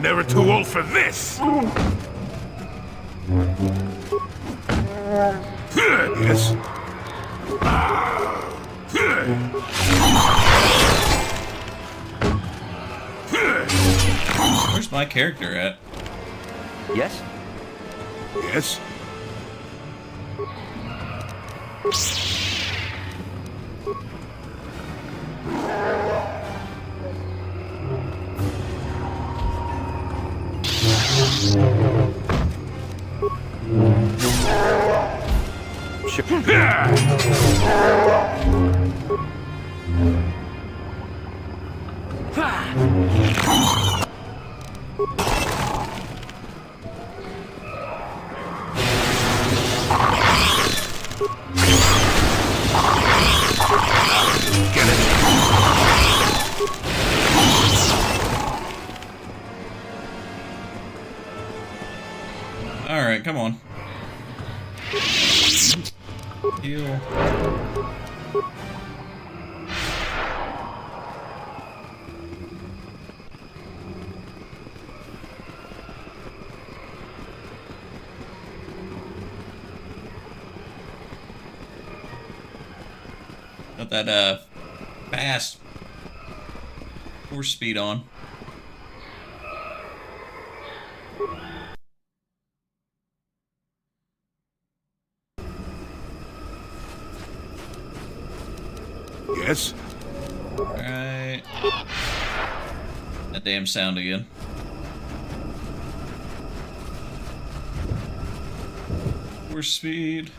Never too old for this! Yes. Where's my character at? Yes? Yes? Alright, come on. Heal. Got that, fast force speed on. Yes? Alright. That damn sound again. Force speed.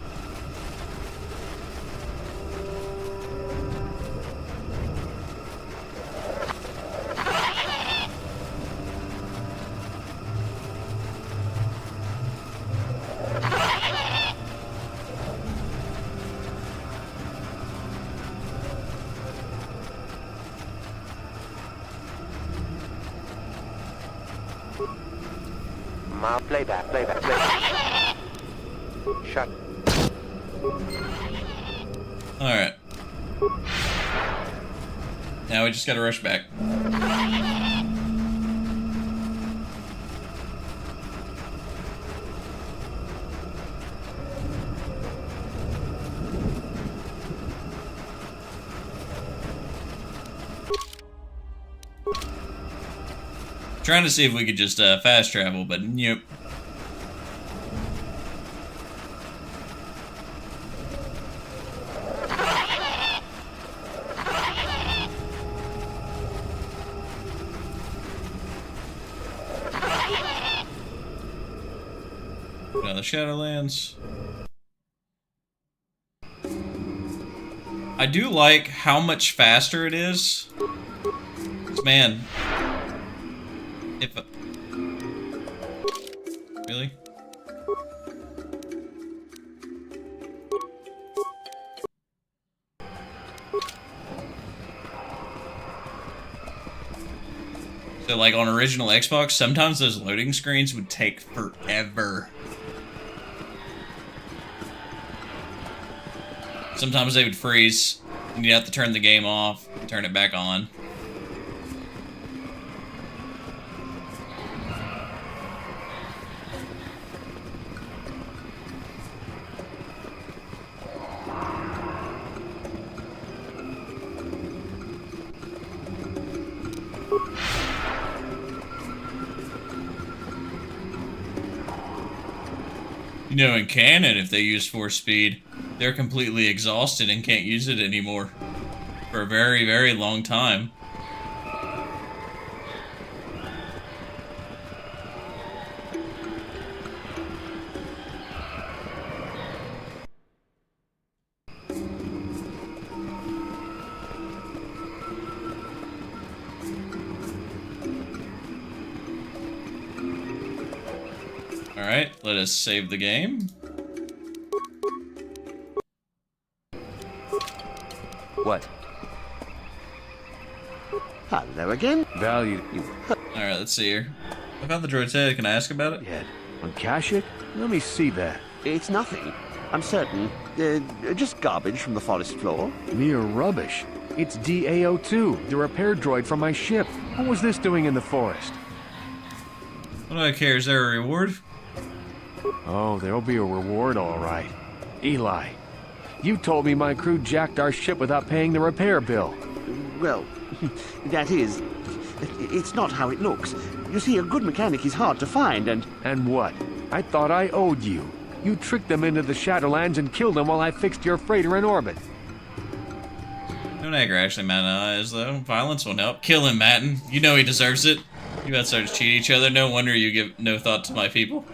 Playback. Shut. Alright. Now we just gotta rush back. Trying to see if we could just fast travel, but nope. Now the Shadowlands. I do like how much faster it is. Man. If really? So like on original Xbox, sometimes those loading screens would take forever. Sometimes they would freeze, and you'd have to turn the game off and turn it back on. You know, in canon, if they use force speed, they're completely exhausted and can't use it anymore for a very, very long time. Alright, let us save the game. What? Hello again. Value. Alright, let's see here. I found the droid's head. Can I ask about it? Head. On Kashyyyk? Let me see that. It's nothing. I'm certain. Just garbage from the forest floor. Mere rubbish. It's DAO2, the repair droid from my ship. What was this doing in the forest? What do I care? Is there a reward? Oh, there'll be a reward, all right. Eli, you told me my crew jacked our ship without paying the repair bill. Well, that is... It's not how it looks. You see, a good mechanic is hard to find, and... And what? I thought I owed you. You tricked them into the Shadowlands and killed them while I fixed your freighter in orbit. Don't aggro actually Matten eyes, though. Violence won't help. Kill him, Matten. You know he deserves it. You guys start to cheat each other. No wonder you give no thought to my people.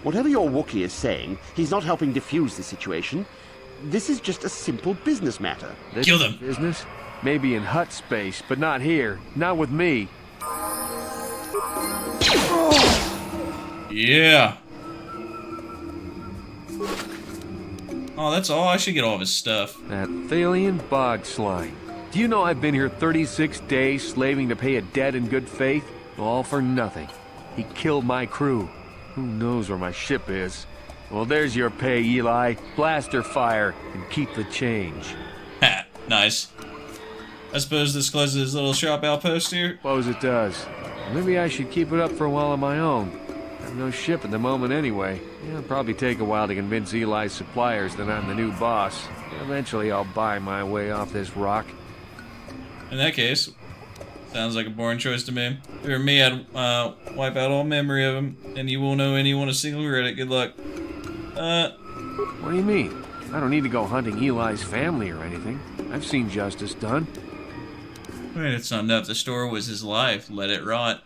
Whatever your Wookie is saying, he's not helping defuse the situation. This is just a simple business matter. Kill them. Business? Maybe in hut space, but not here. Not with me. Yeah. Oh, that's all? I should get all of his stuff. That Thalian bog slime. Do you know I've been here 36 days slaving to pay a debt in good faith? All for nothing. He killed my crew. Who knows where my ship is? Well, there's your pay, Eli. Blaster fire and keep the change. Ha, nice. I suppose this closes his little shop outpost here? Suppose it does. Maybe I should keep it up for a while on my own. I've no ship at the moment anyway. It'll probably take a while to convince Eli's suppliers that I'm the new boss. Eventually I'll buy my way off this rock. In that case, sounds like a boring choice to me. If it were me, I'd wipe out all memory of him, and you won't owe anyone a single credit. Good luck. What do you mean? I don't need to go hunting Eli's family or anything. I've seen justice done. Wait, it's not enough. The store was his life. Let it rot.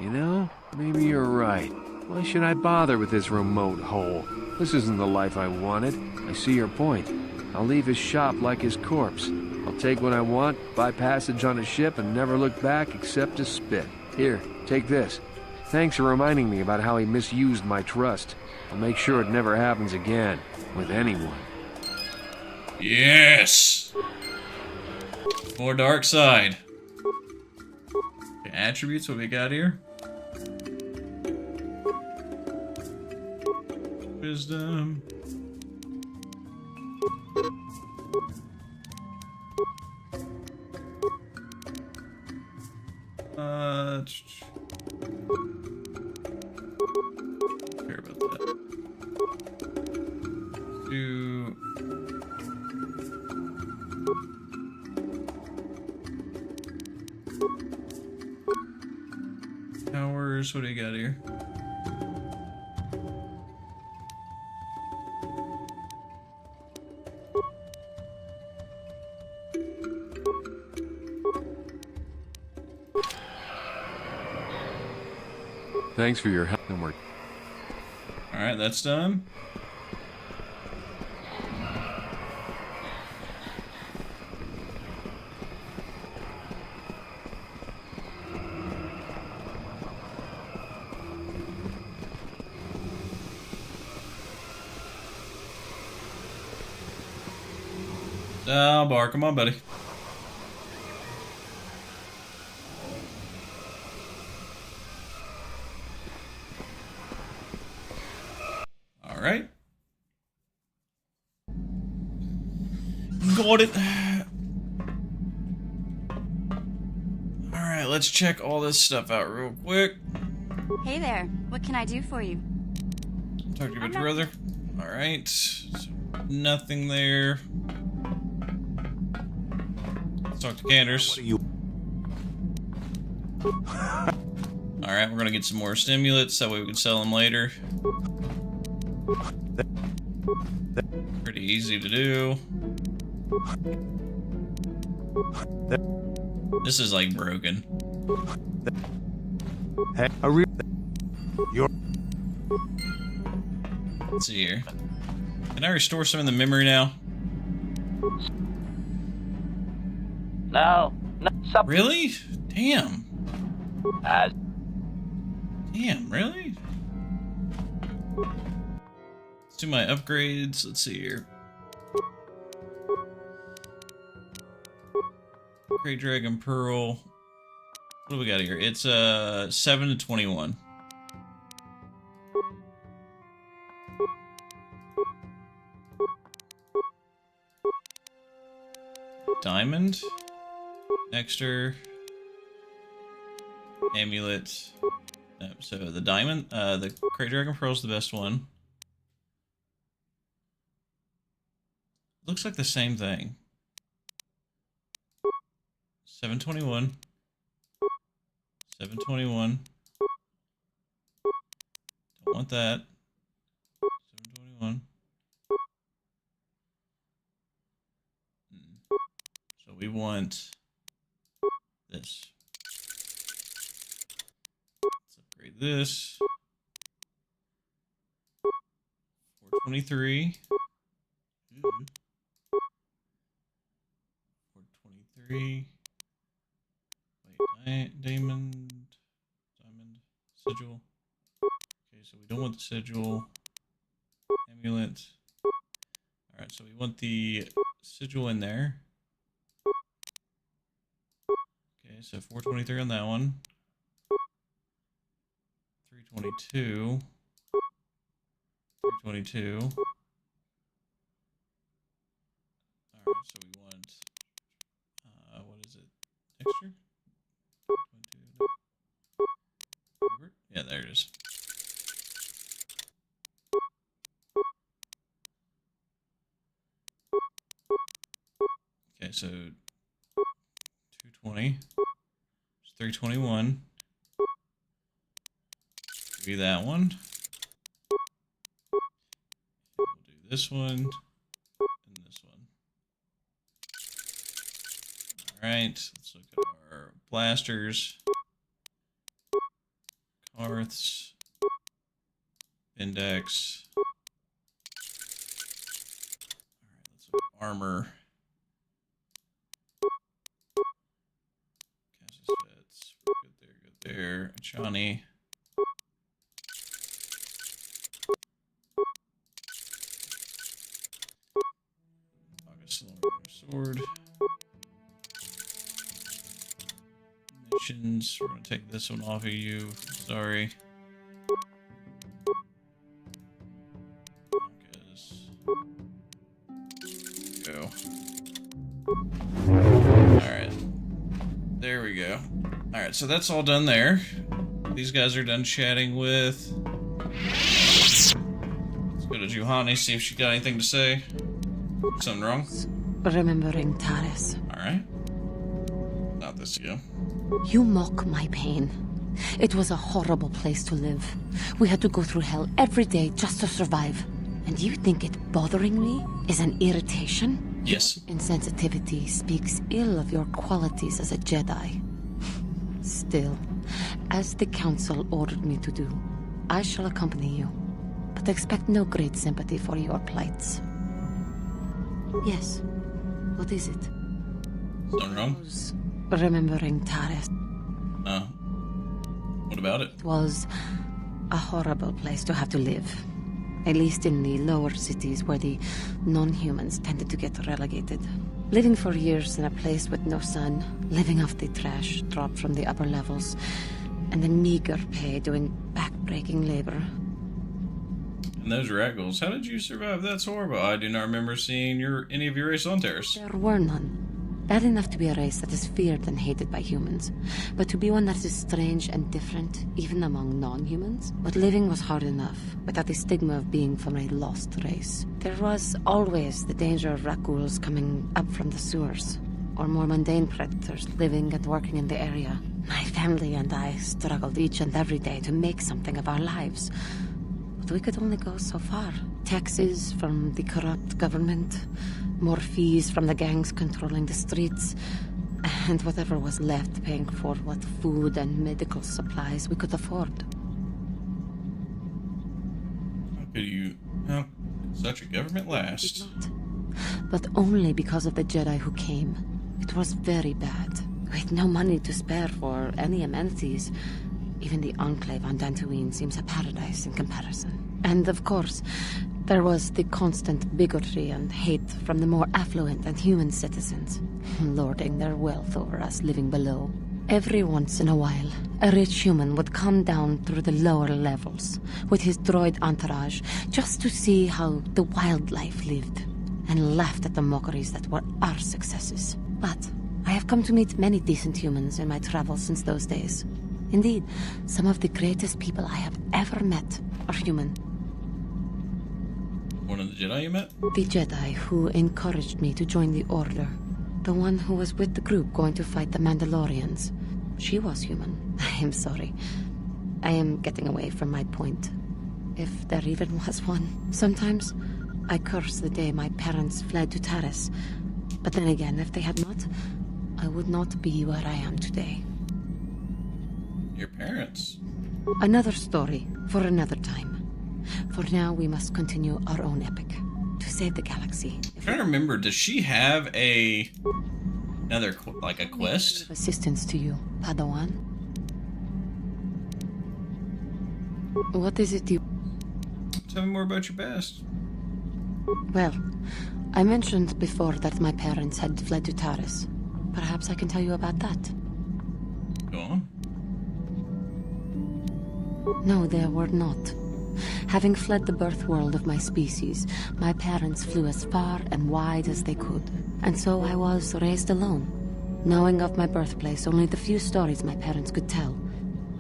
You know, maybe you're right. Why should I bother with this remote hole? This isn't the life I wanted. I see your point. I'll leave his shop like his corpse. I'll take what I want, buy passage on a ship, and never look back except to spit. Here, take this. Thanks for reminding me about how he misused my trust. I'll make sure it never happens again. With anyone. Yes! For Darkside. Okay, attributes, what we got here? Wisdom. Care about that. Do powers, what do you got here? Thanks for your help. Alright, that's done. Bar, come on, buddy. Alright. Got it. Alright, let's check all this stuff out real quick. Hey there. What can I do for you? Talk to your brother. Alright. So, nothing there. Let's talk to Canders. Alright, we're gonna get some more stimulants, that way we can sell them later. Pretty easy to do. This is like broken. Let's see here. Can I restore some of the memory now? No. Really? Damn. Damn, really? Let's do my upgrades. Let's see here. Great Dragon Pearl. What do we got here? It's 7 to 21. Diamond. Nectar. Amulet. So the diamond, the Great Dragon Pearl is the best one. Looks like the same thing. 721. 721. Don't want that. 721. So we want this. Let's upgrade this. 423. 423. Wait, diamond, sigil. Okay, so we don't want the sigil. Amulet. Alright, so we want the sigil in there. Okay, so 423 on that one. 322. 322. Alright, so we want, what is it? Texture? so 220. 321. Do that one. We'll do this one and this one. Alright, let's look at our blasters. Carths. Index. Alright, let's look at armor. Good there. Johnny. Sword. Missions. We're gonna take this one off of you. Sorry. Go. Alright. There we go. Alright, so that's all done there. These guys are done chatting with. Let's go to Juhani, see if she got anything to say. Something wrong? Remembering Taris. Alright. Not this again. You mock my pain. It was a horrible place to live. We had to go through hell every day just to survive. And you think it bothering me is an irritation? Yes. Insensitivity speaks ill of your qualities as a Jedi. Still, as the Council ordered me to do, I shall accompany you. But expect no great sympathy for your plights. Yes. What is it? Something wrong? Remembering Taris. Oh. What about it? It was a horrible place to have to live. At least in the lower cities where the non-humans tended to get relegated. Living for years in a place with no sun, living off the trash dropped from the upper levels, and the meager pay doing back-breaking labor. And those Raggles, how did you survive that horrible? I do not remember seeing any of your race on Terrace. There were none. Bad enough to be a race that is feared and hated by humans, but to be one that is strange and different, even among non-humans? But living was hard enough, without the stigma of being from a lost race. There was always the danger of Raggles coming up from the sewers, or more mundane predators living and working in the area. My family and I struggled each and every day to make something of our lives. But we could only go so far. Taxes from the corrupt government, more fees from the gangs controlling the streets, and whatever was left paying for what food and medical supplies we could afford. How could such a government last? But only because of the Jedi who came. It was very bad. With no money to spare for any amenities, even the Enclave on Tatooine seems a paradise in comparison. And of course, there was the constant bigotry and hate from the more affluent and human citizens, lording their wealth over us living below. Every once in a while, a rich human would come down through the lower levels with his droid entourage just to see how the wildlife lived, and laughed at the mockeries that were our successes. But I have come to meet many decent humans in my travels since those days. Indeed, some of the greatest people I have ever met are human. One of the Jedi you met? The Jedi who encouraged me to join the Order. The one who was with the group going to fight the Mandalorians. She was human. I am sorry. I am getting away from my point. If there even was one. Sometimes I curse the day my parents fled to Taris. But then again, if they had not, I would not be where I am today. Your parents? Another story for another time. For now, we must continue our own epic to save the galaxy. I'm trying to remember, does she have another quest? Of assistance to you, Padawan. What is it you... Tell me more about your past. Well, I mentioned before that my parents had fled to Taris. Perhaps I can tell you about that. Go on. No, they were not. Having fled the birth world of my species, my parents flew as far and wide as they could. And so I was raised alone, knowing of my birthplace only the few stories my parents could tell,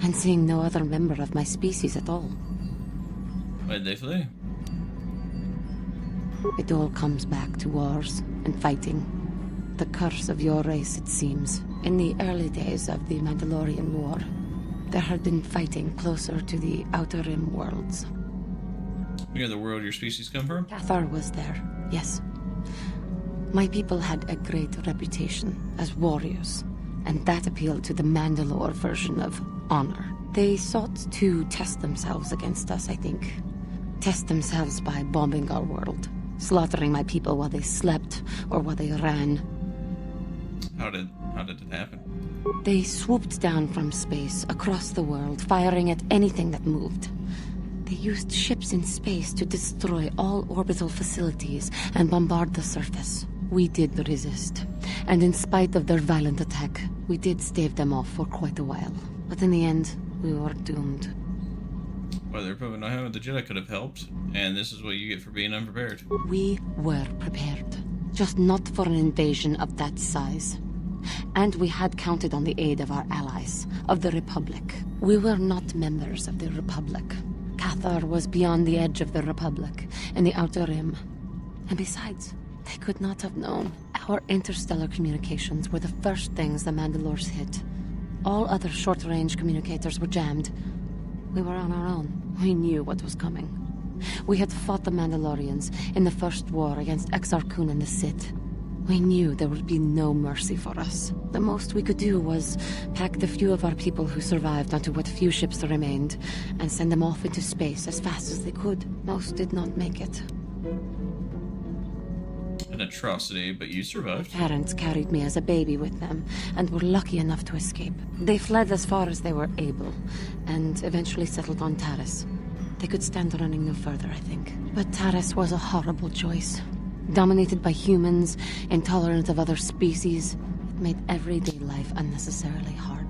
and seeing no other member of my species at all. Why did they flee? It all comes back to wars and fighting. The curse of your race, it seems. In the early days of the Mandalorian War, there had been fighting closer to the Outer Rim worlds. Near the world your species come from? Cathar was there, yes. My people had a great reputation as warriors, and that appealed to the Mandalore version of honor. They sought to test themselves against us, I think. Test themselves by bombing our world, slaughtering my people while they slept or while they ran. How did it happen? They swooped down from space, across the world, firing at anything that moved. They used ships in space to destroy all orbital facilities and bombard the surface. We did resist, and in spite of their violent attack, we did stave them off for quite a while. But in the end, we were doomed. Well, they're probably not having the Jedi could have helped, and this is what you get for being unprepared. We were prepared, just not for an invasion of that size. And we had counted on the aid of our allies, of the Republic. We were not members of the Republic. Cathar was beyond the edge of the Republic, in the Outer Rim. And besides, they could not have known. Our interstellar communications were the first things the Mandalores hit. All other short-range communicators were jammed. We were on our own. We knew what was coming. We had fought the Mandalorians in the first war against Exar Kun and the Sith. We knew there would be no mercy for us. The most we could do was pack the few of our people who survived onto what few ships remained and send them off into space as fast as they could. Most did not make it. An atrocity, but you survived. Parents carried me as a baby with them and were lucky enough to escape. They fled as far as they were able and eventually settled on Taris. They could stand running no further, I think. But Taris was a horrible choice. Dominated by humans, intolerant of other species, it made everyday life unnecessarily hard.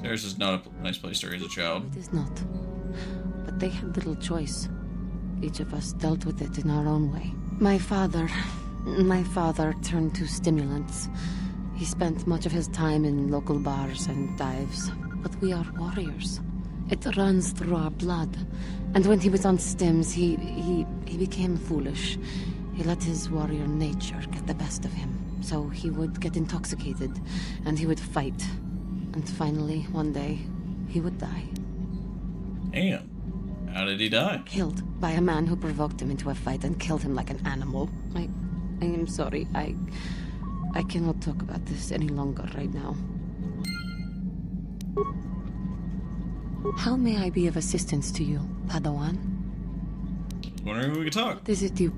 Taris is not a nice place to raise a child. It is not. But they had little choice. Each of us dealt with it in our own way. My father turned to stimulants. He spent much of his time in local bars and dives. But we are warriors. It runs through our blood. And when he was on stims, he became foolish. He let his warrior nature get the best of him. So he would get intoxicated, and he would fight. And finally, one day, he would die. Damn. How did he die? Killed by a man who provoked him into a fight and killed him like an animal. I am sorry. I cannot talk about this any longer right now. How may I be of assistance to you, Padawan? Wondering if we could talk. Is it you?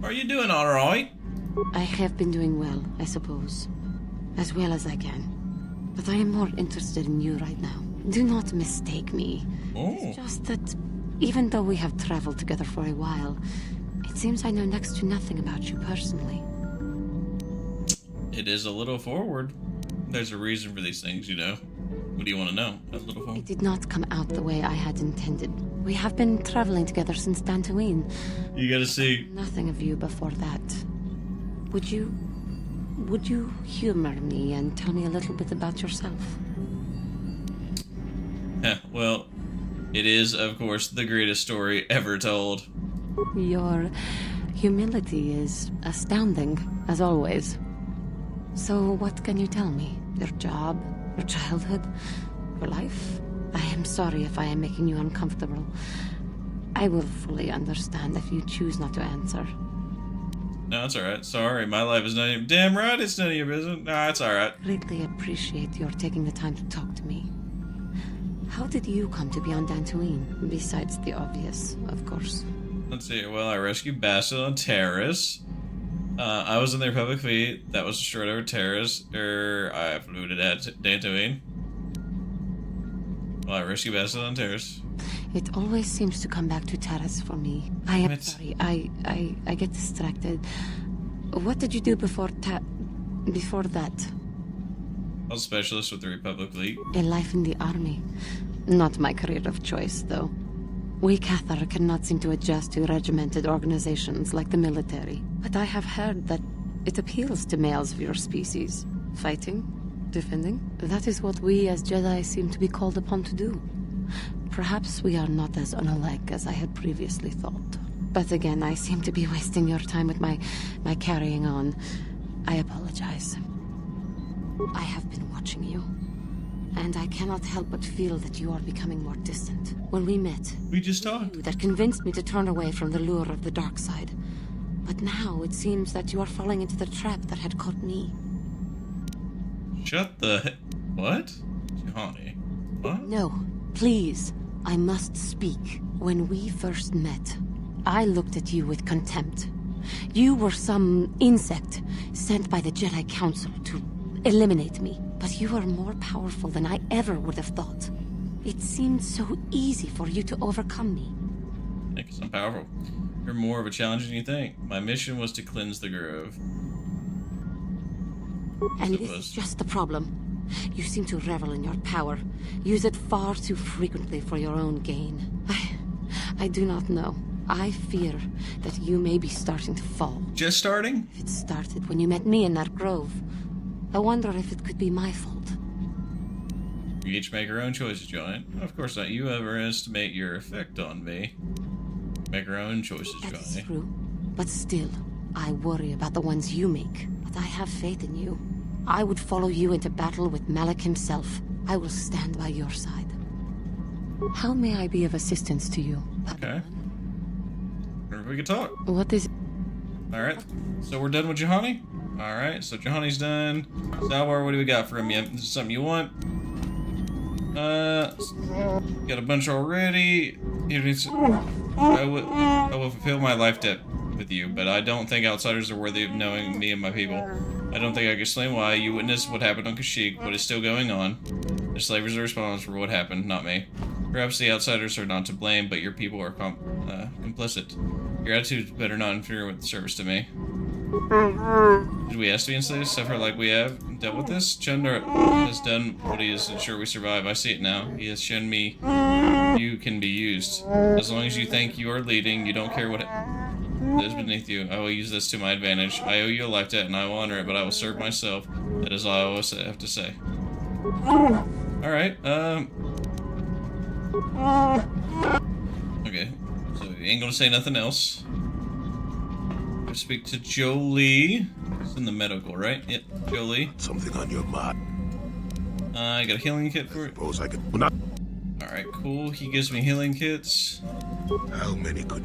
Are you doing all right? I have been doing well, I suppose. As well as I can. But I am more interested in you right now. Do not mistake me. Oh. It's just that, even though we have traveled together for a while, it seems I know next to nothing about you personally. It is a little forward. There's a reason for these things, you know. What do you want to know? A little forward. It did not come out the way I had intended. We have been traveling together since Tatooine. You gotta see. Nothing of you before that. Would you humor me and tell me a little bit about yourself? Well, it is, of course, the greatest story ever told. Your humility is astounding, as always. So what can you tell me? Your job? Your childhood? Your life? I am sorry if I am making you uncomfortable. I will fully understand if you choose not to answer. No, it's alright. Sorry, my life is none of your... Damn right, it's none of your business. Nah, it's alright. Greatly appreciate your taking the time to talk to me. How did you come to be on Tatooine? Besides the obvious, of course. Let's see. Well, I rescued Basil and Terrace. I was in the Republic fleet that was destroyed over Terrace. I flew to Tatooine. Well, I rescued Basil and Terrace. It always seems to come back to Taris for me. I am sorry. I get distracted. What did you do before that? I was a specialist with the Republic fleet. A life in the army. Not my career of choice, though. We Cathar cannot seem to adjust to regimented organizations like the military. But I have heard that it appeals to males of your species. Fighting? Defending? That is what we as Jedi seem to be called upon to do. Perhaps we are not as unalike as I had previously thought. But again, I seem to be wasting your time with my carrying on. I apologize. I have been watching you, and I cannot help but feel that you are becoming more distant. When we met, we just talked. That convinced me to turn away from the lure of the dark side. But now it seems that you are falling into the trap that had caught me. Shut the what? Johnny. What? No, please. I must speak. When we first met, I looked at you with contempt. You were some insect sent by the Jedi Council to eliminate me. But you are more powerful than I ever would have thought. It seemed so easy for you to overcome me. Because I'm powerful. You're more of a challenge than you think. My mission was to cleanse the grove. And this is just the problem. You seem to revel in your power. Use it far too frequently for your own gain. I do not know. I fear that you may be starting to fall. Just starting? If it started when you met me in that grove, I wonder if it could be my fault. We each make our own choices, Johnny. Of course not. You overestimate your effect on me. Make our own choices, Johnny. That is true. But still, I worry about the ones you make. But I have faith in you. I would follow you into battle with Malak himself. I will stand by your side. How may I be of assistance to you? Okay. We can talk. What is it? Alright. So we're done with Johnny? Alright, so Johnny's done. Salwar, what do we got for him? Yeah, this is something you want? Got a bunch already. I will fulfill my life debt with you, but I don't think outsiders are worthy of knowing me and my people. I don't think I can explain why. You witnessed what happened on Kashyyyk, what is still going on. The slavers are responsible for what happened, not me. Perhaps the outsiders are not to blame, but your people are complicit. Your attitudes better not interfere with the service to me. Did we ask to be enslaved? Suffer like we have dealt with this? Chuundar has done what he is to ensure we survive. I see it now. He has shown me you can be used. As long as you think you are leading, you don't care what is beneath you. I will use this to my advantage. I owe you a life debt and I will honor it, but I will serve myself. That is all I always have to say. Alright, okay, so you ain't gonna say nothing else. Go speak to Jolee. It's in the medical, right? Yep, Jolee. Something on your mind. I got a healing kit for it. Suppose I could. Not. Alright, cool. He gives me healing kits. How many could?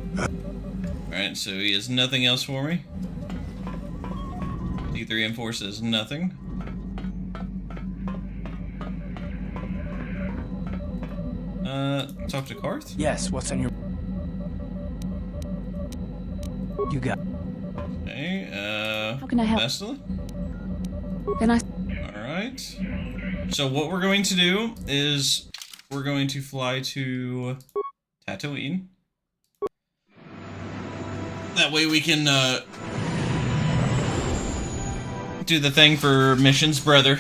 Alright, so he has nothing else for me. D3M4 says nothing. Talk to Carth? Yes, what's on your... You got... Okay, How can I help? Vestala? Can I... Alright. So what we're going to do is we're going to fly to Tatooine. That way we can, do the thing for missions, brother.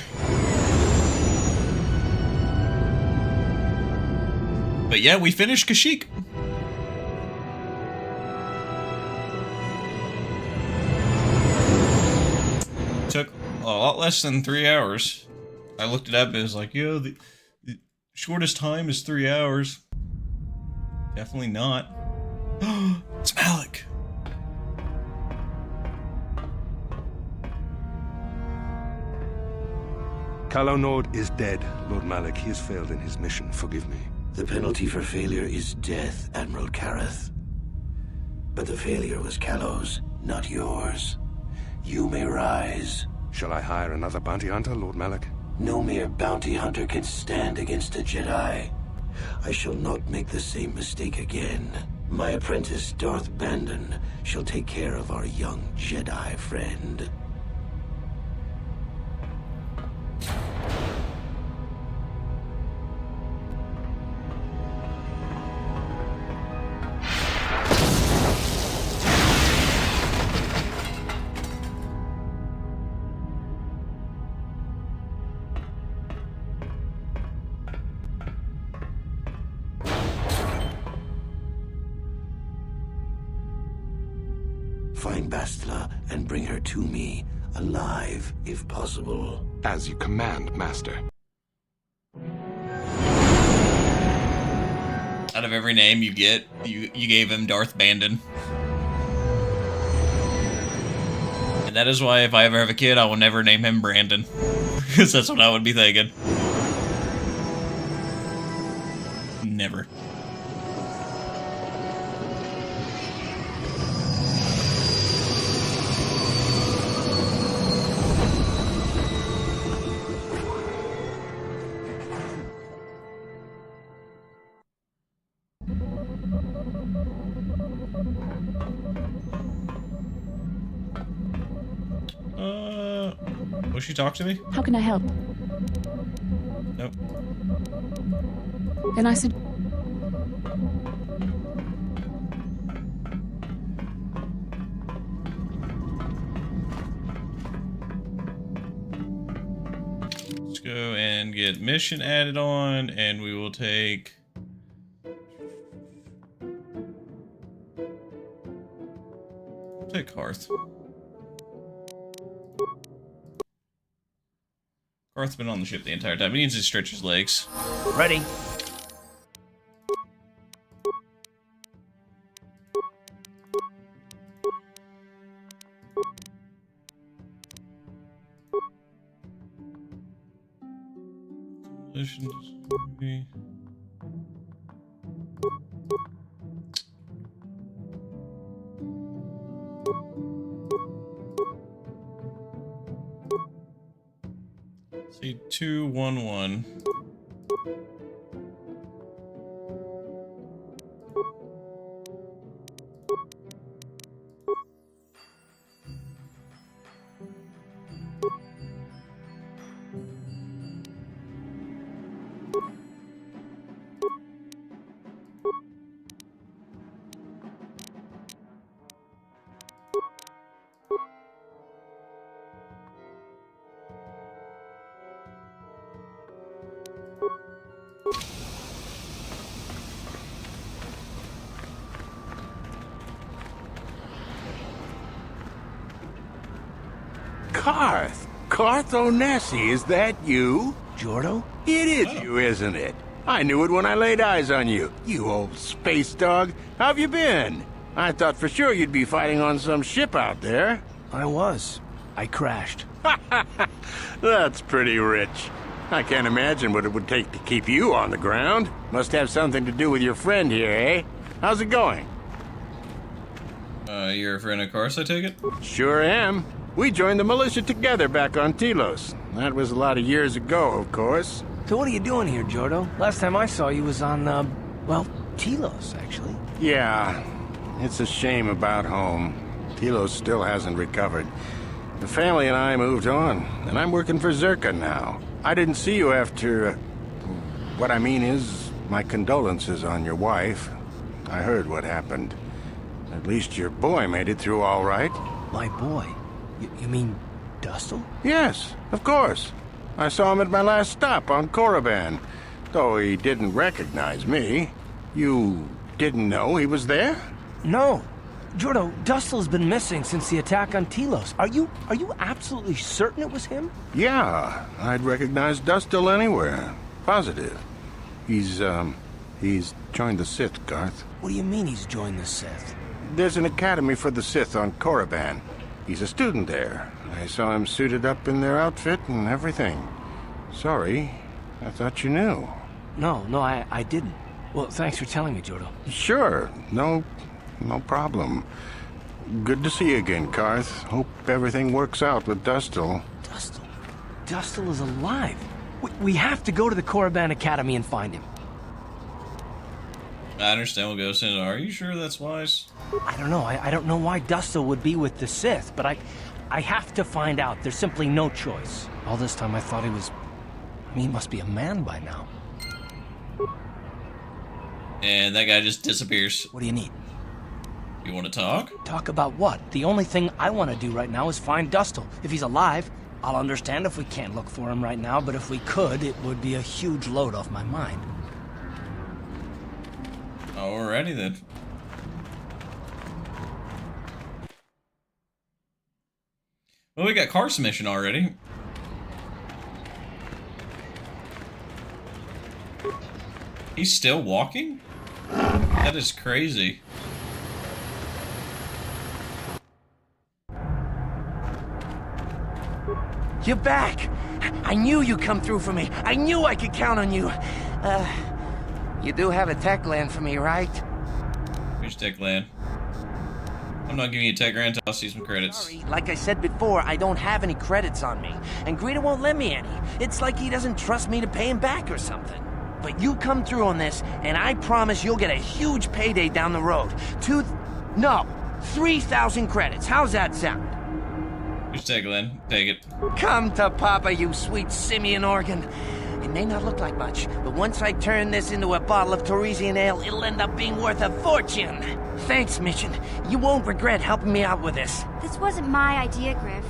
But yeah, we finished Kashyyyk. Took a lot less than 3 hours. I looked it up and it was like, yo, the shortest time is 3 hours. Definitely not. It's Malak. Calo Nord is dead, Lord Malak. He has failed in his mission. Forgive me. The penalty for failure is death, Admiral Carth. But the failure was Calo's, not yours. You may rise. Shall I hire another bounty hunter, Lord Malak? No mere bounty hunter can stand against a Jedi. I shall not make the same mistake again. My apprentice, Darth Bandon, shall take care of our young Jedi friend. Find Bastila and bring her to me, alive, if possible. As you command, Master. Out of every name you get, you gave him Darth Bandon. And that is why if I ever have a kid, I will never name him Brandon. Because that's what I would be thinking. Never. Will she talk to me? How can I help? Nope. Then I said... Let's go and get mission added on, and we will take... We'll take Carth. Carth's been on the ship the entire time. He needs to stretch his legs. Ready. See, 211. Carth Onesi, is that you? Jordo? It is you, isn't it? I knew it when I laid eyes on you. You old space dog. How have you been? I thought for sure you'd be fighting on some ship out there. I was. I crashed. That's pretty rich. I can't imagine what it would take to keep you on the ground. Must have something to do with your friend here, eh? How's it going? You're a friend of Carth, I take it? Sure am. We joined the militia together back on Telos. That was a lot of years ago, of course. So what are you doing here, Jordo? Last time I saw you was on, well, Telos, actually. Yeah, it's a shame about home. Telos still hasn't recovered. The family and I moved on, and I'm working for Czerka now. I didn't see you after... what I mean is, my condolences on your wife. I heard what happened. At least your boy made it through all right. My boy? You mean Dustle? Yes, of course. I saw him at my last stop on Korriban, though he didn't recognize me. You didn't know he was there? No. Jordo, Dustle's been missing since the attack on Telos. Are you absolutely certain it was him? Yeah, I'd recognize Dustle anywhere. Positive. He's joined the Sith, Carth. What do you mean he's joined the Sith? There's an academy for the Sith on Korriban. He's a student there. I saw him suited up in their outfit and everything. Sorry, I thought you knew. No, I didn't. Well, thanks for telling me, Jordo. Sure, no problem. Good to see you again, Carth. Hope everything works out with Dustle. Dustle is alive. We have to go to the Korriban Academy and find him. I understand. We'll go soon. Are you sure that's wise? I don't know. I don't know why Dustle would be with the Sith, but I have to find out. There's simply no choice. All this time I thought he was... I mean, he must be a man by now. And that guy just disappears. What do you need? You want to talk? Talk about what? The only thing I want to do right now is find Dustle. If he's alive, I'll understand if we can't look for him right now, but if we could, it would be a huge load off my mind. Alrighty then. Well, we got Carth's mission already. He's still walking? That is crazy. You're back! I knew you'd come through for me. I knew I could count on you. You do have a tech land for me, right? Here's tech land. I'm not giving you tech land until I see some credits. Sorry, like I said before, I don't have any credits on me. And Greedo won't lend me any. It's like he doesn't trust me to pay him back or something. But you come through on this, and I promise you'll get a huge payday down the road. 3,000 credits. How's that sound? Here's tech land. Take it. Come to Papa, you sweet simian organ. It may not look like much, but once I turn this into a bottle of Torresian ale, it'll end up being worth a fortune. Thanks, Mission. You won't regret helping me out with this. This wasn't my idea, Griff.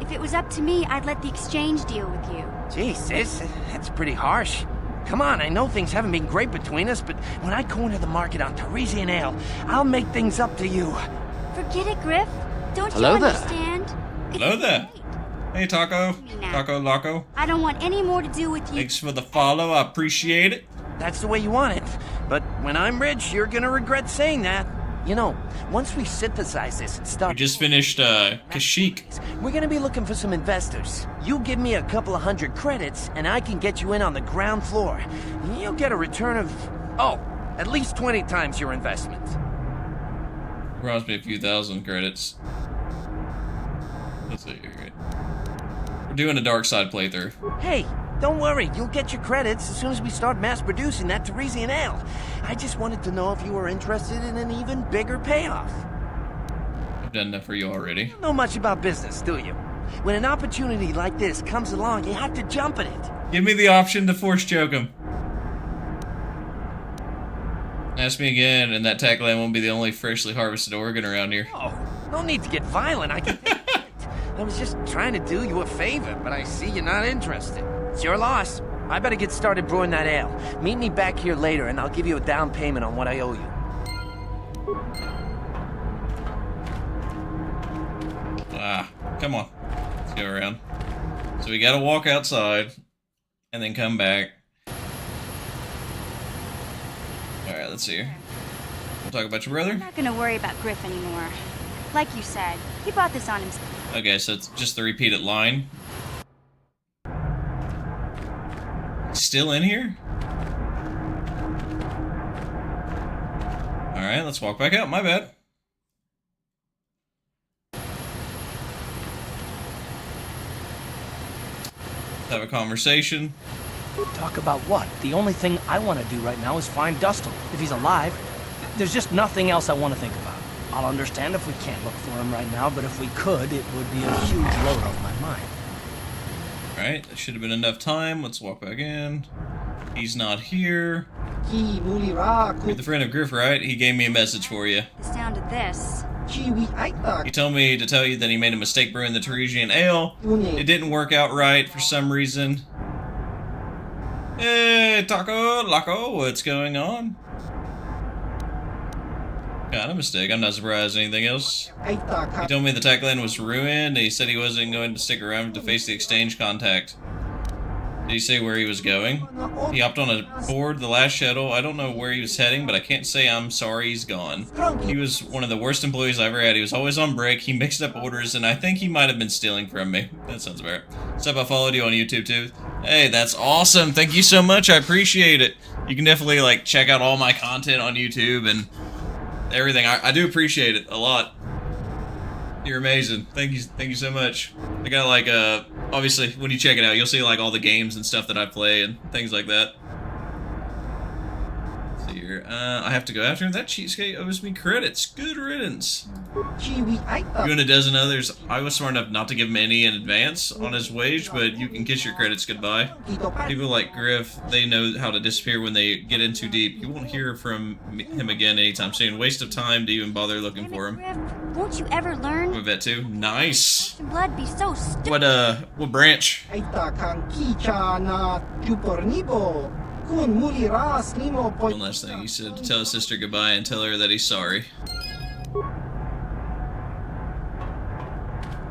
If it was up to me, I'd let the exchange deal with you. Jeez, sis, that's pretty harsh. Come on, I know things haven't been great between us, but when I corner the market on Torresian ale, I'll make things up to you. Forget it, Griff. Don't Hello you there. understand? Hello there. Hey, Taco. Taco Loco. I don't want any more to do with you. Thanks for the follow. I appreciate it. That's the way you want it. But when I'm rich, you're gonna regret saying that. You know, once we synthesize this and start... We just finished, Kashyyyk. We're gonna be looking for some investors. You give me a couple of 100 credits, and I can get you in on the ground floor. You'll get a return of, at least 20 times your investment. Promised me a few thousand credits. Let's see here. We're doing a Darkside playthrough. Hey, don't worry. You'll get your credits as soon as we start mass-producing that Torresian ale. I just wanted to know if you were interested in an even bigger payoff. I've done that for you already. You don't know much about business, do you? When an opportunity like this comes along, you have to jump at it. Give me the option to force choke him. Ask me again, and that tech land won't be the only freshly harvested organ around here. Oh, no need to get violent. I was just trying to do you a favor, but I see you're not interested. It's your loss. I better get started brewing that ale. Meet me back here later, and I'll give you a down payment on what I owe you. Come on. Let's go around. So we gotta walk outside, and then come back. Alright, let's see here. We'll talk about your brother. I'm not gonna worry about Griff anymore. Like you said, he brought this on himself. Okay, so it's just the repeated line. Still in here? Alright, let's walk back out. My bad. Let's have a conversation. Talk about what? The only thing I want to do right now is find Dustin. If he's alive, there's just nothing else I want to think about. I'll understand if we can't look for him right now, but if we could, it would be a huge load off my mind. Alright, that should have been enough time. Let's walk back in. He's not here. You're the friend of Griff, right? He gave me a message for you. It's down to this. He told me to tell you that he made a mistake brewing the Torresian ale. It didn't work out right for some reason. Hey, Taco Loco, what's going on? Kind of mistake. I'm not surprised. Anything else? He told me the tech land was ruined. He said he wasn't going to stick around to face the exchange contact. Did he say where he was going? He hopped on a board the last shuttle. I don't know where he was heading, but I can't say I'm sorry he's gone. He was one of the worst employees I ever had. He was always on break. He mixed up orders, and I think he might have been stealing from me. That sounds about right. Except I followed you on YouTube too. Hey, that's awesome. Thank you so much. I appreciate it. You can definitely like check out all my content on YouTube and everything. I do appreciate it a lot. You're amazing. Thank you so much. I got like obviously when you check it out, you'll see like all the games and stuff that I play and things like that. Let's see here. I have to go after him. That cheapskate owes me credits. Good riddance. You and a dozen others. I was smart enough not to give him any in advance on his wage, but you can kiss your credits goodbye. People like Griff, they know how to disappear when they get in too deep. You won't hear from him again anytime soon. Waste of time to even bother looking for him. Won't you ever learn? I'm a vet too. Nice. Blood be so stupid. What branch? One last thing. He said to tell his sister goodbye and tell her that he's sorry.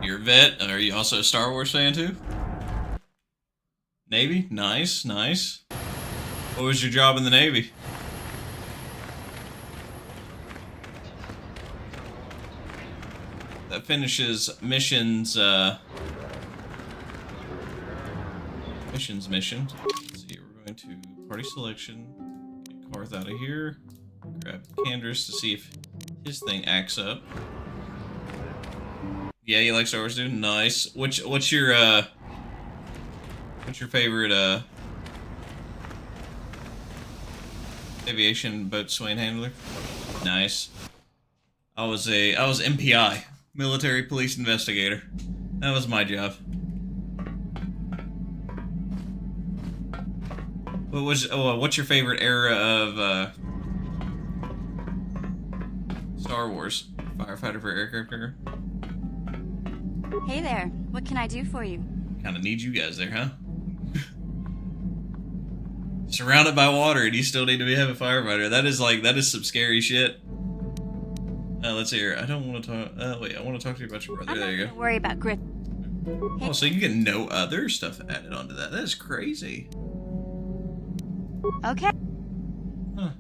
You're a vet. Are you also a Star Wars fan too? Navy? Nice, nice. What was your job in the Navy? that finishes missions, mission. Let's see, we're going to party selection, get Carth out of here, grab Candace to see if his thing acts up. Yeah, you like Star Wars, dude? Nice. What's your favorite, aviation boatswain handler? Nice. I was MPI, military police investigator. That was my job. What's your favorite era of Star Wars? Firefighter for aircraft carrier? Hey there, what can I do for you? Kind of need you guys there, huh? Surrounded by water, and you still need to be having a firefighter. That is some scary shit. Let's hear. I don't want to talk. Wait, I want to talk to you about your brother. There you go. Don't worry about Griff. Oh, so you get no other stuff added onto that. That is crazy. Okay. Huh.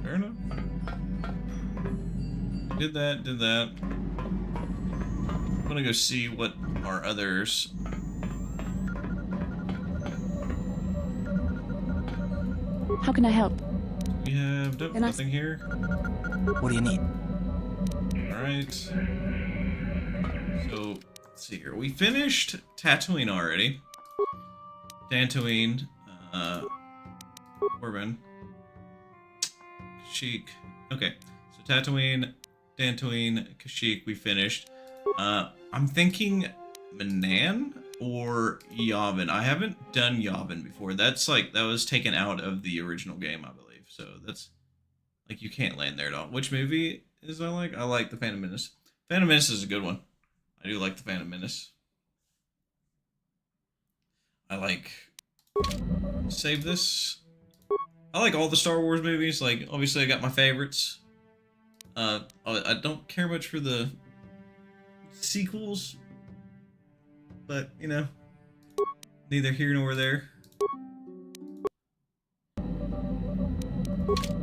Fair enough. Did that. I'm gonna go see what our others. How can I help? We have nothing here. What do you need? Alright. So, let's see here. We finished Tatooine already. Tatooine, Corbin. Kashyyyk. Okay. So Tatooine, Kashyyyk, we finished. I'm thinking Manaan or Yavin. I haven't done Yavin before. That was taken out of the original game, I believe. So that's like you can't land there at all. Which movie is I like? I like the Phantom Menace. Phantom Menace is a good one. I do like the Phantom Menace. I like save this. I like all the Star Wars movies. Like obviously I got my favorites. I don't care much for the sequels. But, you know, neither here nor there.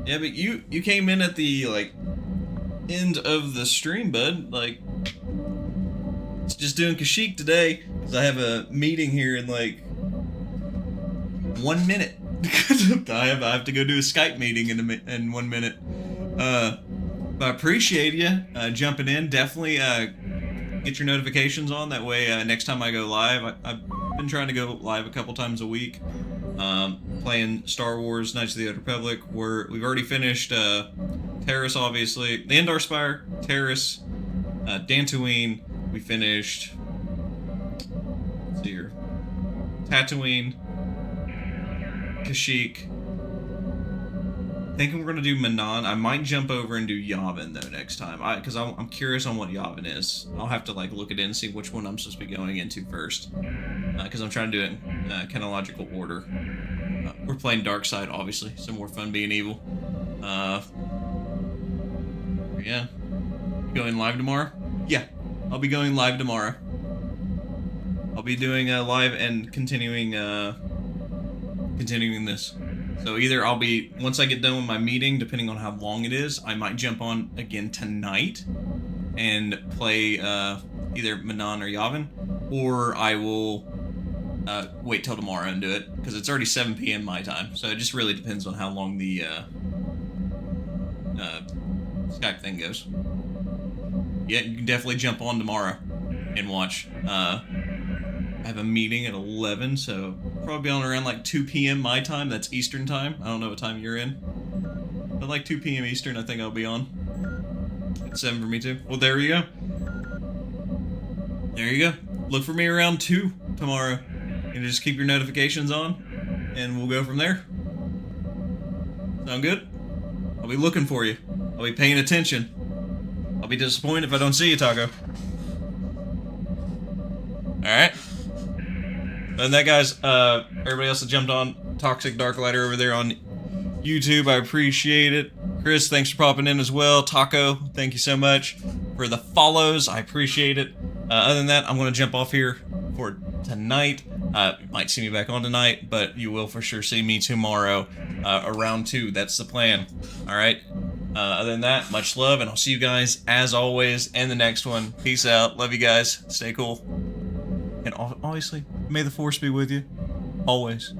Yeah, but you came in at the, like, end of the stream, bud. Like, it's just doing Kashyyyk today, because I have a meeting here in, like, 1 minute. I have to go do a Skype meeting in 1 minute. But I appreciate you jumping in. Definitely, get your notifications on. That way, next time I go live, I've been trying to go live a couple times a week, playing Star Wars Knights of the Old Republic. We've already finished Terrace, obviously, the Endar Spire, Terrace, Tatooine. We finished. Let's see here, Tatooine, Kashyyyk. Thinking we're gonna do Manaan. I might jump over and do Yavin though next time, because I'm curious on what Yavin is. I'll have to like look it in and see which one I'm supposed to be going into first, because I'm trying to do it in chronological order. We're playing Darkside, obviously. Some more fun being evil. Yeah. Going live tomorrow? Yeah, I'll be going live tomorrow. I'll be doing a live and continuing this. So either I'll be, once I get done with my meeting, depending on how long it is, I might jump on again tonight and play either Manaan or Yavin, or I will wait till tomorrow and do it, because it's already 7 p.m. my time, so it just really depends on how long the Skype thing goes. Yeah, you can definitely jump on tomorrow and watch. I have a meeting at 11, so probably on around like 2 p.m. my time. That's Eastern time. I don't know what time you're in. But like 2 p.m. Eastern, I think I'll be on. It's 7 for me too. Well, there you go. There you go. Look for me around 2 tomorrow. And just keep your notifications on, and we'll go from there. Sound good? I'll be looking for you. I'll be paying attention. I'll be disappointed if I don't see you, Taco. Alright. And that, guys, everybody else that jumped on, Toxic Darklighter over there on YouTube, I appreciate it. Chris, thanks for popping in as well. Taco, thank you so much for the follows. I appreciate it. Other than that, I'm going to jump off here for tonight. You might see me back on tonight, but you will for sure see me tomorrow around 2. That's the plan. All right. Other than that, much love, and I'll see you guys, as always, in the next one. Peace out. Love you guys. Stay cool. And obviously, may the Force be with you. Always.